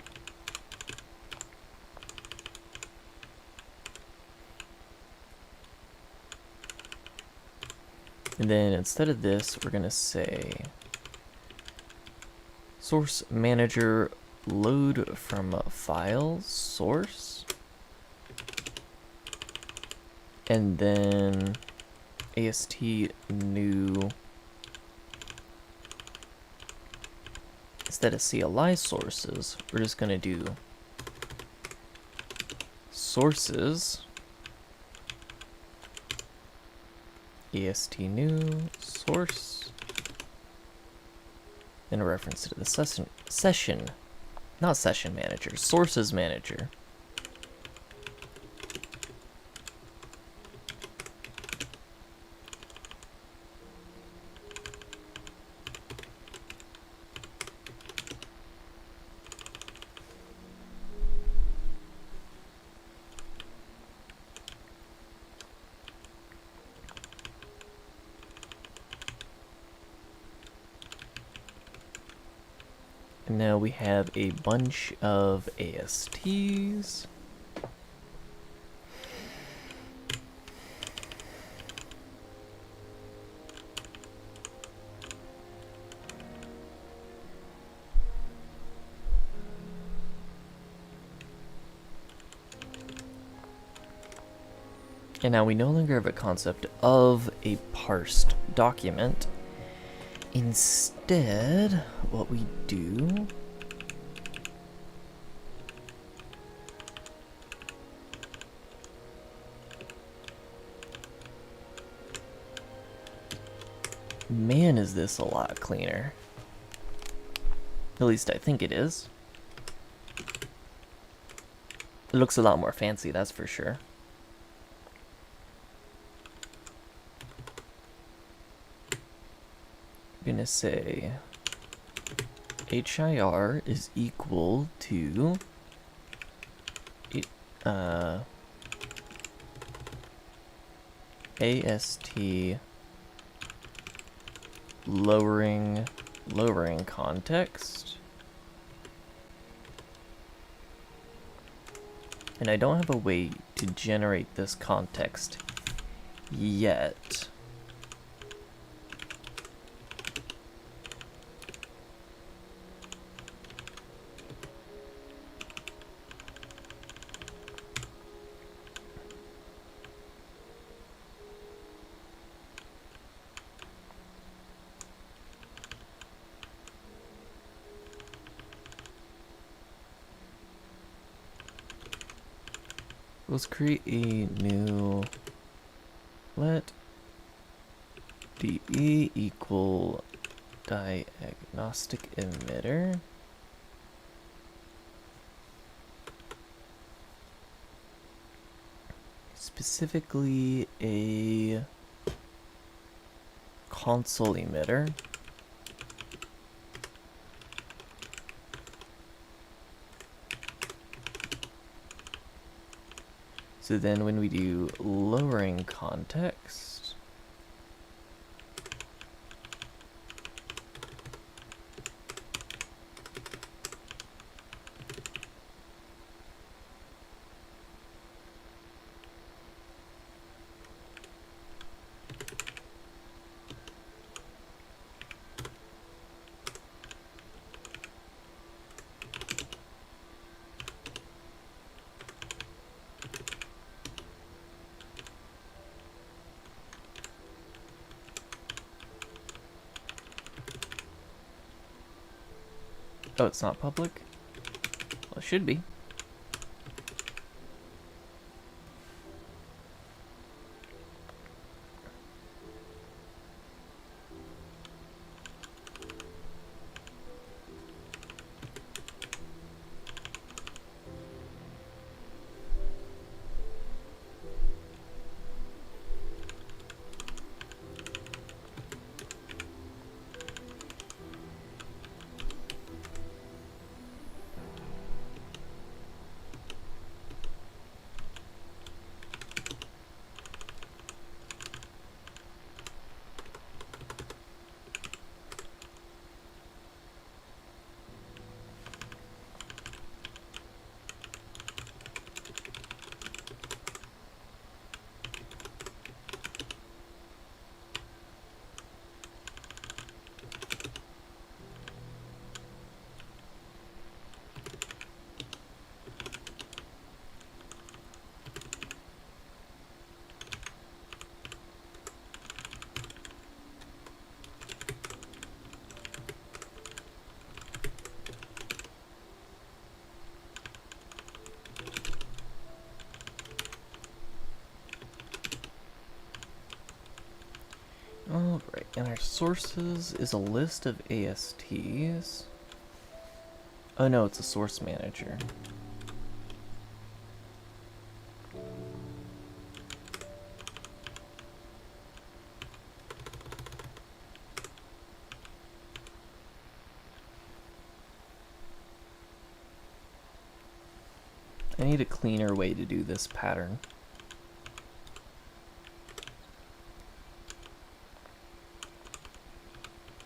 And then instead of this, we're gonna say source manager load from file source. And then AST new, instead of CLI sources, we're just gonna do sources AST new source, then a reference to the session, not session manager, sources manager. And now we have a bunch of ASTs. And now we no longer have a concept of a parsed document. Instead, what we do man, is this a lot cleaner. At least I think it is. It looks a lot more fancy, that's for sure. I'm gonna say HIR is equal to AST lowering context. And I don't have a way to generate this context yet. Let's create a new, let DE equal diagnostic emitter. Specifically a console emitter. So then when we do lowering context, Oh, it's not public? Well, it should be. Alright, and our sources is a list of ASTs. Oh no, it's a source manager. I need a cleaner way to do this pattern.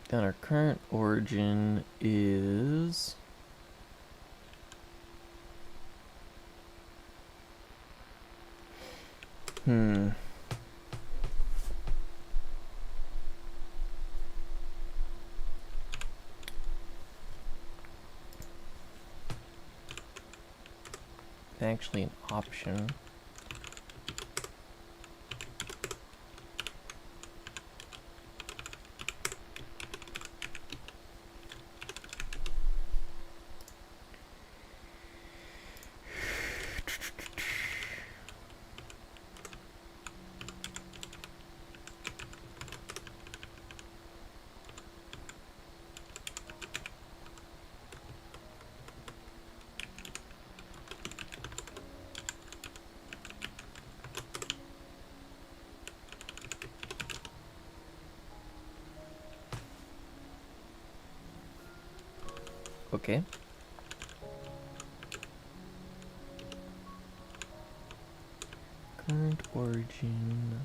Then our current origin is actually an option. Okay. Current origin.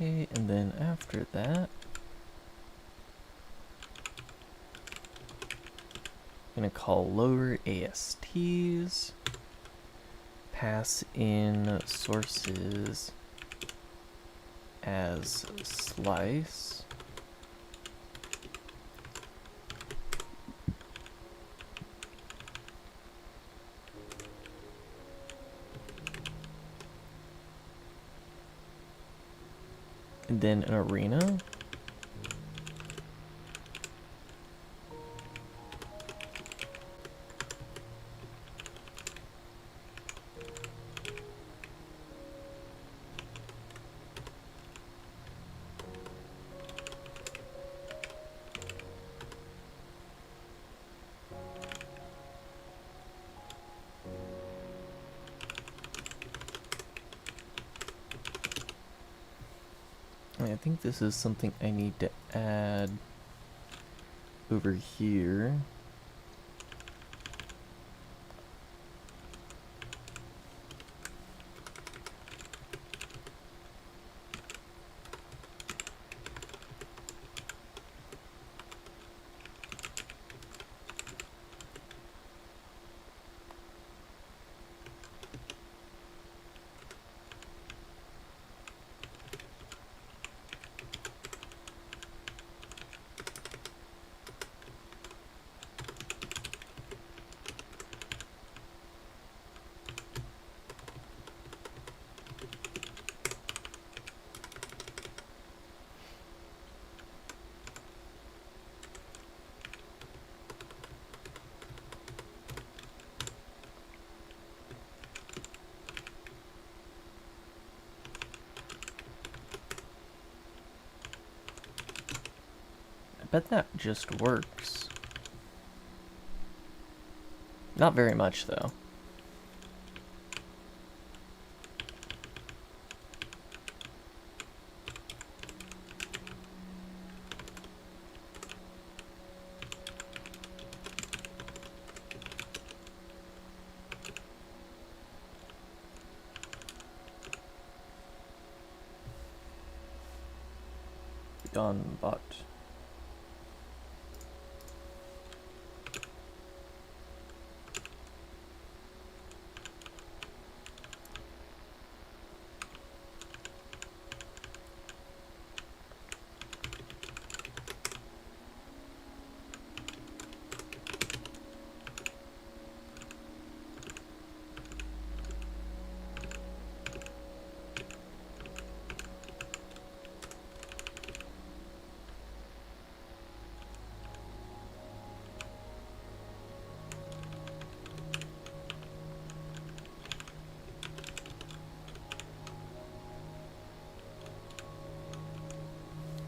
Okay, and then after that, I'm gonna call lower ASTs, pass in sources as slice. And then an arena. I think this is something I need to add over here. Bet that just works. Not very much, though. Done, but...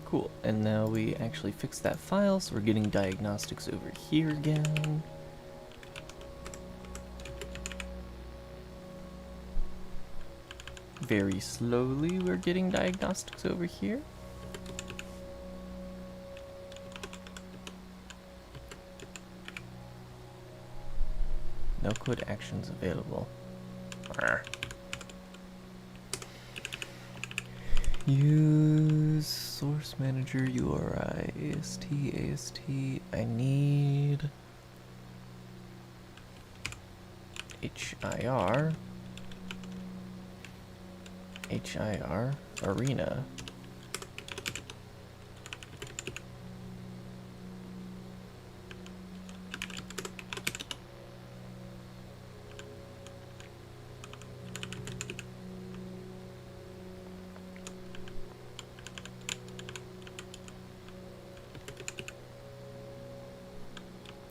Cool, and now we actually fixed that file, so we're getting diagnostics over here again. Very slowly we're getting diagnostics over here. No code actions available. Use source manager URI AST. I need HIR arena.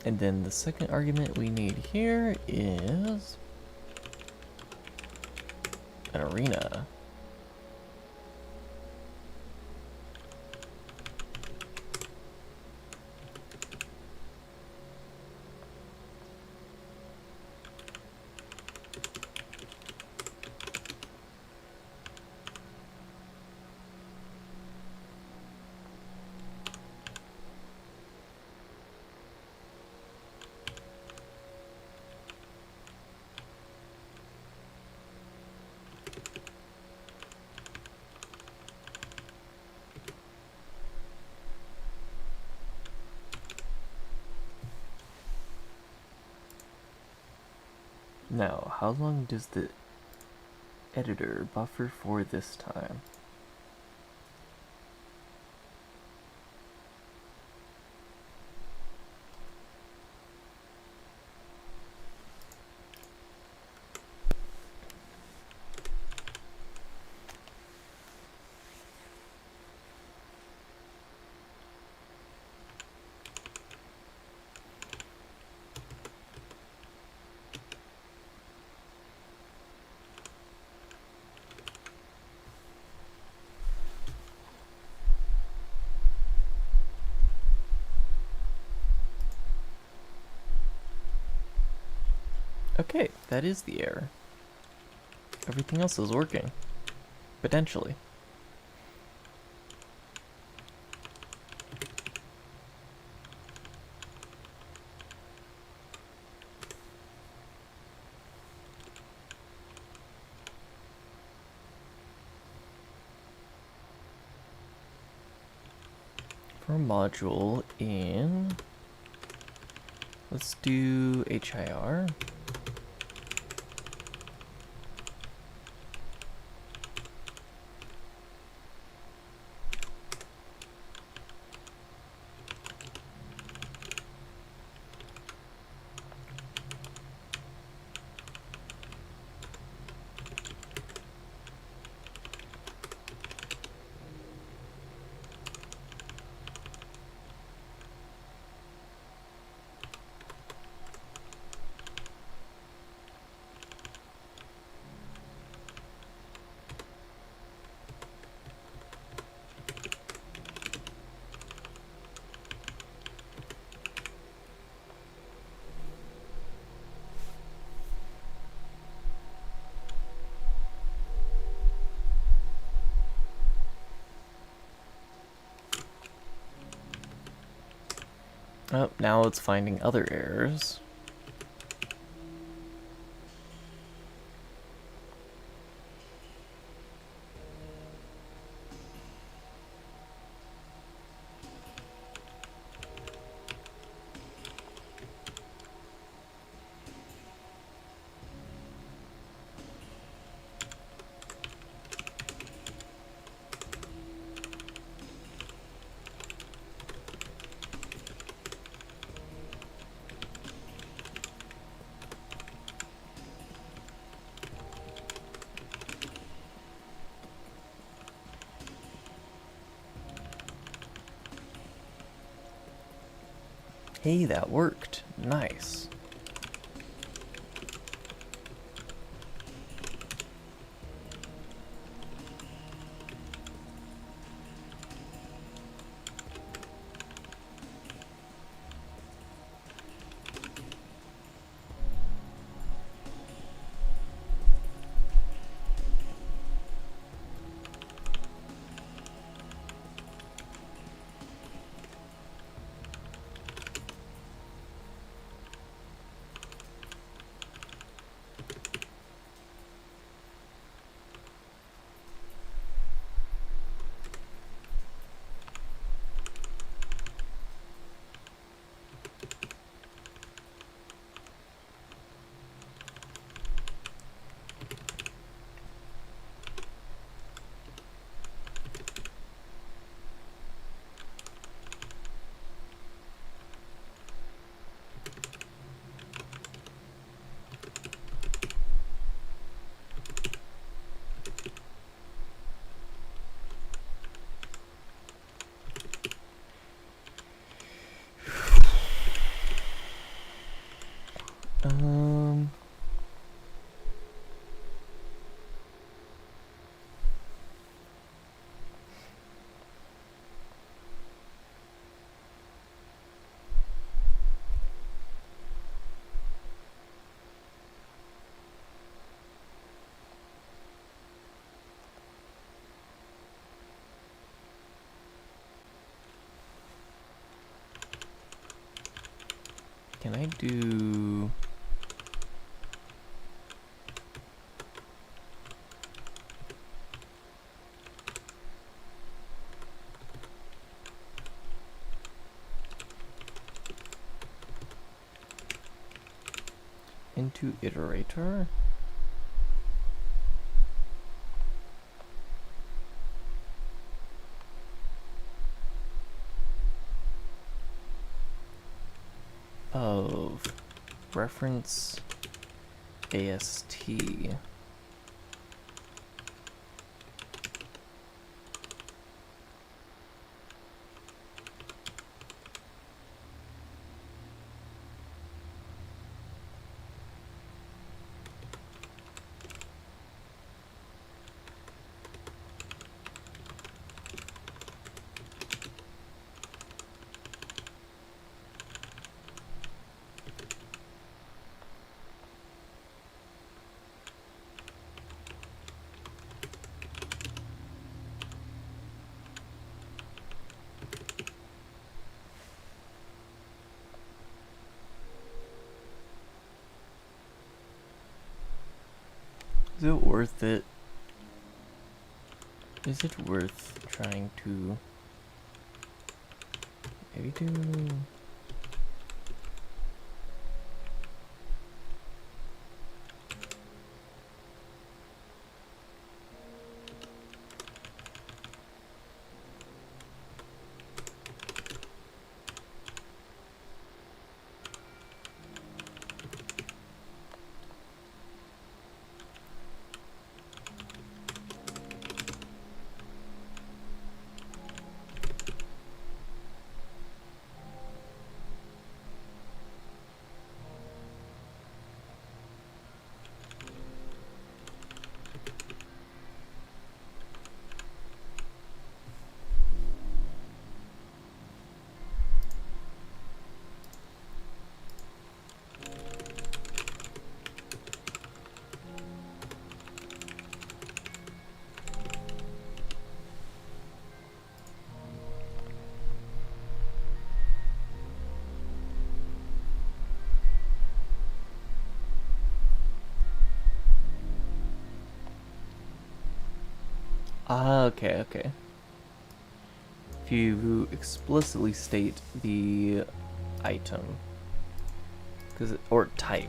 And then the second argument we need here is an arena. Now, how long does the editor buffer for this time? Okay, that is the error. Everything else is working. Potentially. for a module in, let's do HIR. Oh, now it's finding other errors. Hey, that worked. Nice. Can I do... into iterator? Of reference AST. Is it worth it? Is it worth trying to maybe do... Ah, okay, okay. If you explicitly state the item, or type.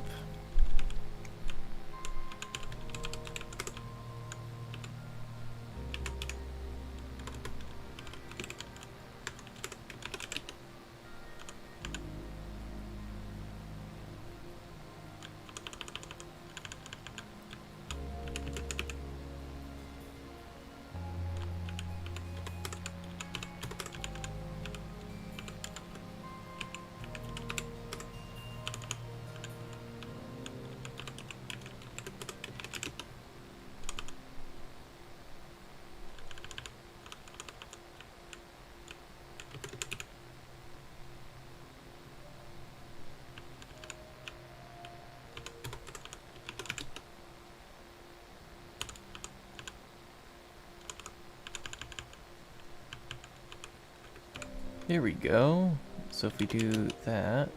Here we go. So if we do that,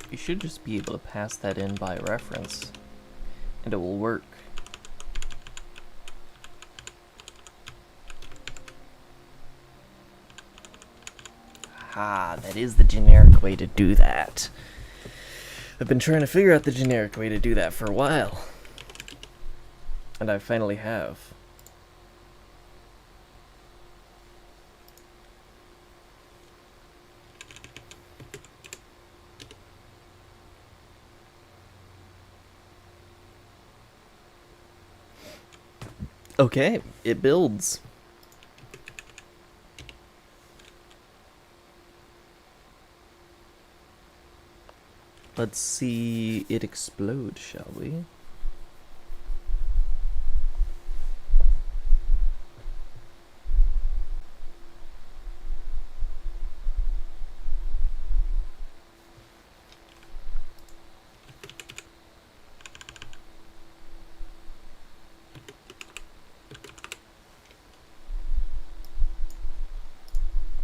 you should just be able to pass that in by reference, and it will work. Ah, that is the generic way to do that. I've been trying to figure out the generic way to do that for a while. And I finally have. Okay, it builds. Let's see it explode, shall we?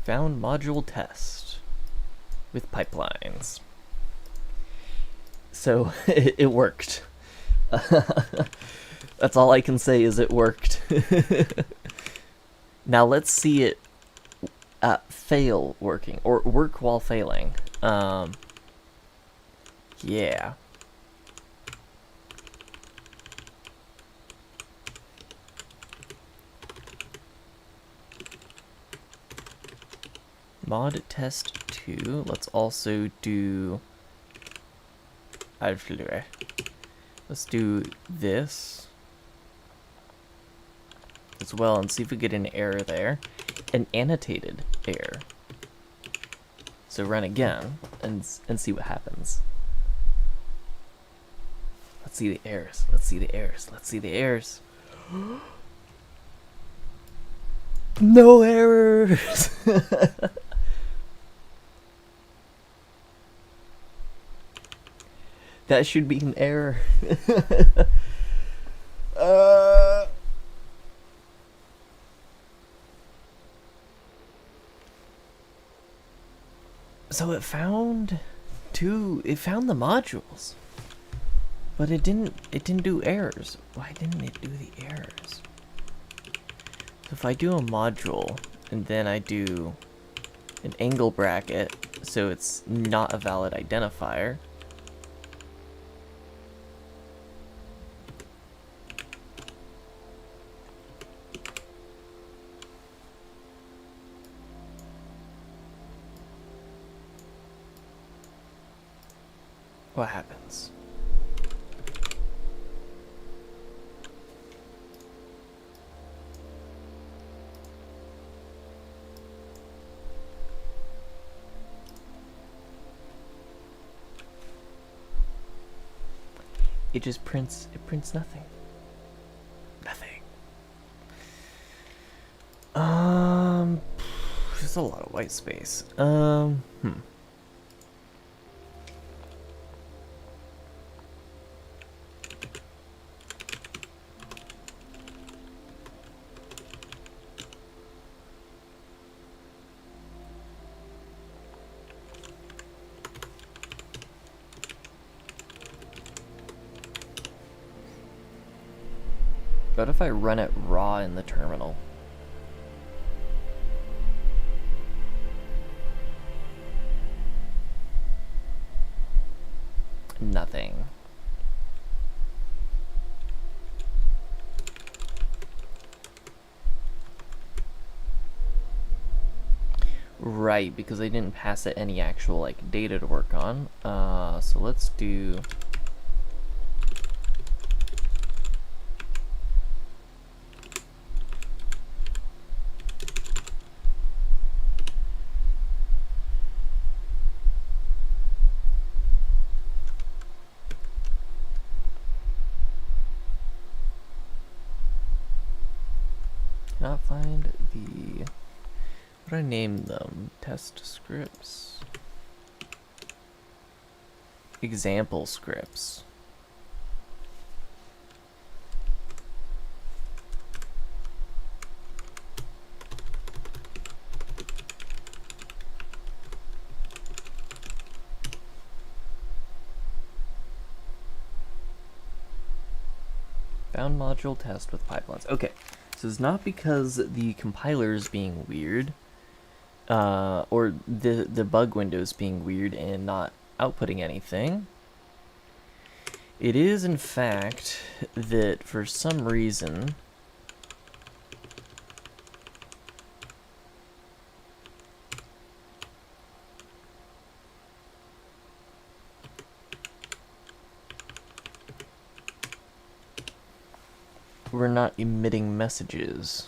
Found module test with pipelines. So it worked. That's all I can say is it worked. Now let's see it fail working, or work while failing. Yeah. Mod test 2. Let's also do... Let's do this as well and see if we get an error there. An annotated error. So run again and see what happens. Let's see the errors. Let's see the errors. Let's see the errors. No errors! That should be an error. So it found it found the modules, but it didn't do errors. Why didn't it do the errors? So if I do a module and then I do an angle bracket, so it's not a valid identifier. What happens? It just prints, nothing. Nothing. There's a lot of white space. What if I run it raw in the terminal? Nothing. Right, because I didn't pass it any actual like data to work on. So let's do not find the, what do I name them? Test scripts? Example scripts. Found module test with pipelines. Okay. So it's not because the compiler's being weird, or the bug window's being weird and not outputting anything. It is, in fact, that for some reason we're not emitting messages.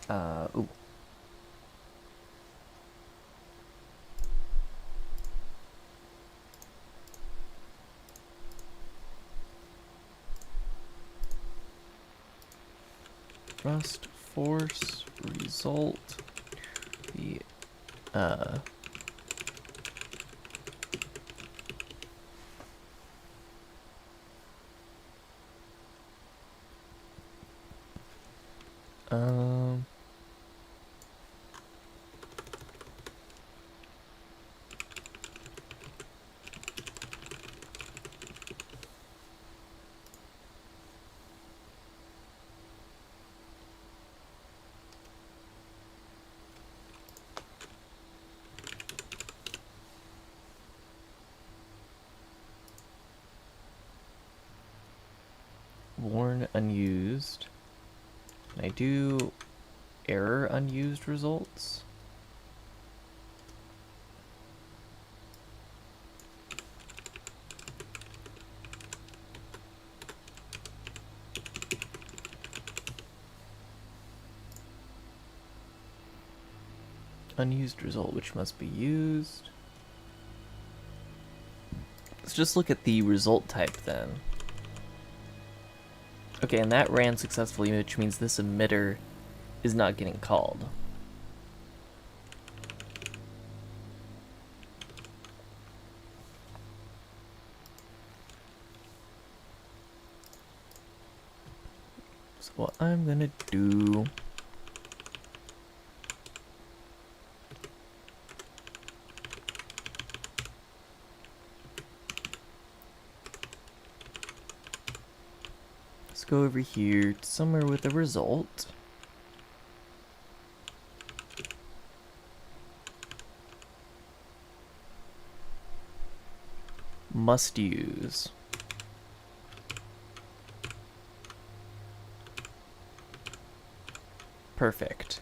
Ooh. Thrust, force, result, the, warn unused. Can I do error unused results? Unused result, which must be used. Let's just look at the result type then. Okay, and that ran successfully, which means this emitter is not getting called. So what I'm gonna do... let's go over here to somewhere with a result. Must use. Perfect.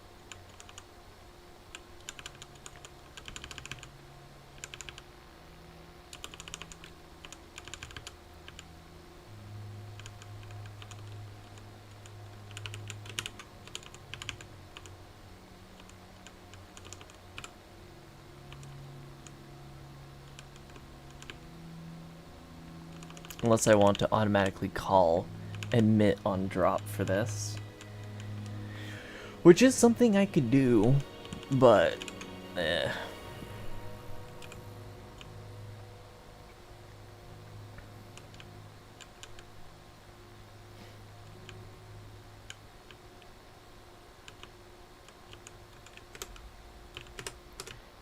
Unless I want to automatically call emit on drop for this. Which is something I could do, but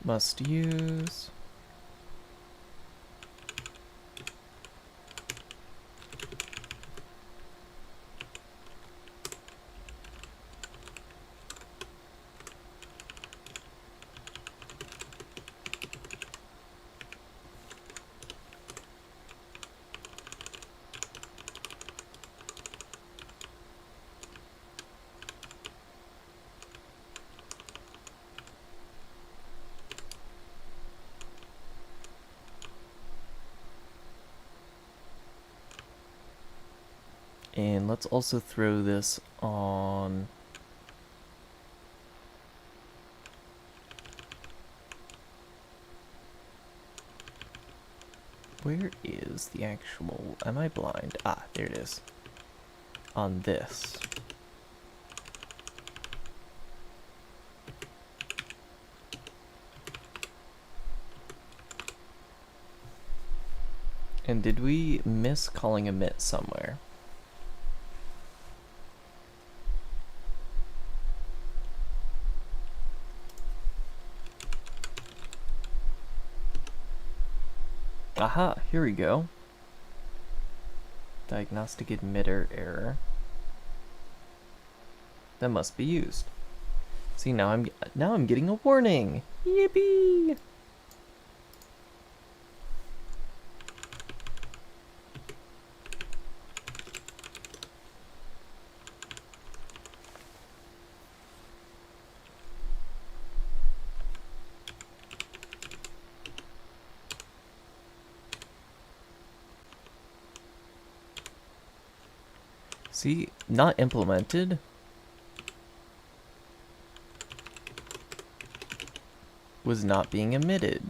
must use. And let's also throw this on where is the actual, am I blind? Ah, there it is. On this. And did we miss calling emit somewhere? Aha, here we go. Diagnostic emitter error. That must be used. See, now I'm getting a warning. Yippee! See, not implemented. Was not being emitted.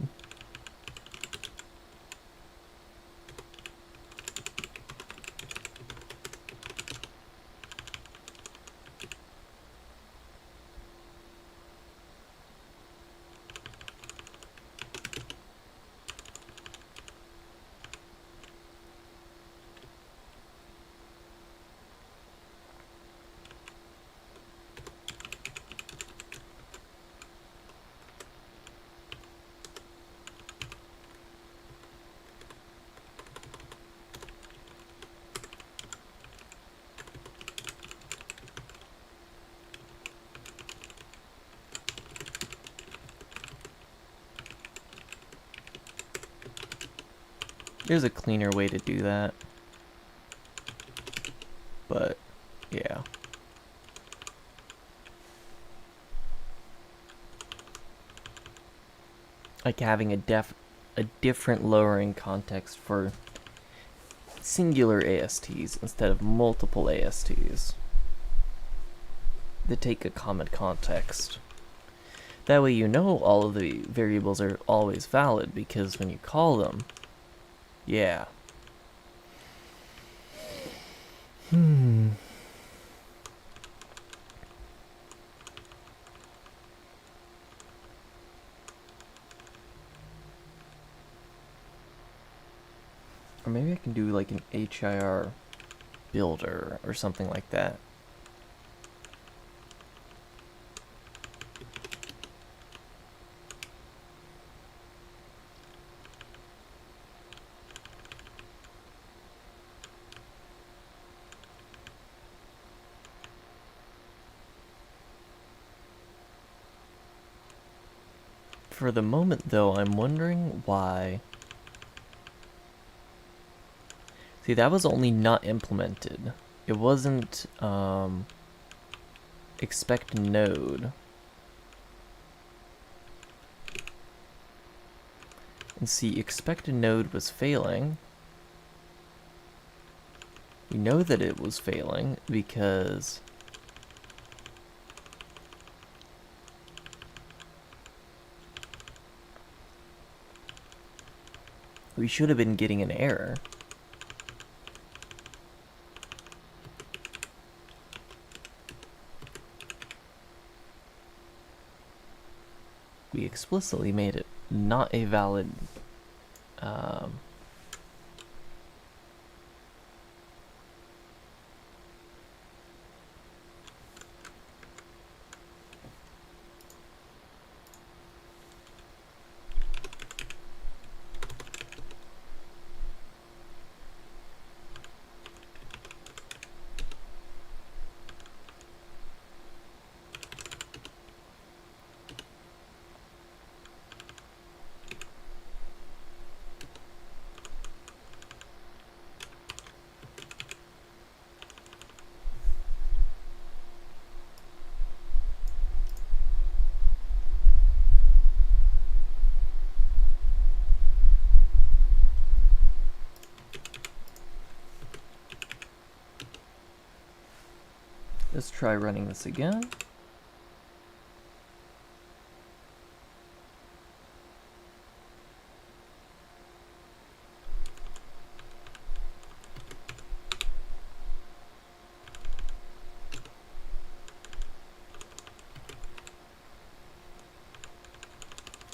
There's a cleaner way to do that. But, yeah. Like having a different lowering context for singular ASTs instead of multiple ASTs that take a common context. That way you know all of the variables are always valid, because when you call them, yeah. Or maybe I can do like an HIR builder or something like that. For the moment, though, I'm wondering why... See, that was only not implemented. It wasn't, expect node. And see, expect node was failing. We know that it was failing because we should have been getting an error. We explicitly made it not a valid Let's try running this again.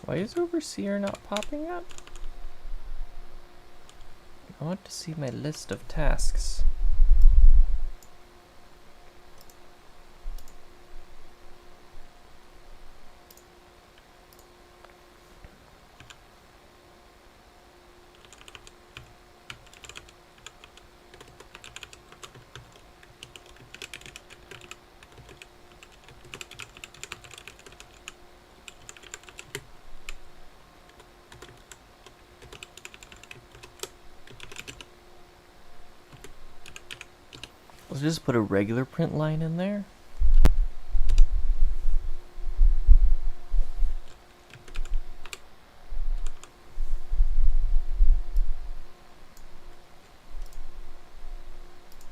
Why is Overseer not popping up? I want to see my list of tasks. Let's just put a regular print line in there.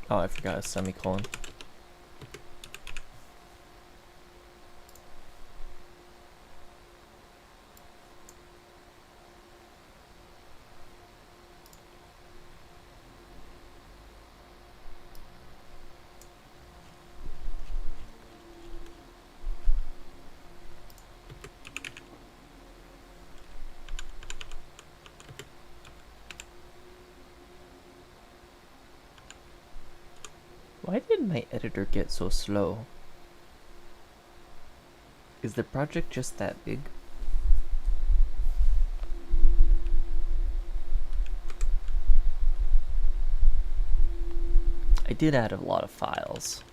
Oh, I forgot a semicolon. Why did my editor get so slow? Is the project just that big? I did add a lot of files.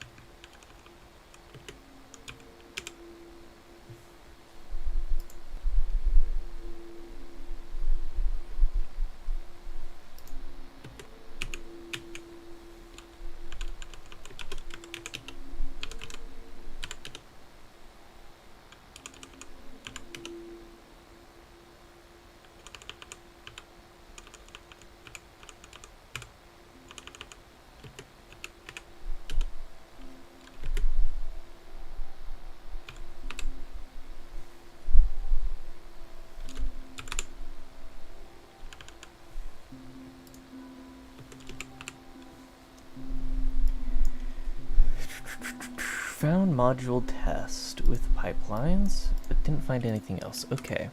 Found module test with pipelines, but didn't find anything else. Okay.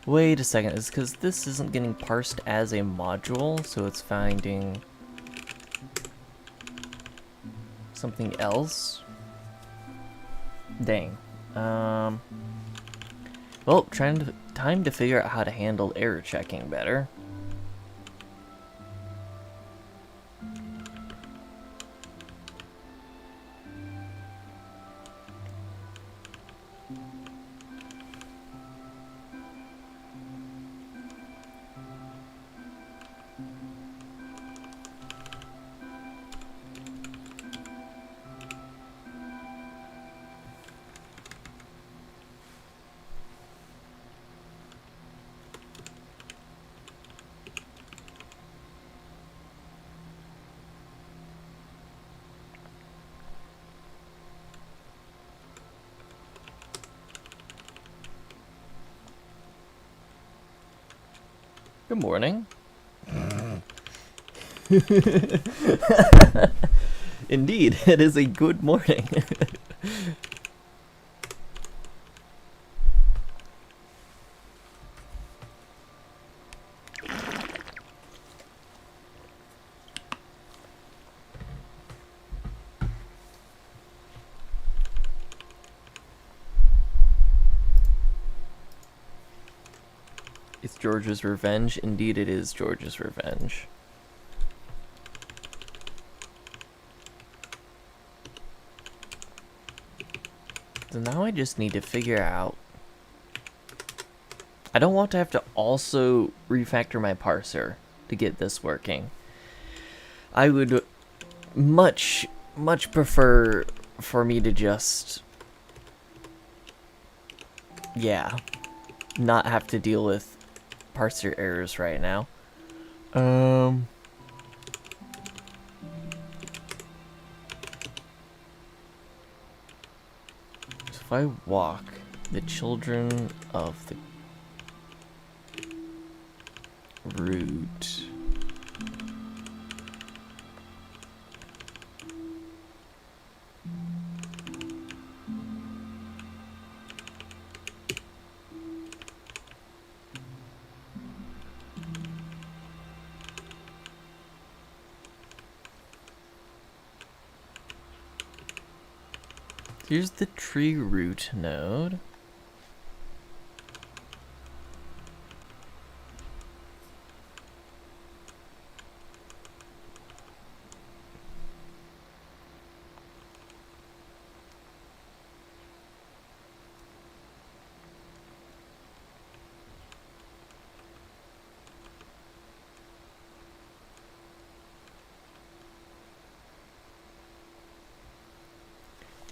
Wait a second, it's because this isn't getting parsed as a module, so it's finding something else. Dang. Well, time to figure out how to handle error checking better. Good morning. Indeed, it is a good morning. It's George's revenge. Indeed, it is George's revenge. So now I just need to figure out... I don't want to have to also refactor my parser to get this working. I would much prefer for me to just... yeah, not have to deal with parser errors right now. So if I walk the children of the root, here's the tree root node.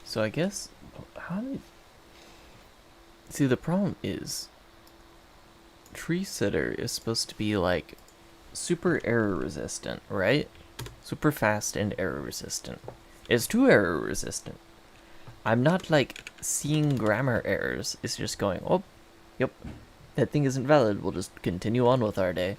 So I guess, how did... See, the problem is, tree sitter is supposed to be like super error resistant, right? Super fast and error resistant. It's too error resistant. I'm not like seeing grammar errors. It's just going, oh, yep, that thing isn't valid. We'll just continue on with our day.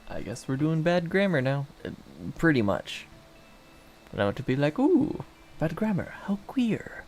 I guess we're doing bad grammar now. Pretty much. And I want to be like, ooh, bad grammar, how queer.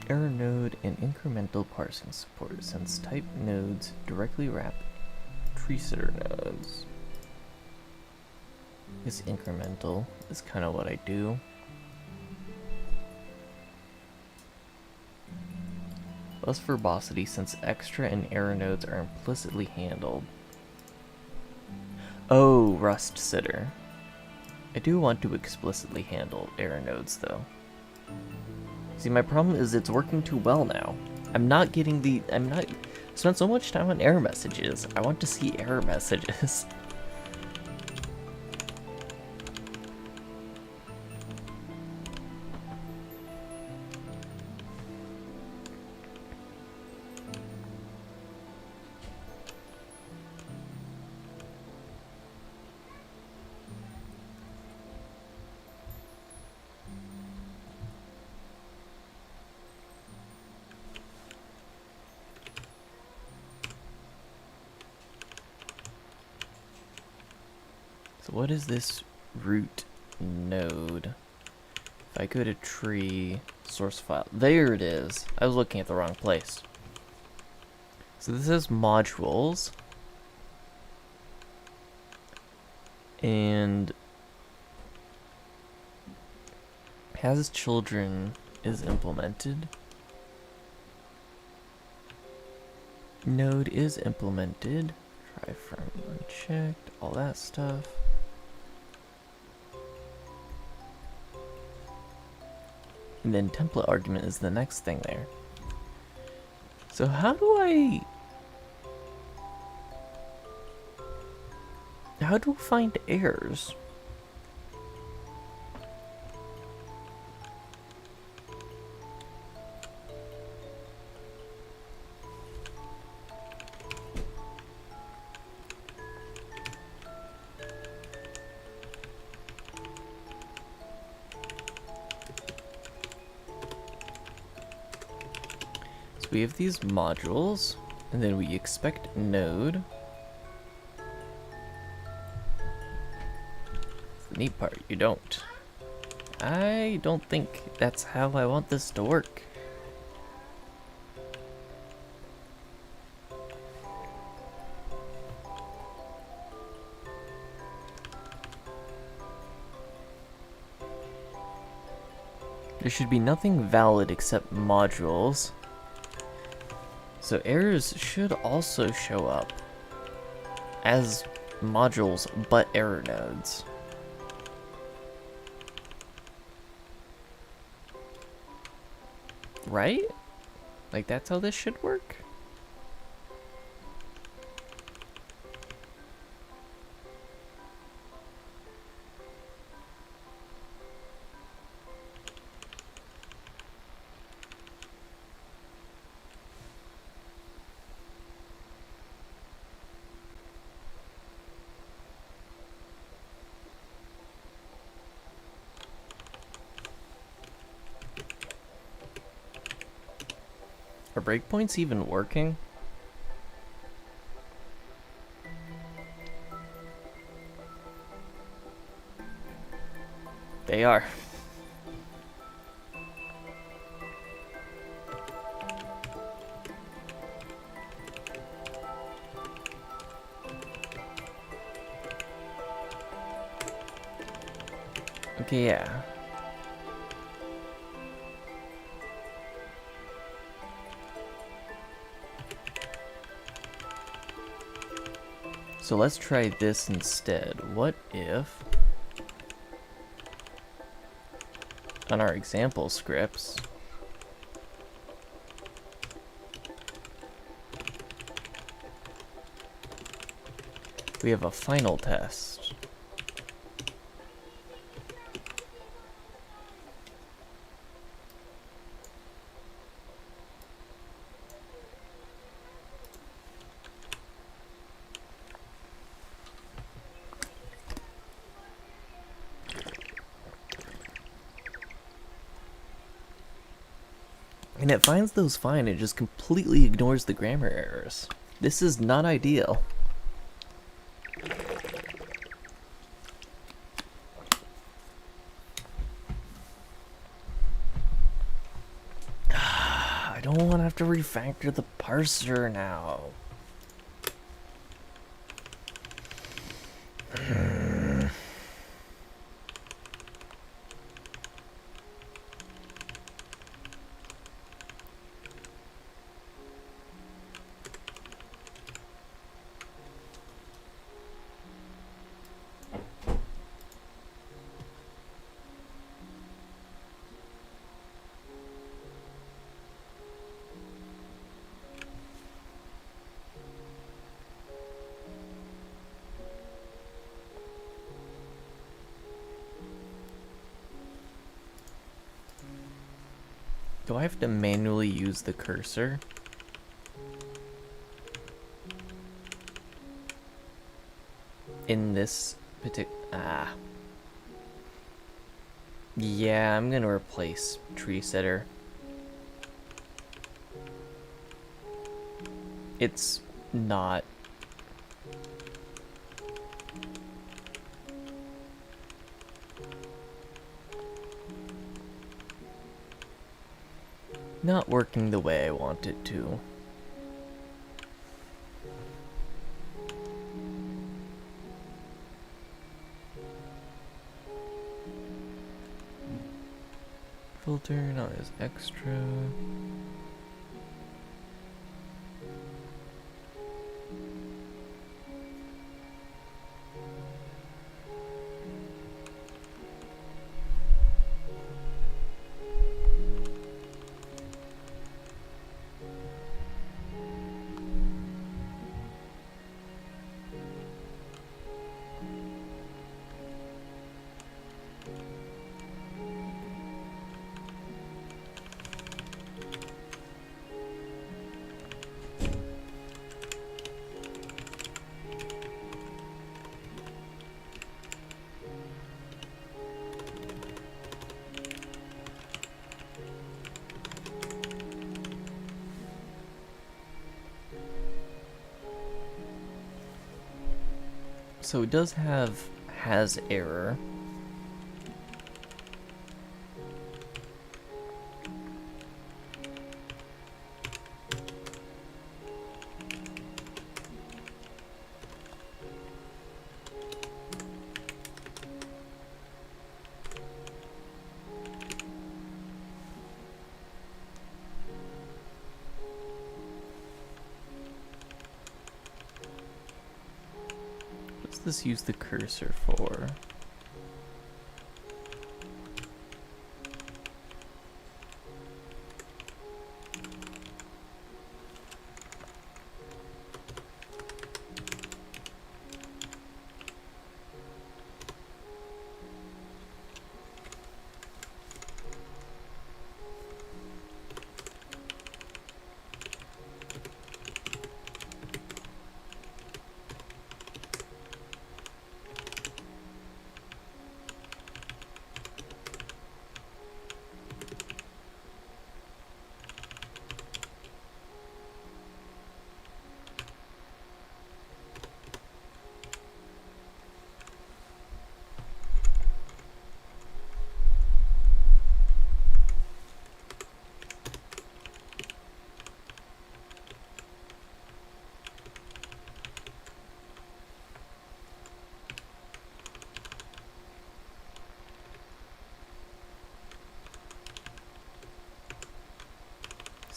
Error node and incremental parsing support, since type nodes directly wrap tree sitter nodes. This incremental is kind of what I do. Less verbosity, since extra and error nodes are implicitly handled. Oh, rust sitter. I do want to explicitly handle error nodes though. See, my problem is it's working too well now. I'm not spent so much time on error messages. I want to see error messages. So what is this root node? If I go to tree source file, there it is. I was looking at the wrong place. So this is modules. And has children is implemented. Node is implemented. Try from unchecked, all that stuff. And then template argument is the next thing there. So how do I find errors? We have these modules, and then we expect node. The neat part, you don't. I don't think that's how I want this to work. There should be nothing valid except modules. So errors should also show up as modules, but error nodes. Right? Like that's how this should work? Are breakpoints even working? They are. Okay, yeah. So let's try this instead. What if on our example scripts we have a final test? And it finds those fine, it just completely ignores the grammar errors. This is not ideal. I don't want to have to refactor the parser now. Do I have to manually use the cursor? In this particular... Yeah, I'm gonna replace tree setter. It's not... not working the way I want it to. filter, not as extra. So it does have has error. What's this use the cursor for?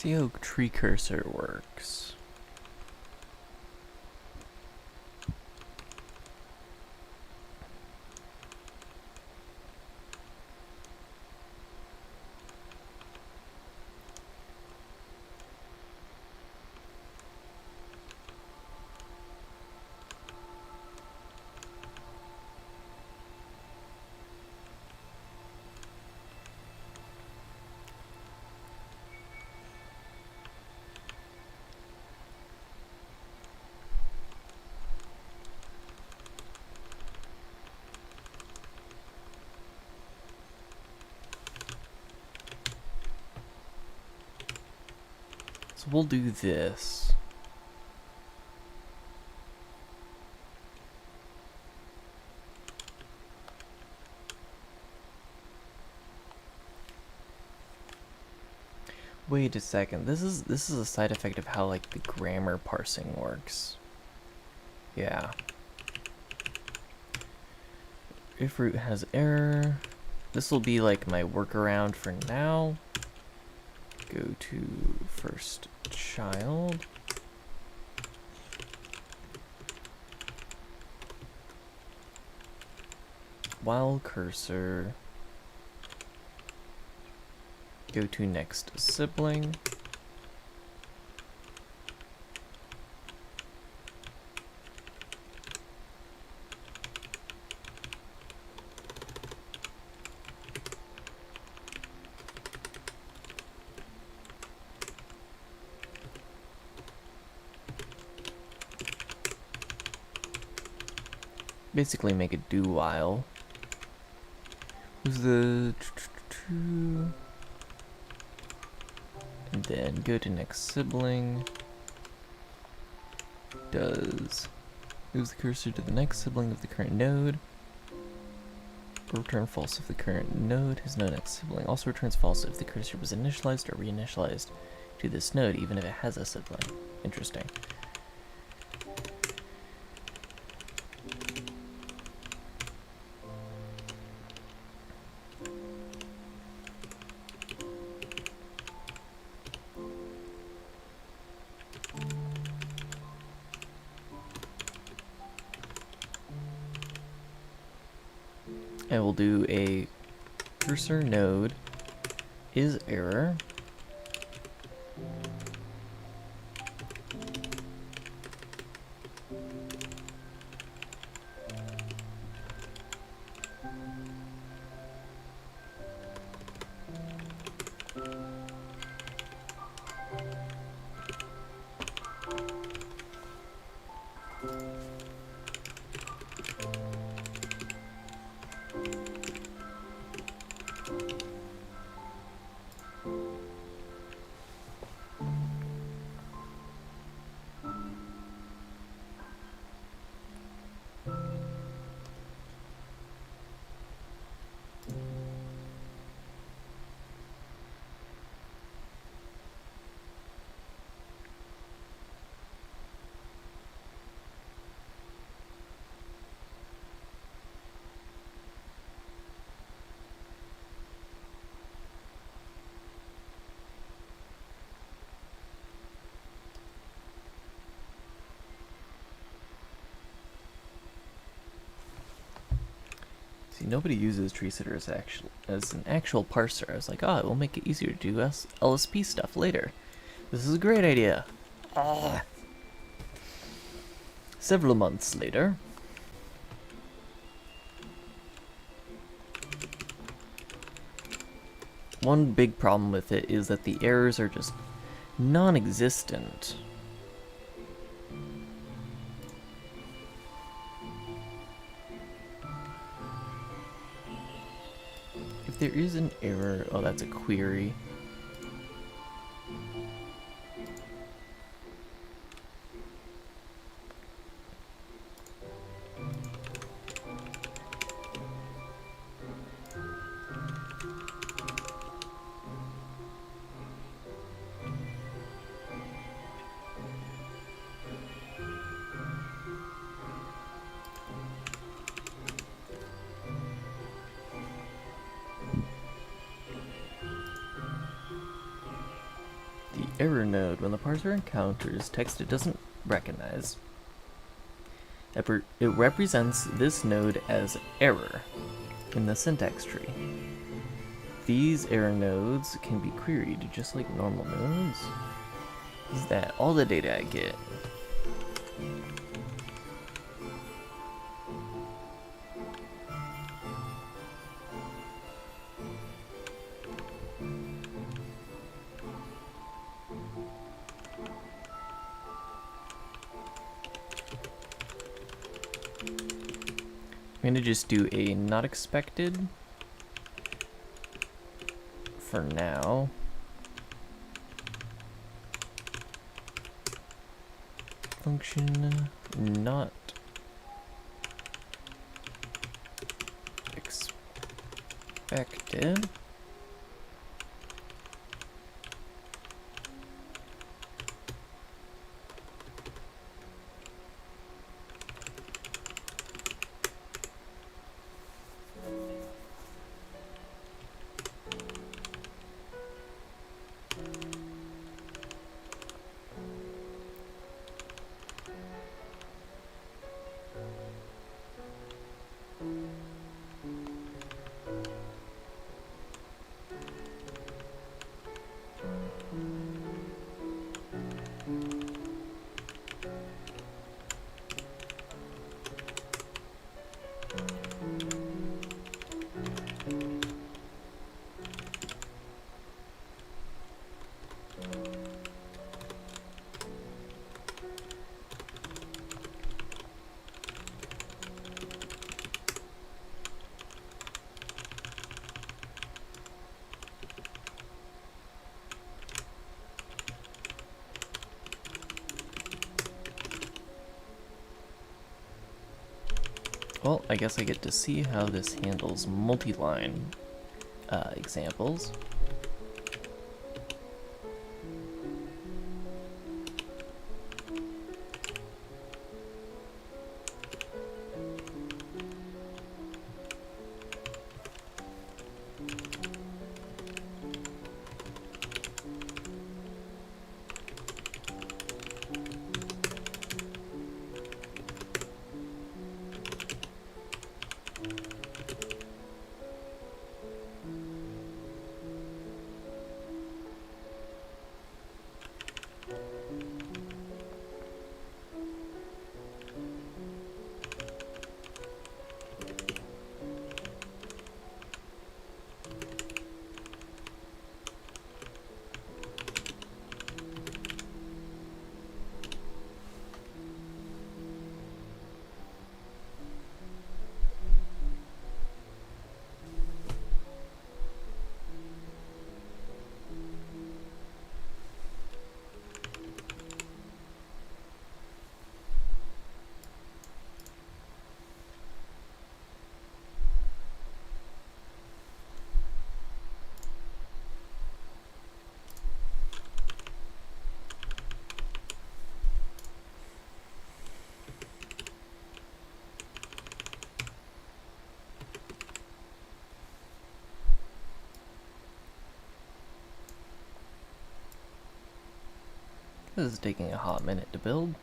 See how tree cursor works. So we'll do this. Wait a second. This is a side effect of how like the grammar parsing works. Yeah. If root has error, this will be like my workaround for now. Go to first child. While cursor, go to next sibling. Basically make a do while. Who's the and then go to next sibling. Does moves the cursor to the next sibling of the current node. Return false if the current node has no next sibling. Also returns false if the cursor was initialized or reinitialized to this node, even if it has a sibling. Interesting. And we'll do a cursor node is error. See, nobody uses TreeSitter as an actual parser. I was like, oh, it will make it easier to do LSP stuff later. This is a great idea. Several months later. One big problem with it is that the errors are just non-existent. If there is an error, oh, that's a query. Error node, when the parser encounters text it doesn't recognize, it represents this node as error in the syntax tree. These error nodes can be queried just like normal nodes. Is that all the data I get? I'm going to just do a not expected for now. Function not expected. Well, I guess I get to see how this handles multi-line examples. This is taking a hot minute to build.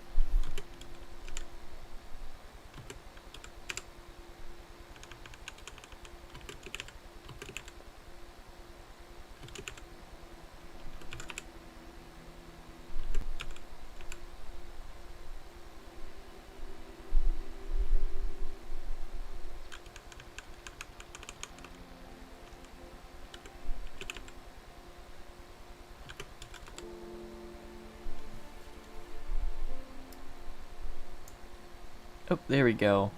Oh, there we go.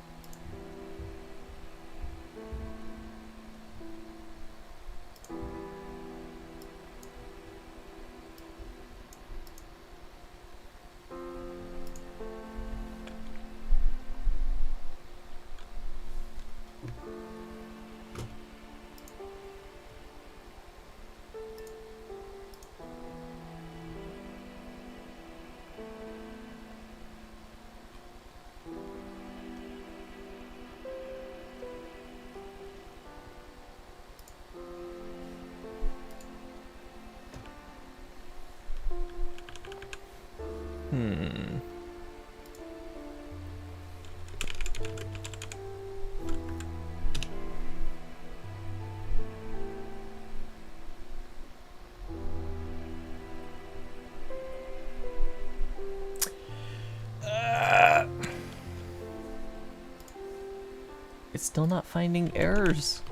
It's still not finding errors.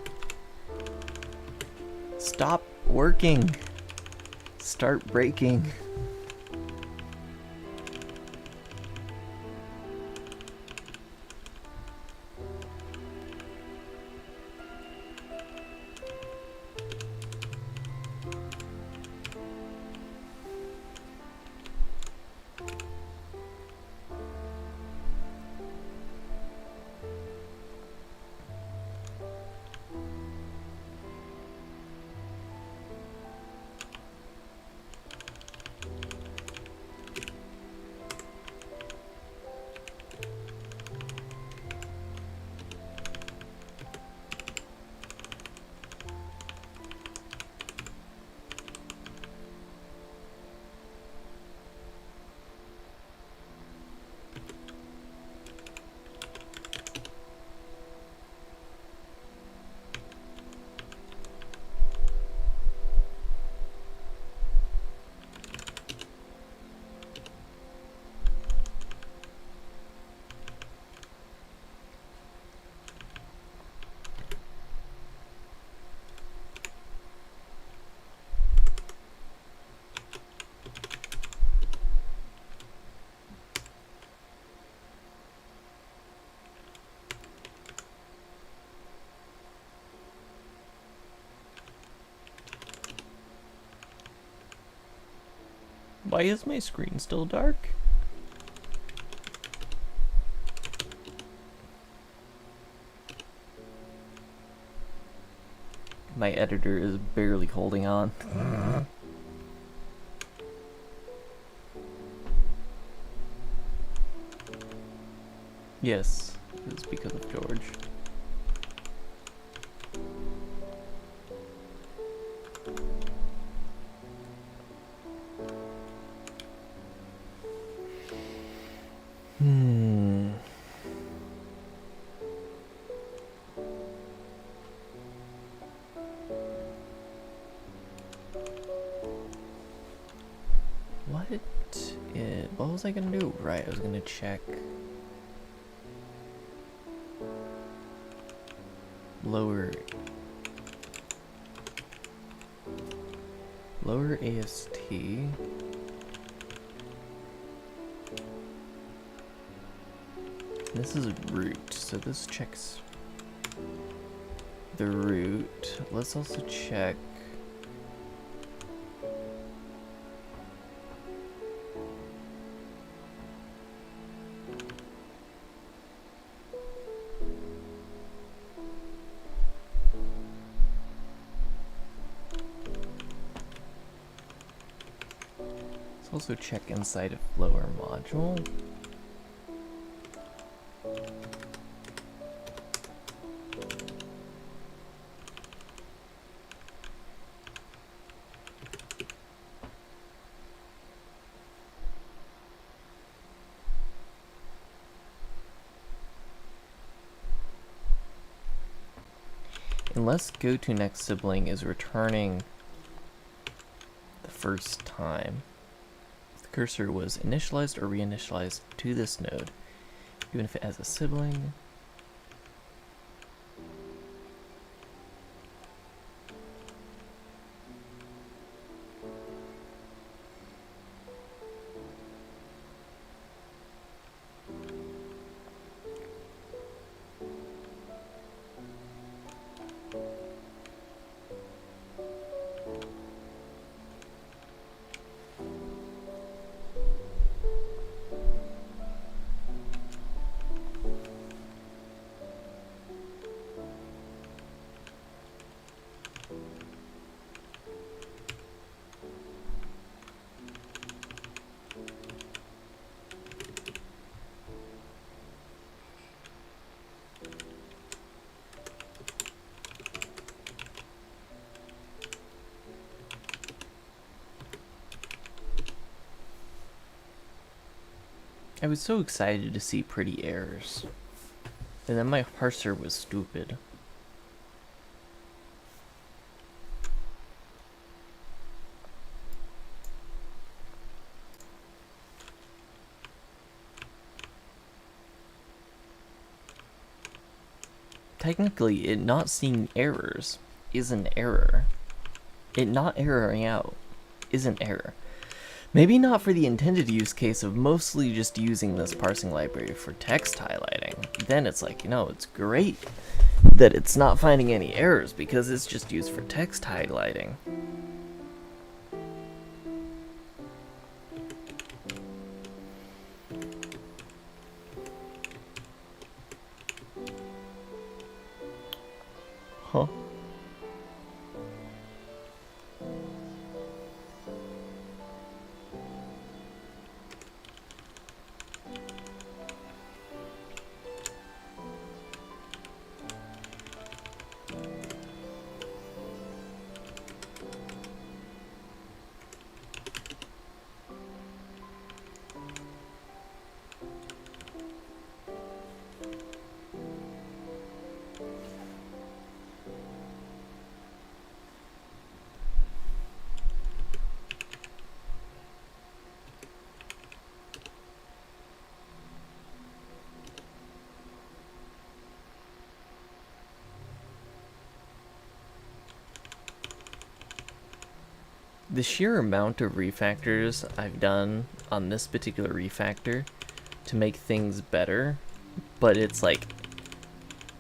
Stop working. Start breaking. Why is my screen still dark? My editor is barely holding on. Yes, it's because of George. What was I gonna do? Right, I was gonna check lower AST. This is root, so this checks the root. Let's also check also check inside a flower module. unless go to next sibling is returning the first time the cursor was initialized or reinitialized to this node, even if it has a sibling. I was so excited to see pretty errors, and then my parser was stupid. Technically, it not seeing errors is an error. It not erroring out is an error. Maybe not for the intended use case of mostly just using this parsing library for text highlighting. Then it's like, it's great that it's not finding any errors because it's just used for text highlighting. Huh? The sheer amount of refactors I've done on this particular refactor to make things better, but it's like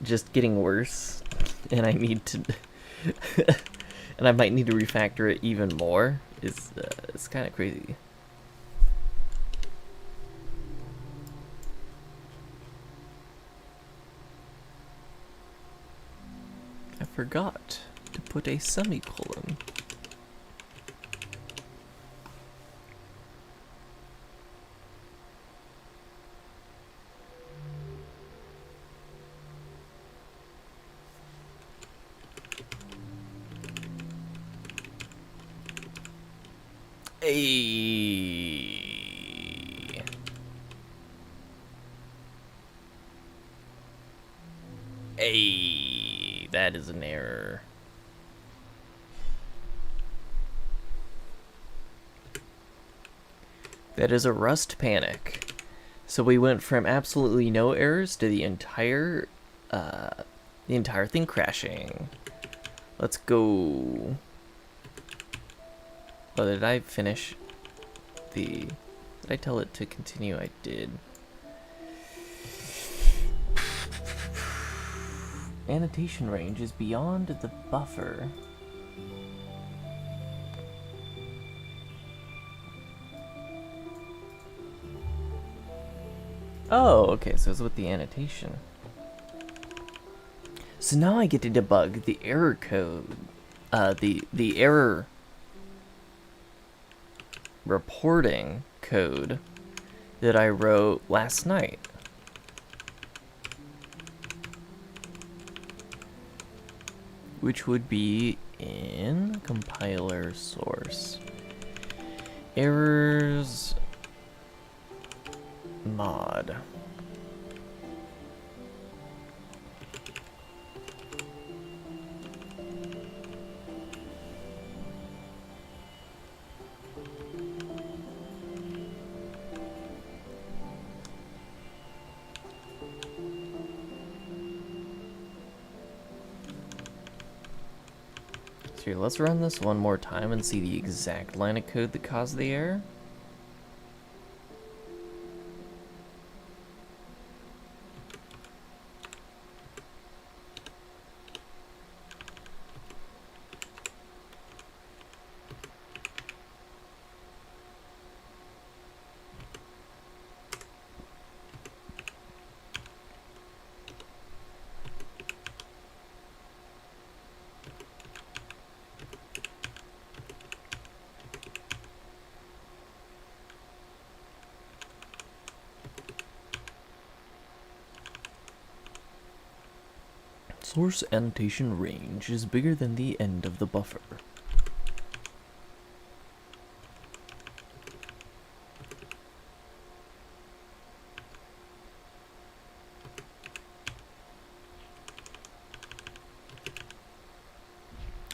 just getting worse, and I need to and I might need to refactor it even more, is it's kind of crazy. I forgot to put a semicolon. That is an error. That is a rust panic. So we went from absolutely no errors to the entire thing crashing. Let's go. Oh, did I finish the... Did I tell it to continue? I did. Annotation range is beyond the buffer. Oh, okay, so it's with the annotation. So now I get to debug the error code, the error reporting code that I wrote last night. Which would be in compiler source. Errors mod. Here, let's run this one more time and see the exact line of code that caused the error. Source annotation range is bigger than the end of the buffer.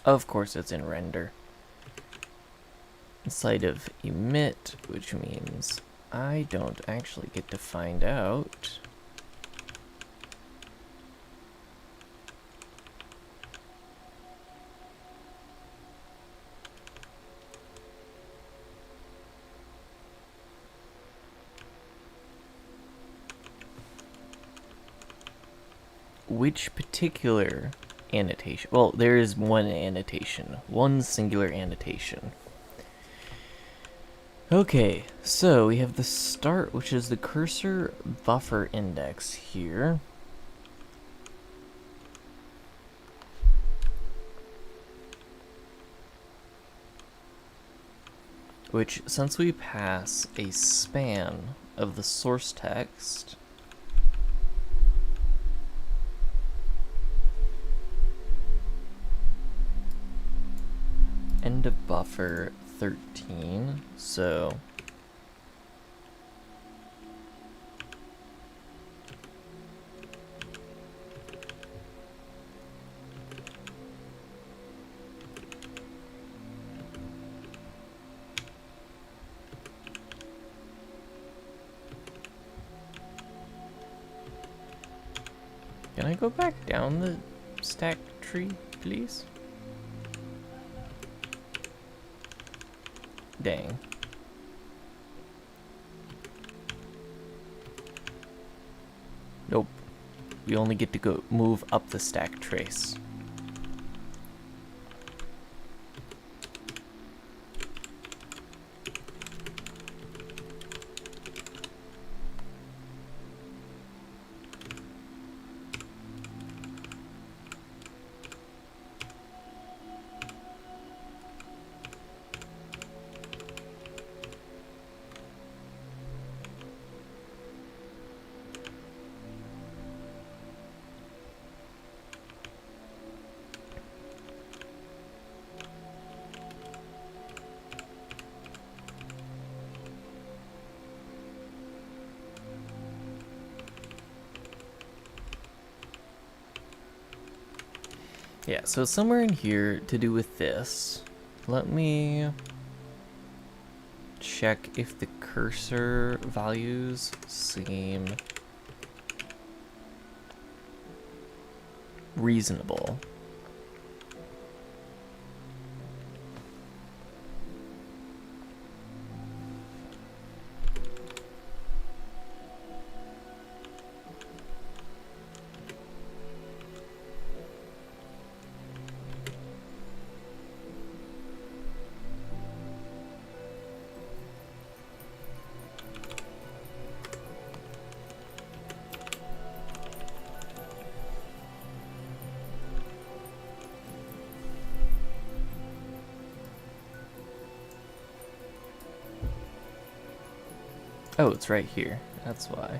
Of course it's in render. Inside of emit, which means I don't actually get to find out which particular annotation. Well, there is one annotation, one singular annotation. Okay, so we have the start, which is the cursor buffer index here. Which, since we pass a span of the source text, end of buffer 13, so can I go back down the stack tree, please? Dang. Nope. We only get to go move up the stack trace. Yeah, so somewhere in here to do with this, let me check if the cursor values seem reasonable. Oh, it's right here. That's why.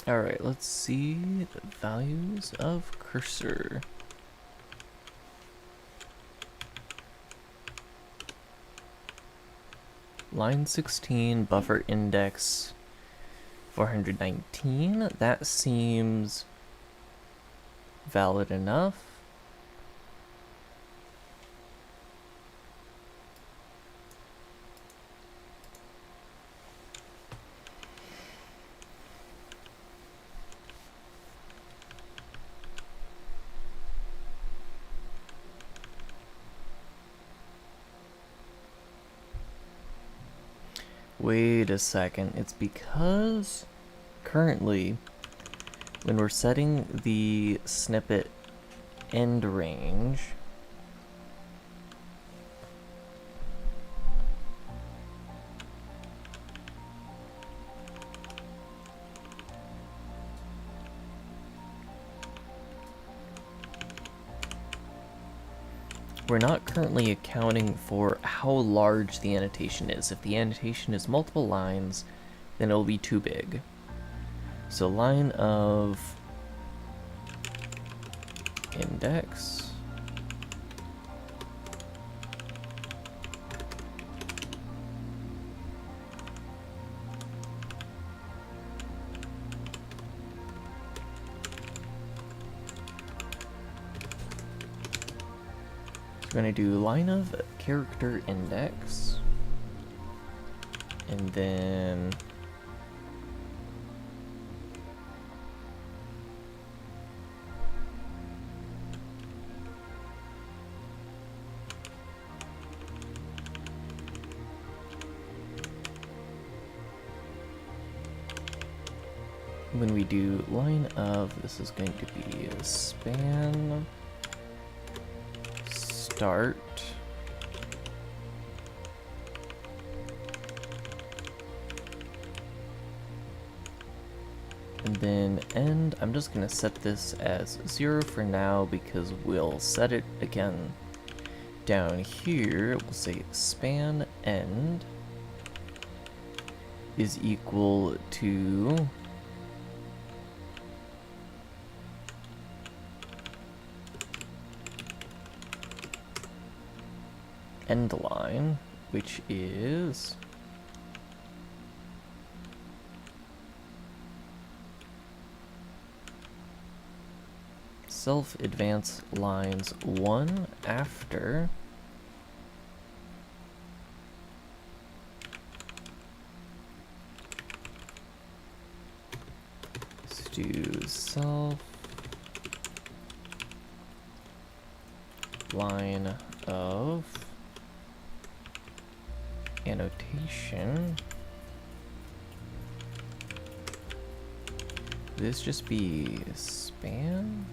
Alright, let's see the values of cursor. Line 16, buffer index 419. That seems valid enough. Wait a second, it's because currently when we're setting the snippet end range, we're not currently accounting for how large the annotation is. If the annotation is multiple lines, then it'll be too big. So line of index we're going to do line of character index, and then when we do line of, this is going to be a span start and then end. I'm just going to set this as 0 for now because we'll set it again down here. We'll say span end is equal to end line, which is self advance lines 1 after let's do self line of annotation. This just be span?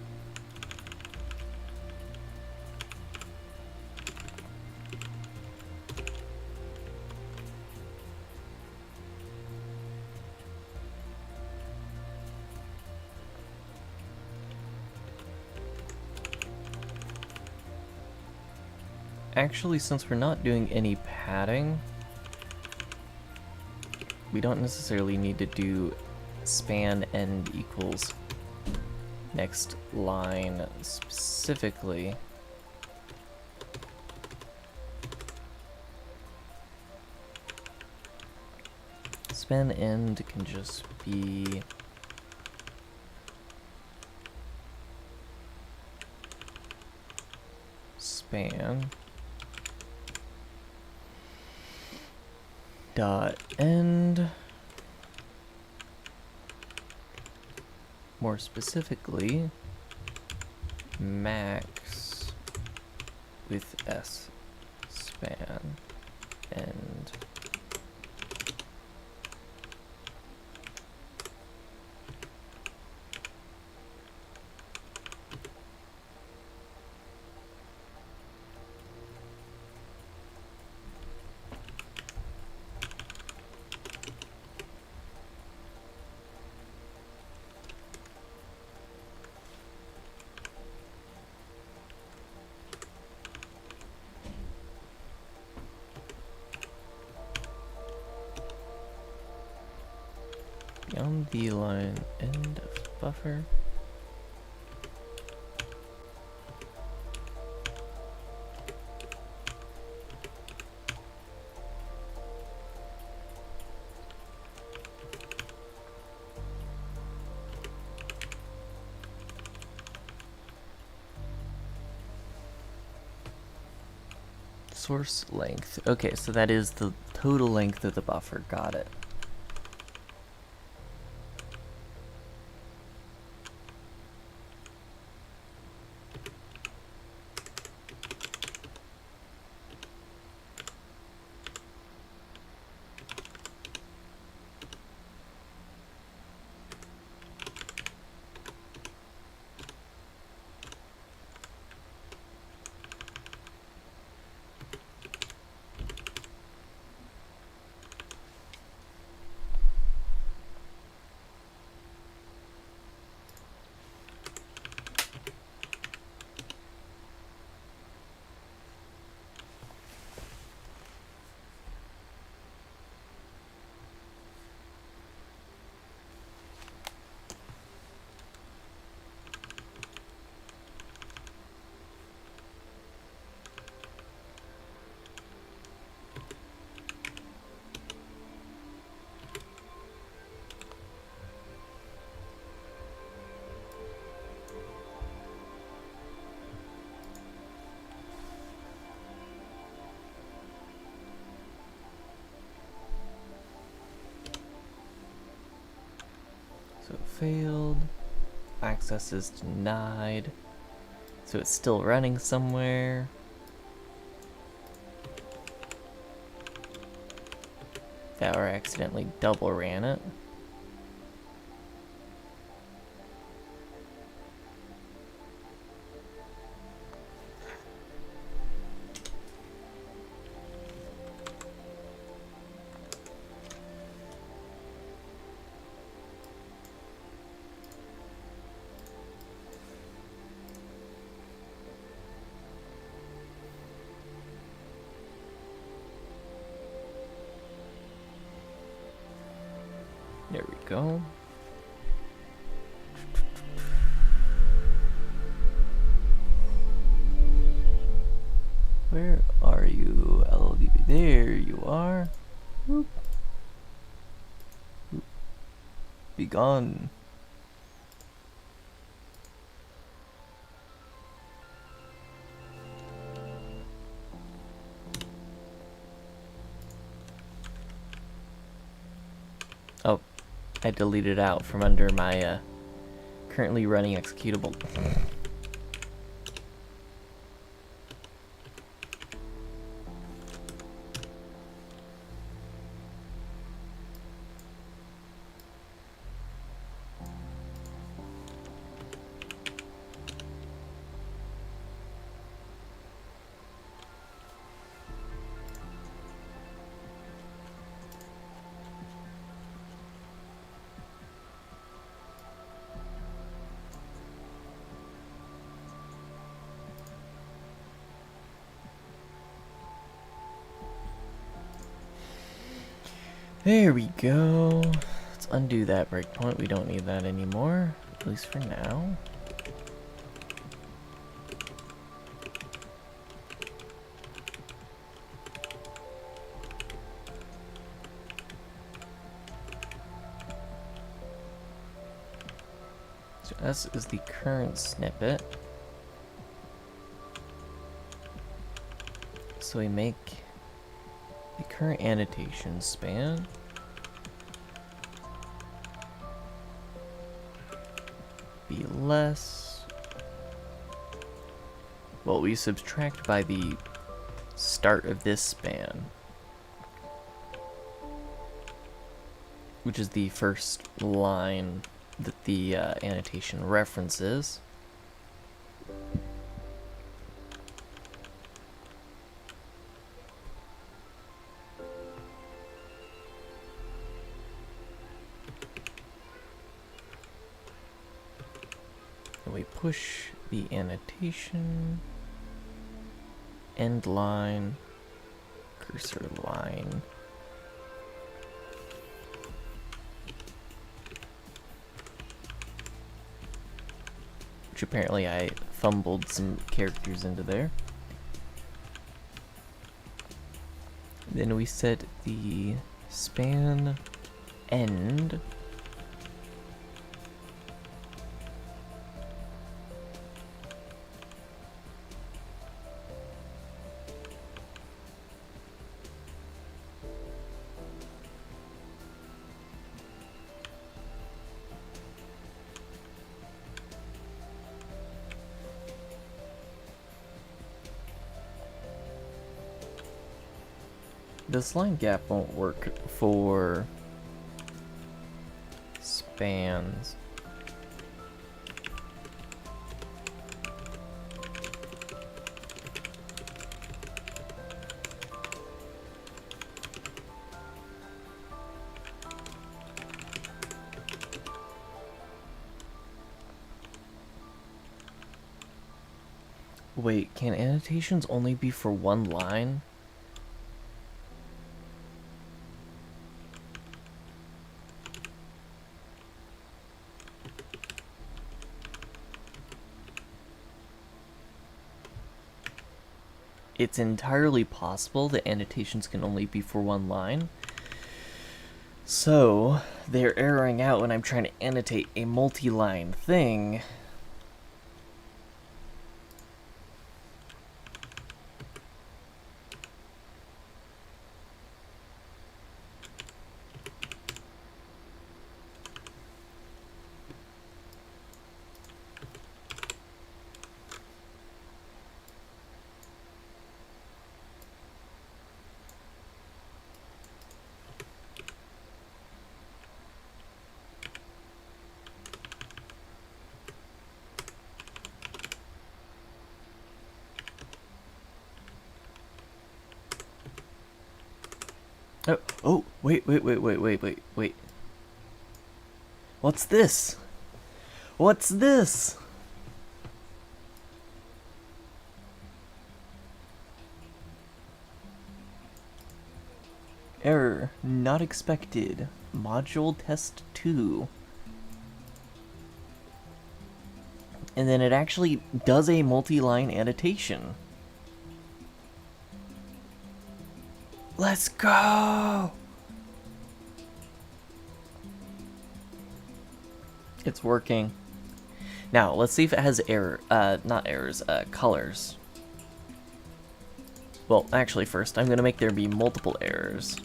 Actually, since we're not doing any padding, we don't necessarily need to do span end equals next line specifically. Span end can just be span dot end, more specifically max with s span end. beyond the line end of buffer. Source length. Okay, so that is the total length of the buffer. Got it. So it failed. Access is denied. So it's still running somewhere. That or I accidentally double ran it. There we go. Where are you, LDB? There you are. Whoop. Whoop. Be gone. Oh. I deleted out from under my currently running executable. There we go. Let's undo that breakpoint. We don't need that anymore, at least for now. So S is the current snippet. So we make the current annotation span be less. Well, we subtract by the start of this span, which is the first line that the annotation references. And we push the annotation, end line, cursor line. which apparently I fumbled some characters into there. Then we set the span end. This line gap won't work for spans. Wait, can annotations only be for one line? It's entirely possible that annotations can only be for one line. So, they're erroring out when I'm trying to annotate a multi-line thing. Oh, wait. What's this? What's this? Error, not expected. Module test 2. And then it actually does a multi-line annotation. Let's go! It's working. Now, let's see if it has colors. Well, actually first, I'm gonna make there be multiple errors.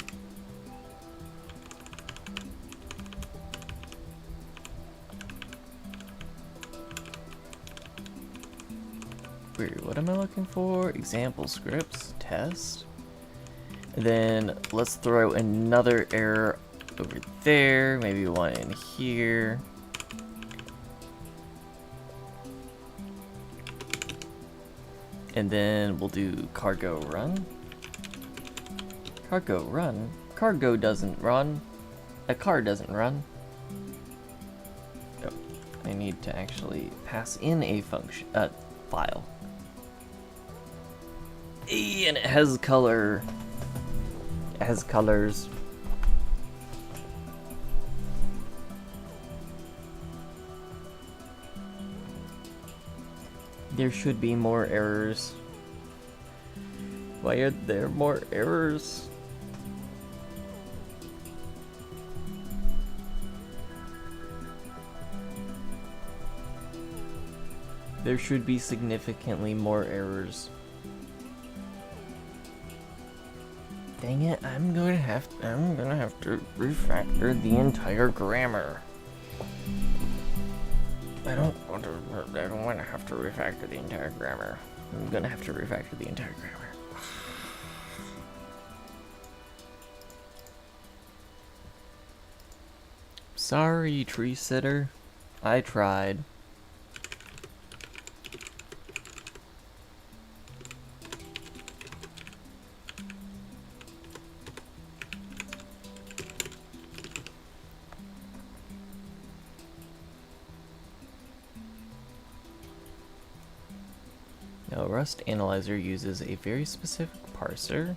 Wait, what am I looking for? Example scripts, test. And then let's throw another error over there, maybe one in here. And then we'll do cargo run. Cargo run? Cargo doesn't run. A car doesn't run. Oh, I need to actually pass in a function, file. And it has color. It has colors. There should be more errors. Why are there more errors? There should be significantly more errors. Dang it, I'm gonna have to refactor the entire grammar. I don't want to have to refactor the entire grammar. I'm gonna have to refactor the entire grammar. Sorry, tree sitter. I tried. Now, Rust Analyzer uses a very specific parser.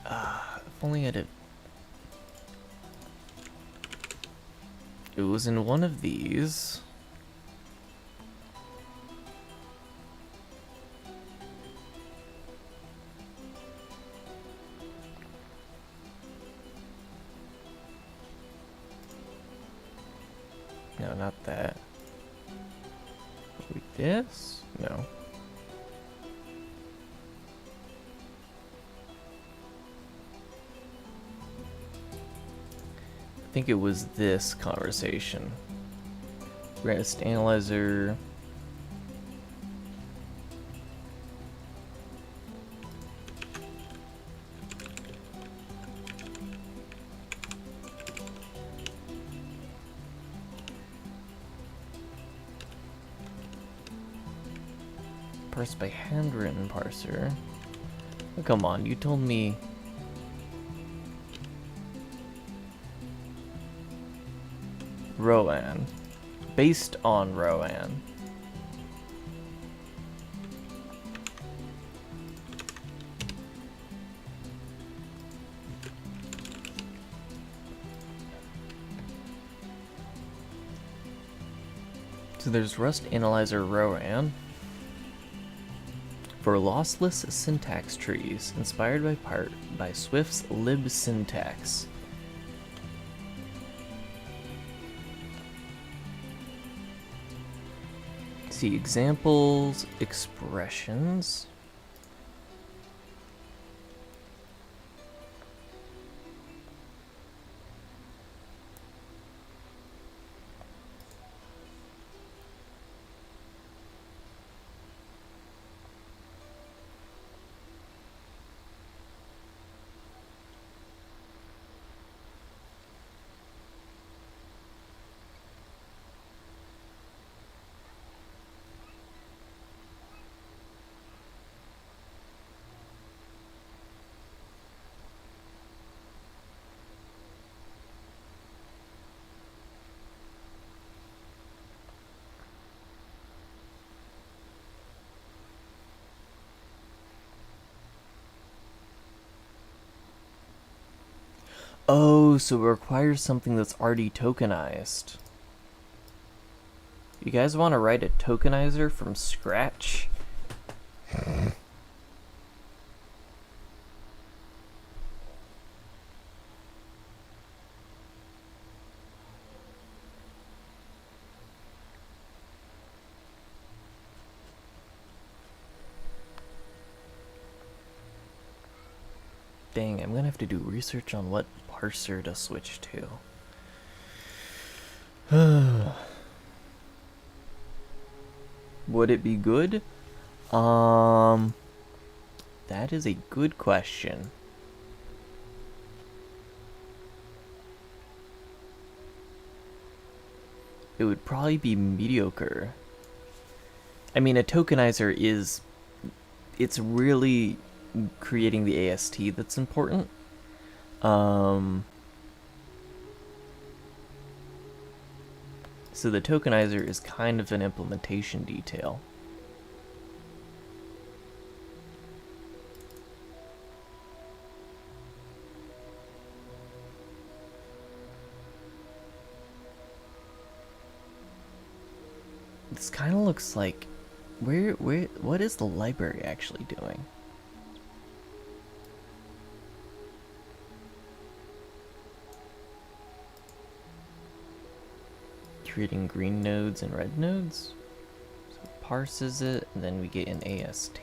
If only I had It was in one of these. No, not that. Wait, this? No. I think it was this conversation. Rest analyzer. Parsed by handwritten parser. Oh, come on, you told me. Rowan. Based on Rowan. So there's Rust Analyzer Rowan for lossless syntax trees, inspired by Swift's lib syntax. See examples, expressions. Oh, so it requires something that's already tokenized. You guys want to write a tokenizer from scratch? Dang, I'm gonna have to do research on what parser to switch to. Would it be good? That is a good question. It would probably be mediocre. I mean, a tokenizer is... It's really creating the AST that's important. So the tokenizer is kind of an implementation detail. This kind of looks like... what is the library actually doing? Creating green nodes and red nodes. So it parses it, and then we get an AST.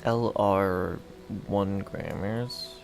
LR1 grammars.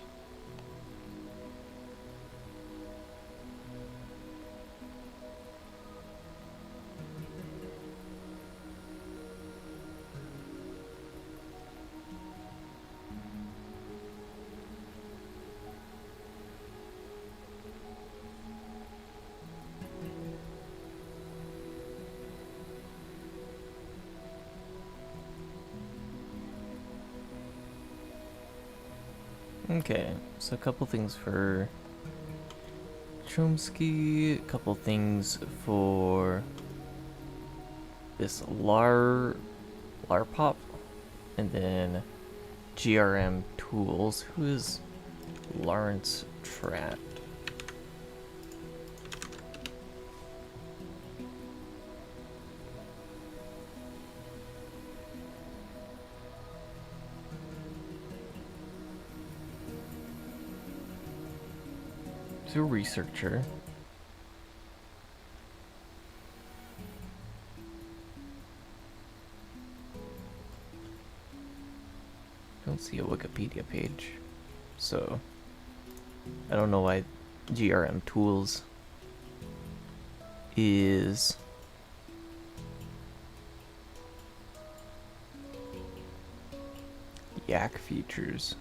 Okay, so a couple things for Chomsky, a couple things for this Larpop, and then GRM tools. Who is Lawrence Tratt? He's a researcher. Don't see a Wikipedia page, so I don't know why GRM tools is Yak features.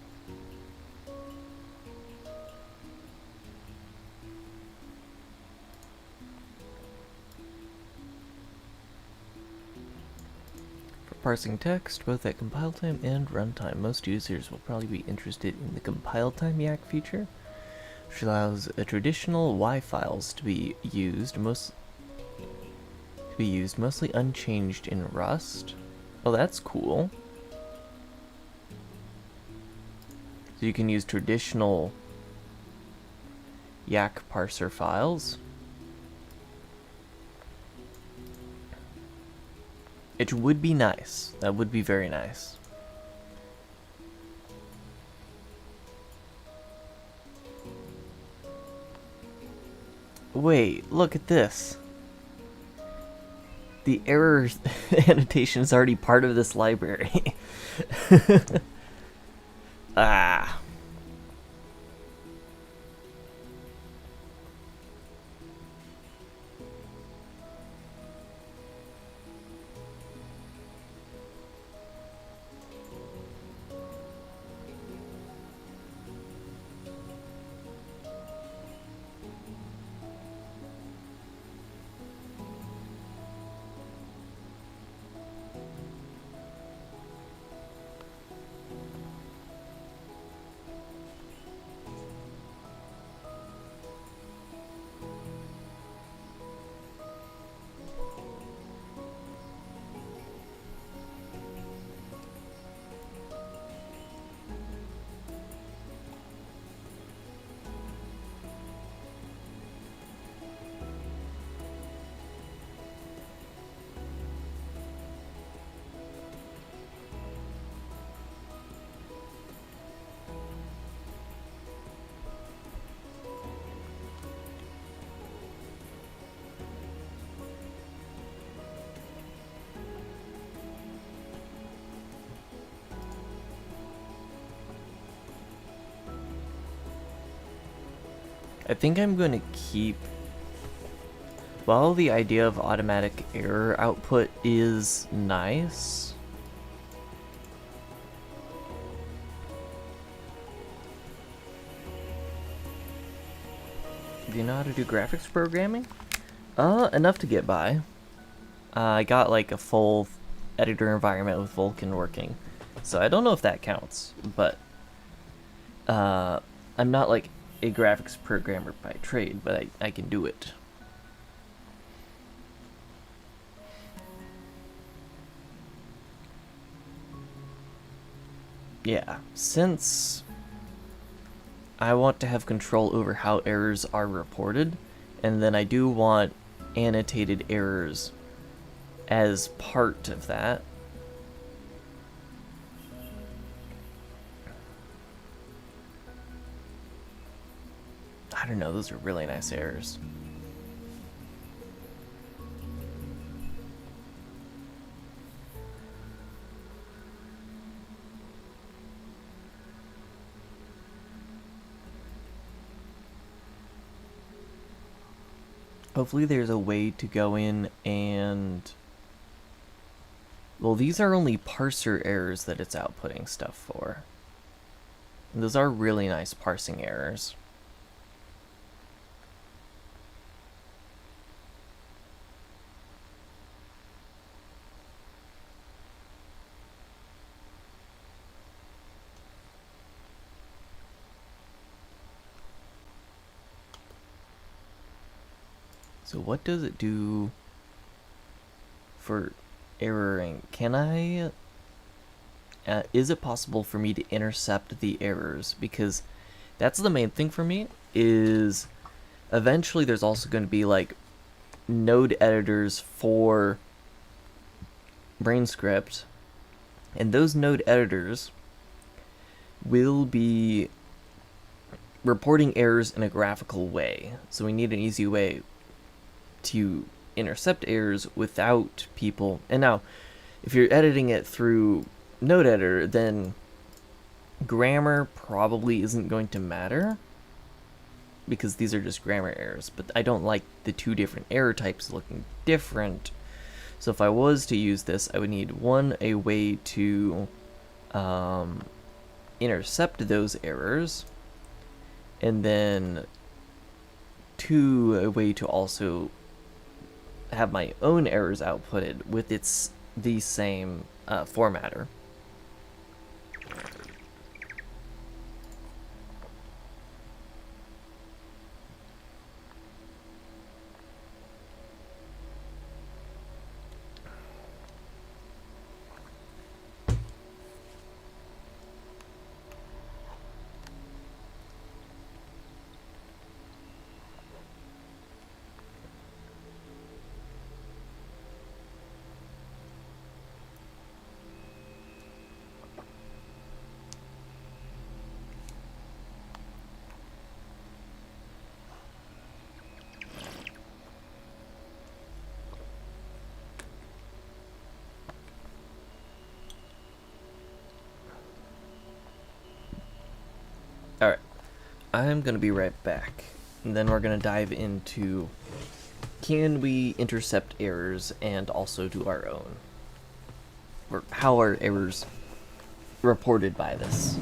Parsing text, both at compile time and runtime. Most users will probably be interested in the compile time Yak feature, which allows traditional Y files to be used mostly unchanged in Rust. Oh, that's cool. So you can use traditional Yak parser files. It would be nice. That would be very nice. Wait, look at this. The error annotation is already part of this library. Ah. I think I'm going to keep... While the idea of automatic error output is nice, do you know how to do graphics programming? Enough to get by. I got like a full editor environment with Vulkan working, so I don't know if that counts, but I'm not like a graphics programmer by trade, but I can do it. Yeah, since I want to have control over how errors are reported, and then I do want annotated errors as part of that. I don't know, those are really nice errors. Hopefully there's a way to go in and... Well, these are only parser errors that it's outputting stuff for. And those are really nice parsing errors. So what does it do for erroring? Can I... is it possible for me to intercept the errors? Because that's the main thing for me, is eventually there's also going to be like node editors for Brane script, and those node editors will be reporting errors in a graphical way. So we need an easy way to intercept errors without people. And now, if you're editing it through node editor, then grammar probably isn't going to matter, because these are just grammar errors. But I don't like the two different error types looking different. So if I was to use this, I would need a way to intercept those errors, and then a way to also have my own errors outputted with the same formatter. Alright, I'm going to be right back, and then we're going to dive into, can we intercept errors and also do our own? Or how are errors reported by this?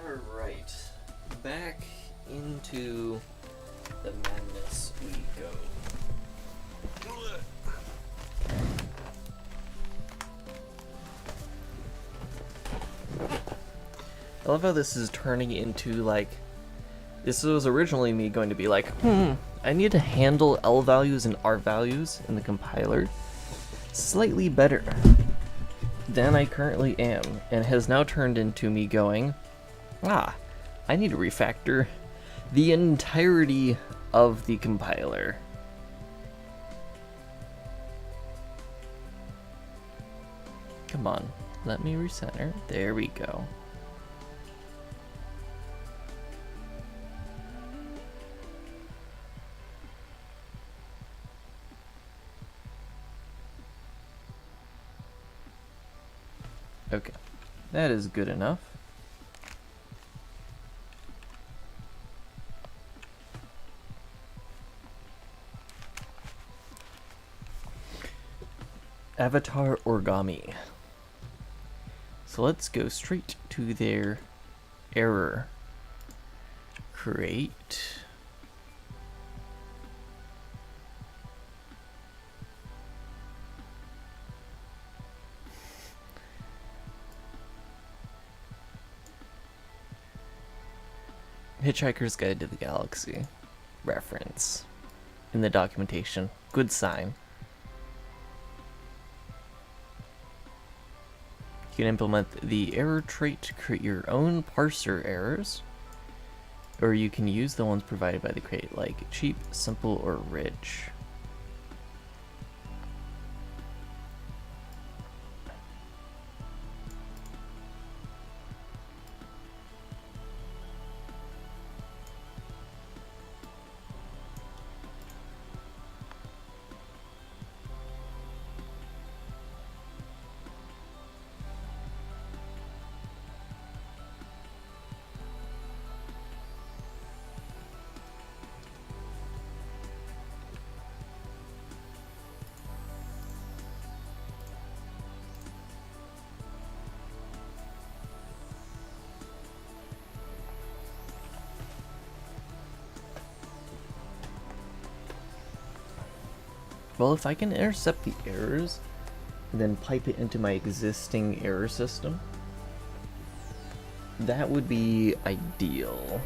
Alright, back into the madness we go. I love how this is turning into like, This was originally me going to be like, I need to handle L values and R values in the compiler slightly better than I currently am, and has now turned into me going, I need to refactor the entirety of the compiler. Come on, let me recenter. There we go. Okay, that is good enough. Avatar origami. So let's go straight to their error. Create. Hitchhiker's Guide to the Galaxy reference in the documentation. Good sign. You can implement the error trait to create your own parser errors, or you can use the ones provided by the crate, like cheap, simple, or rich. Well, if I can intercept the errors, and then pipe it into my existing error system, that would be ideal.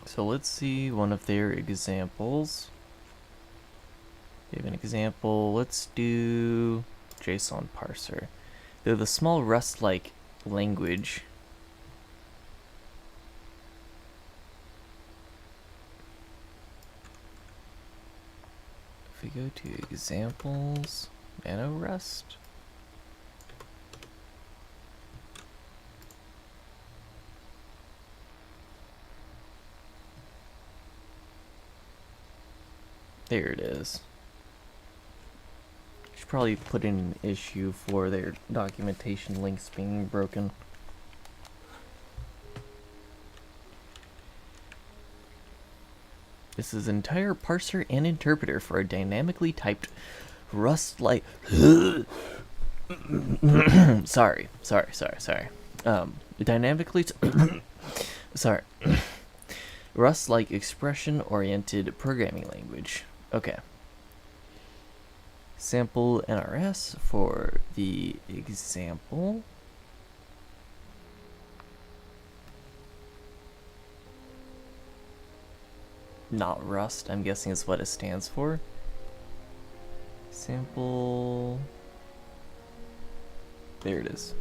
So let's see one of their examples. They have an example. Let's do JSON parser. They're the small Rust-like language. If we go to examples, Nano Rust. There it is. Should probably put in an issue for their documentation links being broken. This is entire parser and interpreter for a dynamically typed Rust-like. sorry. Dynamically. Sorry. Rust-like expression-oriented programming language. Okay. Sample NRS for the example. Not Rust, I'm guessing is what it stands for. Sample. There it is.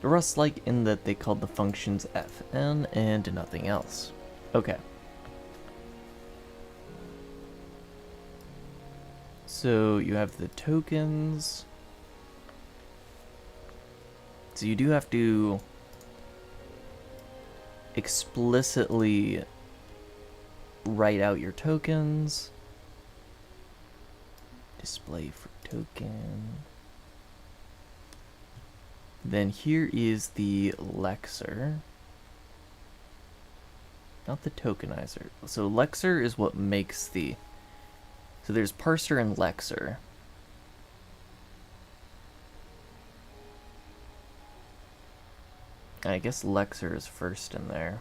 Rust-like in that they called the functions fn and nothing else. Okay. So you have the tokens. So you do have to explicitly write out your tokens. Display for token. Then here is the lexer. Not the tokenizer. So lexer is what makes the... So there's parser and lexer. I guess lexer is first in there.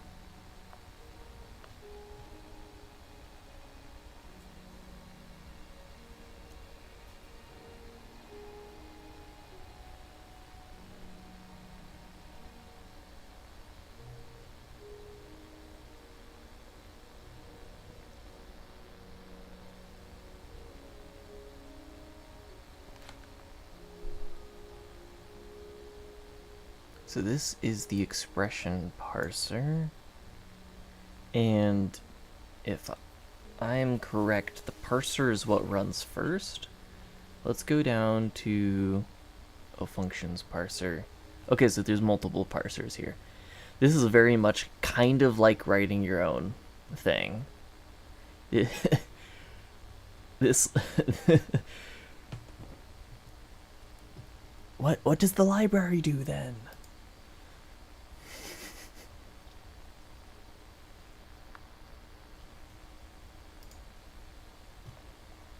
So this is the expression parser, and if I'm correct, the parser is what runs first. Let's go down to, functions parser. Okay, so there's multiple parsers here. This is very much kind of like writing your own thing. This what does the library do then?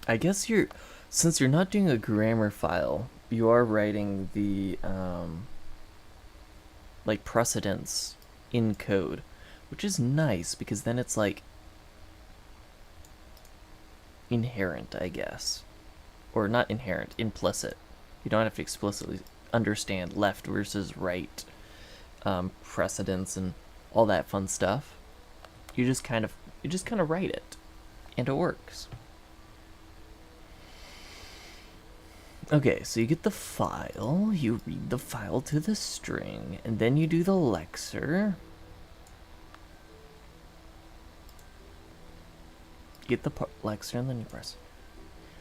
I guess since you're not doing a grammar file, you are writing the like precedence in code, which is nice because then it's like inherent, I guess. Or not inherent, implicit. You don't have to explicitly understand left versus right precedence and all that fun stuff. You just kind of write it, and it works. Okay, so you get the file, you read the file to the string, and then you do the lexer. You get the lexer and then you parse.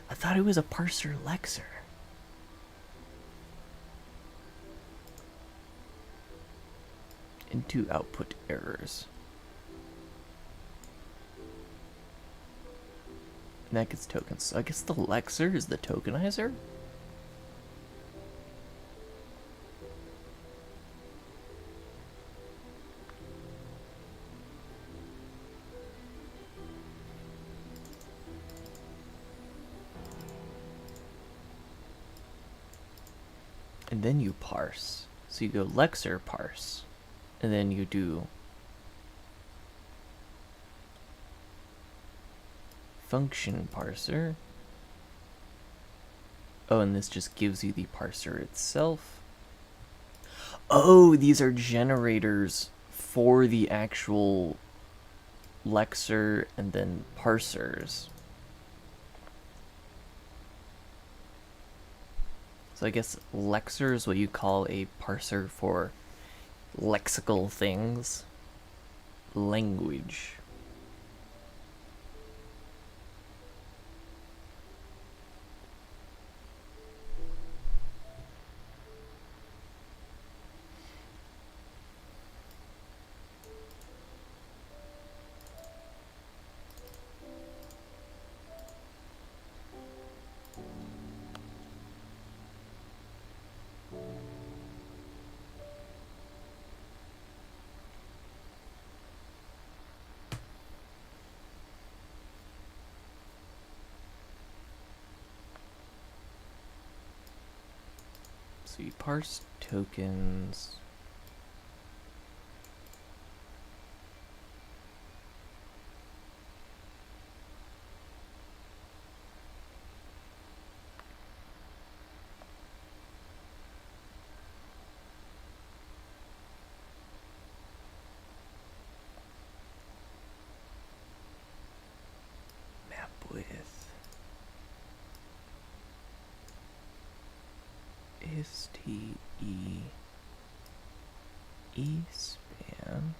I thought it was a parser lexer. And 2 output errors. And that gets tokens. So I guess the lexer is the tokenizer? And then you parse. So you go lexer parse. And then you do function parser. Oh, and this just gives you the parser itself. Oh, these are generators for the actual lexer and then parsers. So I guess lexer is what you call a parser for lexical things. Language. So you parse tokens. Map width. STE span.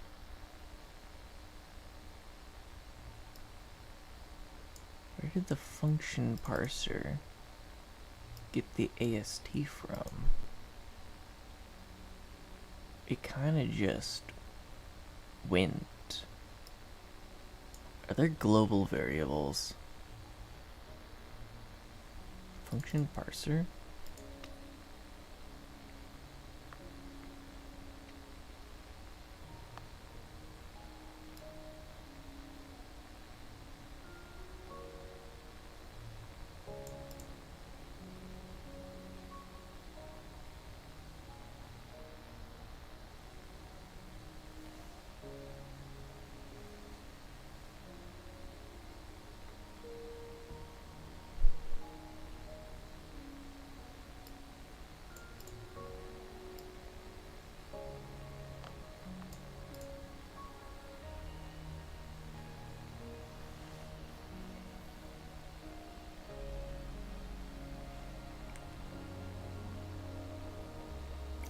Where did the function parser get the AST from? It kind of just went. Are there global variables? Function parser?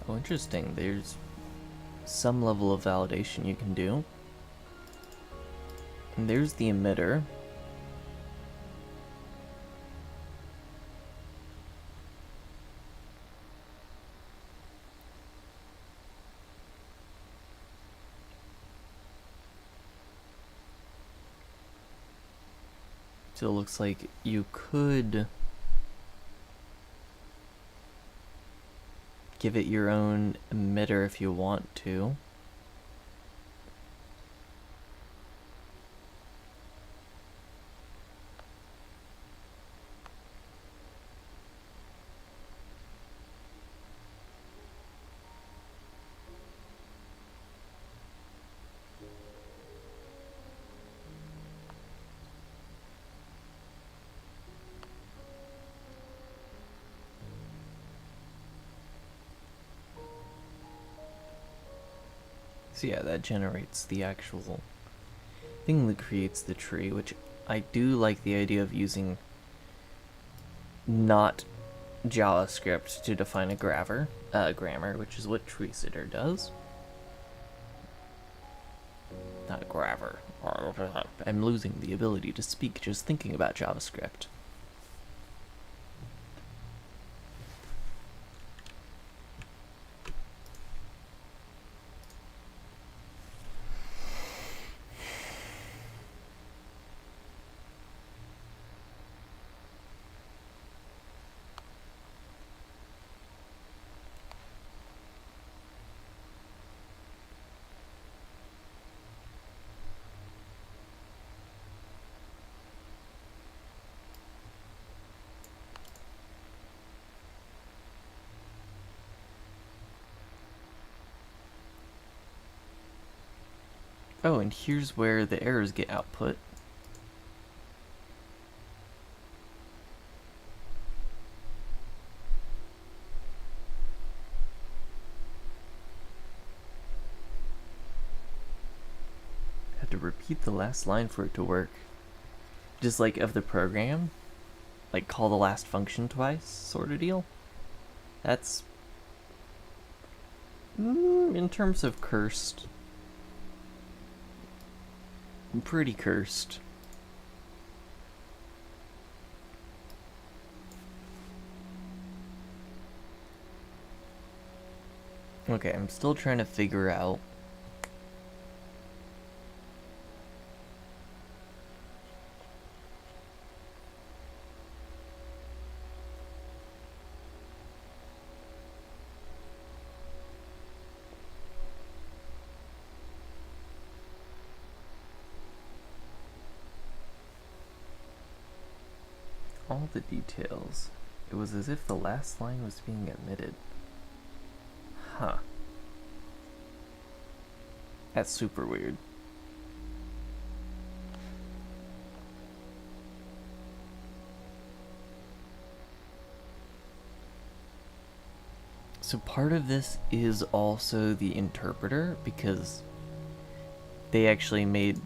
Oh, interesting. There's some level of validation you can do. And there's the emitter. So it looks like you could give it your own emitter if you want to. So yeah, that generates the actual thing that creates the tree, which I do like the idea of using not JavaScript to define a grammar, which is what TreeSitter does. Not grammar. I'm losing the ability to speak just thinking about JavaScript. Oh, and here's where the errors get output. Had to repeat the last line for it to work. Just like of the program, like call the last function twice, sort of deal. That's in terms of cursed, pretty cursed. Okay, I'm still trying to figure out all the details. It was as if the last line was being omitted. Huh. That's super weird. So part of this is also the interpreter, because they actually made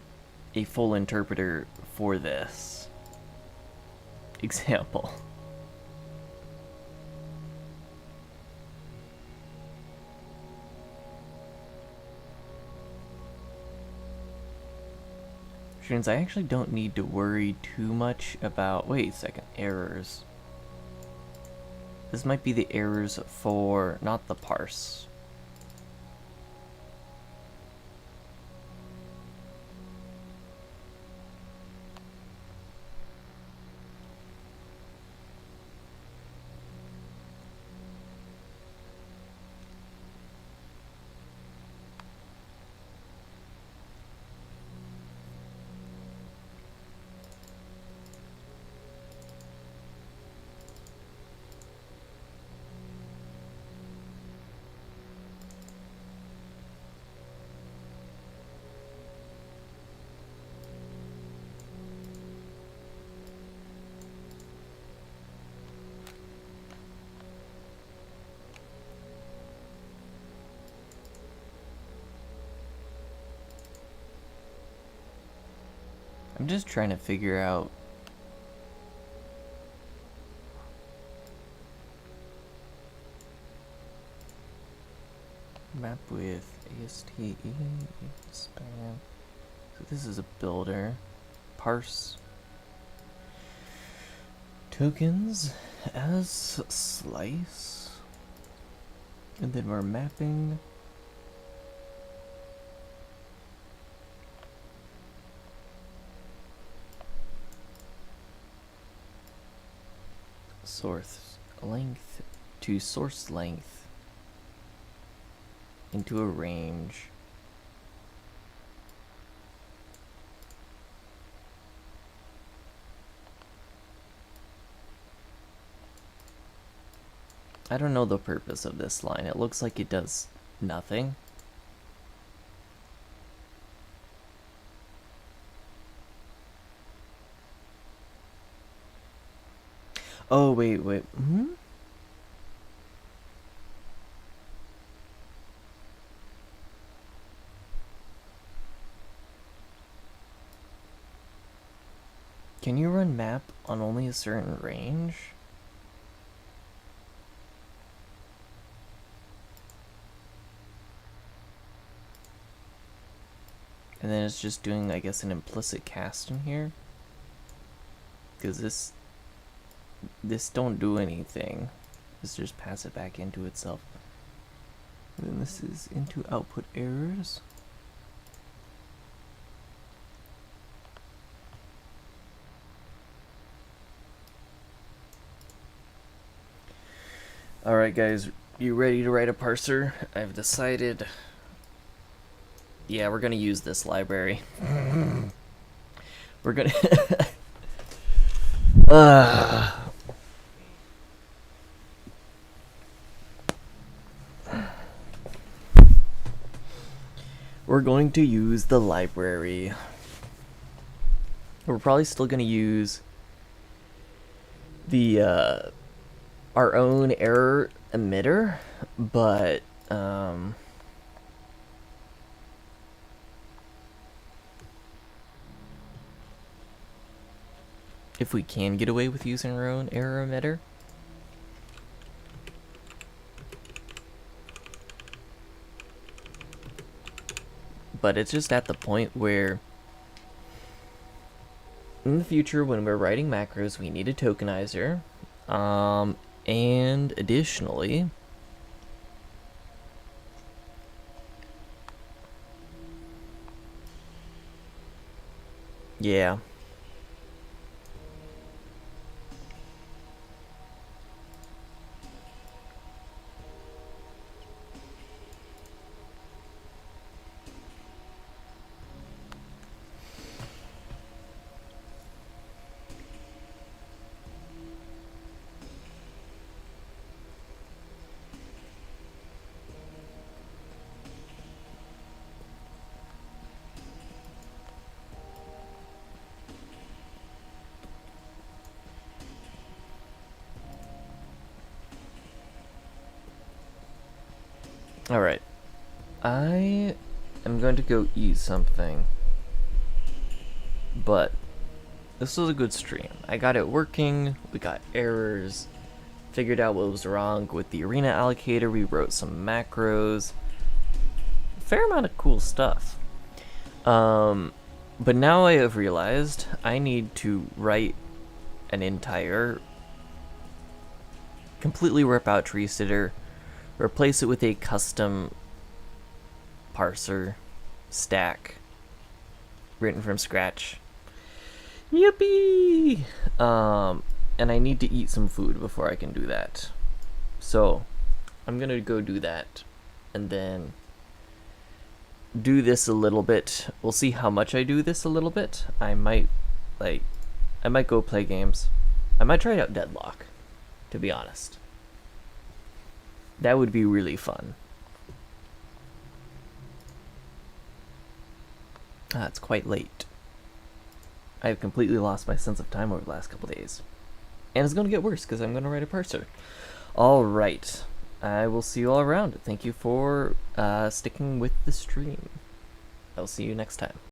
a full interpreter for this example. Which means I actually don't need to worry too much about... Wait a second, errors. This might be the errors for not the parse. I'm just trying to figure out map with ASTE span. So this is a builder. Parse tokens as slice. And then we're mapping source length to source length into a range. I don't know the purpose of this line. It looks like it does nothing. Oh, wait. Can you run map on only a certain range? And then it's just doing, I guess, an implicit cast in here. Because this don't do anything. This just pass it back into itself. And then this is into output errors. Alright guys, you ready to write a parser? I've decided... Yeah, we're gonna use this library. We're gonna... We're going to use the library. We're probably still gonna use the our own error emitter, but if we can get away with using our own error emitter. But it's just at the point where in the future when we're writing macros we need a tokenizer, and additionally yeah. Alright, I am going to go eat something, but this was a good stream. I got it working, we got errors, figured out what was wrong with the arena allocator, we wrote some macros, a fair amount of cool stuff. But now I have realized I need to write an entire, completely rip out tree sitter, replace it with a custom parser stack written from scratch. Yippee! And I need to eat some food before I can do that. So I'm gonna go do that and then do this a little bit. We'll see how much I do this a little bit. I might go play games. I might try out Deadlock, to be honest. That would be really fun. It's quite late. I have completely lost my sense of time over the last couple days. And it's going to get worse because I'm going to write a parser. Alright. I will see you all around. Thank you for sticking with the stream. I'll see you next time.